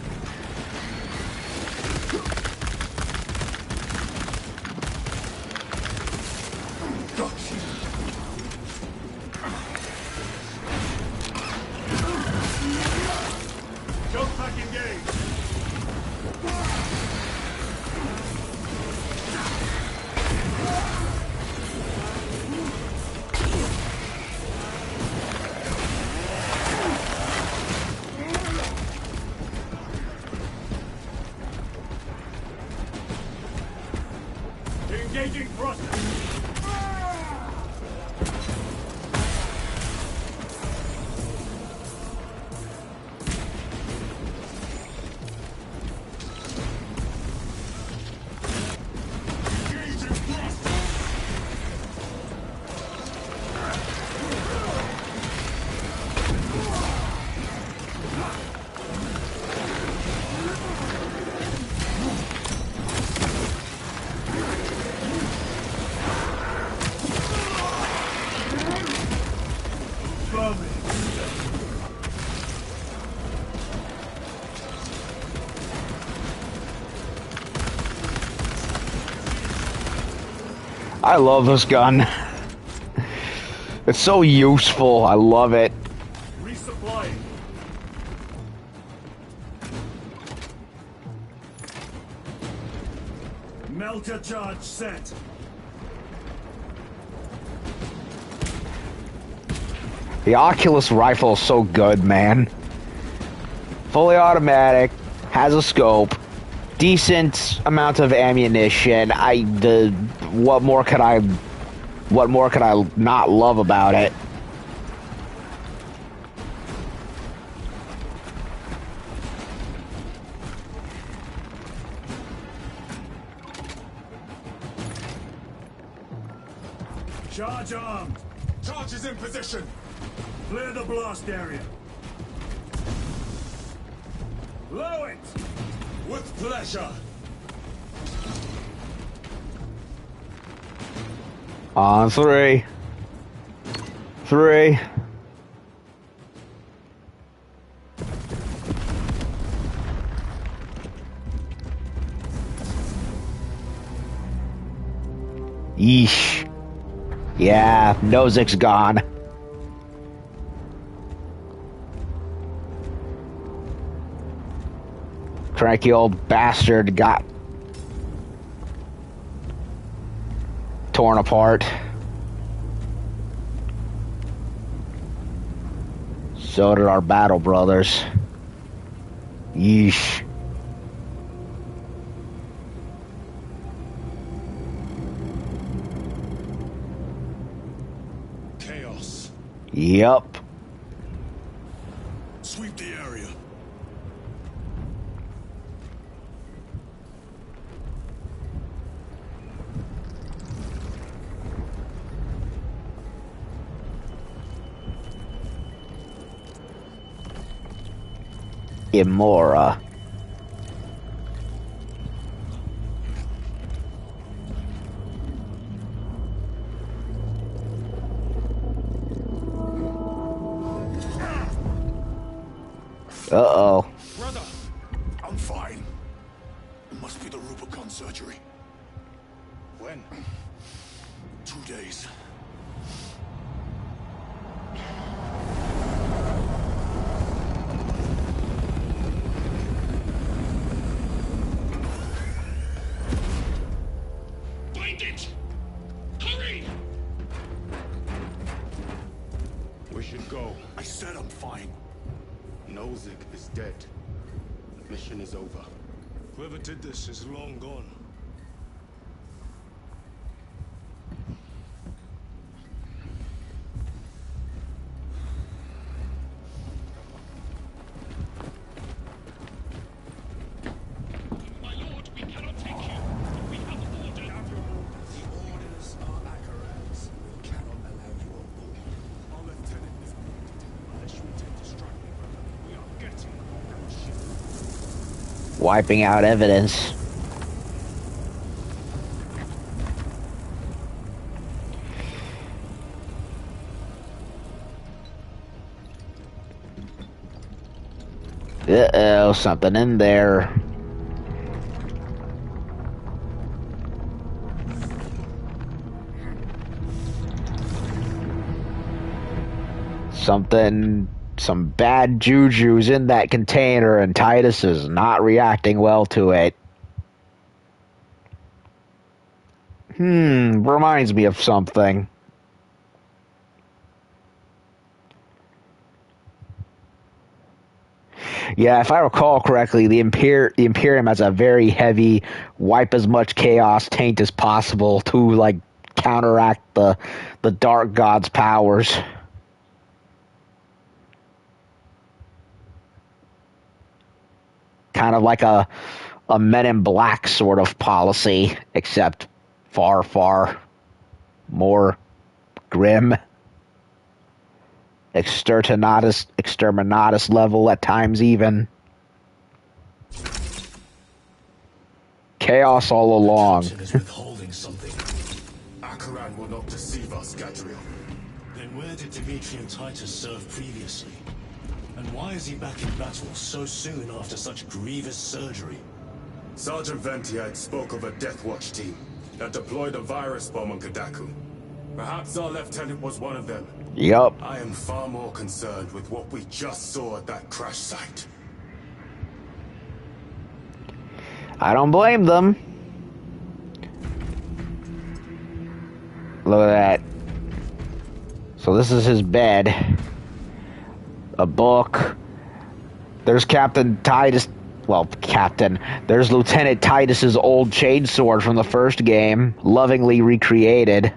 Jump back engaged. Engaging thruster. Engaging thruster. I love this gun. It's so useful. I love it. Resupplying. Melter charge set. The Oculus rifle is so good, man. Fully automatic, has a scope, decent amount of ammunition. What more could I not love about it? Charge armed. Charge is in position. Clear the blast area. Blow it. With pleasure. On three. Three. Yeesh. Yeah, Nozick's gone. Cranky old bastard got torn apart. So did our battle brothers. Yeesh. Yup. Sweep the area. Imora. Uh-oh. Brother, I'm fine. It must be the Rubicon surgery. When? 2 days. Find it! Hurry! We should go. I said I'm fine. Nozick is dead. Mission is over. Whoever did this is long gone. My lord, we cannot take you. We have ordered. The orders are Akaran's. We cannot allow you on board. Our lieutenant is wounded. Unless you intend to strike me, brother, we are getting on that ship. Wiping out evidence. Uh-oh, something in there. Some bad juju's in that container, and Titus is not reacting well to it. Reminds me of something. Yeah, if I recall correctly, the Imperium has a very heavy wipe as much chaos taint as possible to, like, counteract the Dark God's powers. Kind of like a Men in Black sort of policy, except far, far more grim. Exterminatus level at times even. Chaos all along. The captain is withholding something. Akaran will not deceive us, Gadriel. Then where did Dimitri and Titus serve previously? And why is he back in battle so soon after such grievous surgery? Sergeant Ventiad spoke of a Death Watch team that deployed a virus bomb on Kadaku. Perhaps our lieutenant was one of them. Yup. I am far more concerned with what we just saw at that crash site. I don't blame them. Look at that. So this is his bed. A book. There's Captain Titus. Well, Captain. There's Lieutenant Titus's old chainsword from the first game, lovingly recreated.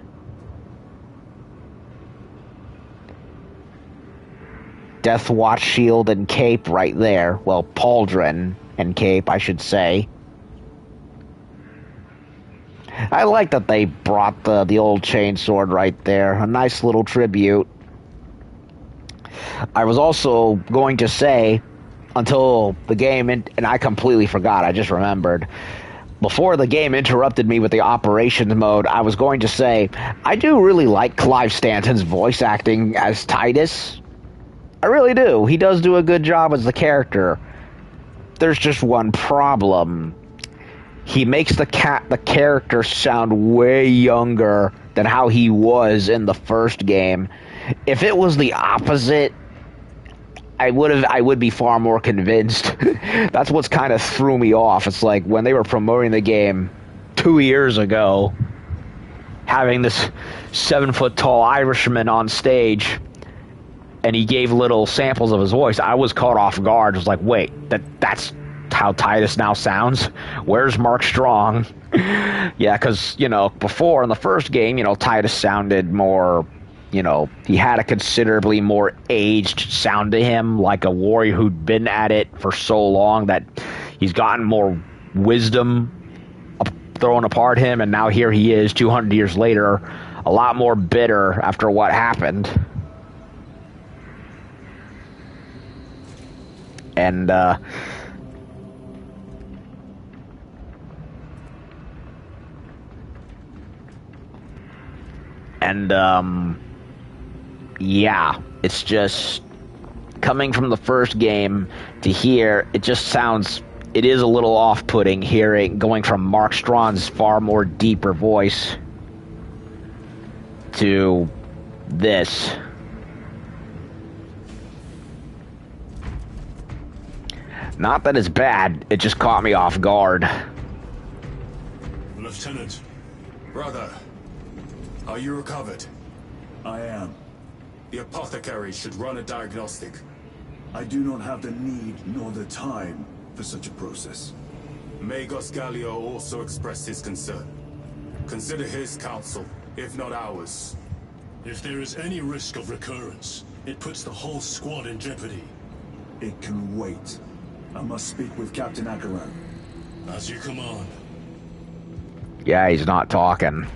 Death Watch shield and cape right there. Well, pauldron and cape, I should say. I like that they brought the old chainsword right there. A nice little tribute. I was also going to say, until the game, and I completely forgot, I just remembered. Before the game interrupted me with the operations mode, I was going to say, I do really like Clive Stanton's voice acting as Titus. I really do. He does do a good job as the character. There's just one problem. He makes the character sound way younger than how he was in the first game. If it was the opposite, I would be far more convinced. That's what's kind of threw me off. It's like when they were promoting the game 2 years ago, having this 7-foot-tall Irishman on stage, and he gave little samples of his voice. I was caught off guard. I was like, wait, that's how Titus now sounds? Where's Mark Strong? Yeah, because, before in the first game, Titus sounded more you know, he had a considerably more aged sound to him, like a warrior who'd been at it for so long that he's gotten more wisdom thrown apart him, and now here he is 200 years later, a lot more bitter after what happened. And yeah, it's just coming from the first game to here, it just sounds, it is a little off-putting hearing, going from Mark Strong's far more deeper voice to this. Not that it's bad, it just caught me off guard. Lieutenant. Brother, are you recovered? I am. The apothecary should run a diagnostic. I do not have the need nor the time for such a process. Magos Gallio also expressed his concern. Consider his counsel, if not ours. If there is any risk of recurrence, it puts the whole squad in jeopardy. It can wait. I must speak with Captain Akaran. As you command. Yeah, he's not talking.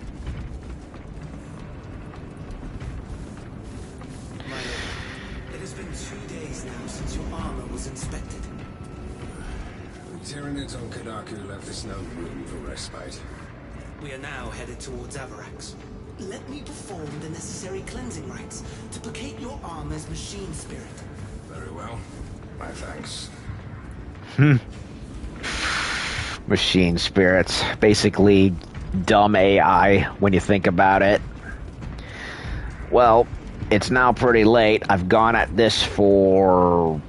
It has been 2 days now since your armor was inspected. The Tyranids on Kadaku left us no room for respite. We are now headed towards Avarax. Let me perform the necessary cleansing rites to placate your armor's machine spirit. Very well. My thanks. Machine spirits. Basically, dumb AI when you think about it. Well, it's now pretty late. I've gone at this for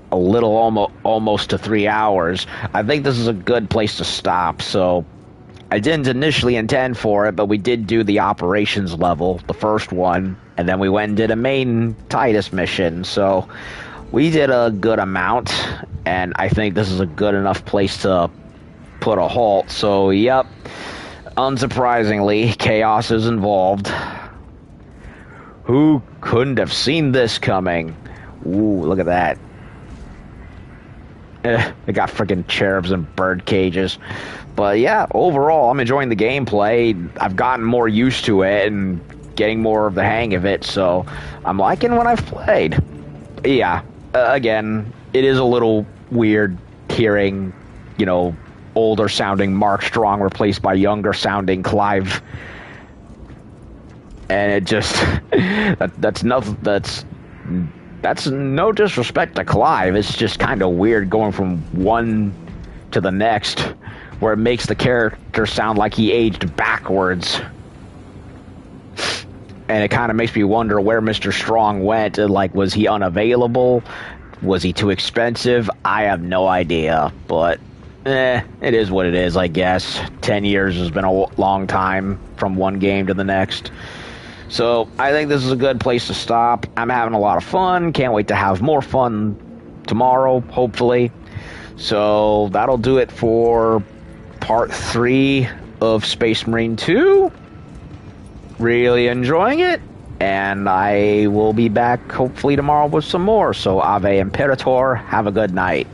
almost to 3 hours. I think this is a good place to stop, so I didn't initially intend for it, but we did do the operations level, the first one, and then we went and did a main Titus mission, so we did a good amount, and I think this is a good enough place to put a halt. So, yep, unsurprisingly, chaos is involved. Who couldn't have seen this coming? Ooh, look at that. They got freaking cherubs and bird cages. But yeah, overall, I'm enjoying the gameplay. I've gotten more used to it and getting more of the hang of it, so I'm liking what I've played. Yeah, again, it is a little weird hearing, you know, older sounding Mark Strong replaced by younger sounding Clive. And it just that's no disrespect to Clive. It's just kind of weird going from one to the next, where it makes the character sound like he aged backwards. And it kind of makes me wonder where Mr. Strong went. Like, was he unavailable? Was he too expensive? I have no idea, but it is what it is, I guess. 10 years has been a long time from one game to the next. So, I think this is a good place to stop. I'm having a lot of fun. Can't wait to have more fun tomorrow, hopefully. So, that'll do it for Part 3 of Space Marine 2. Really enjoying it. And I will be back hopefully tomorrow with some more. So, Ave Imperator, have a good night.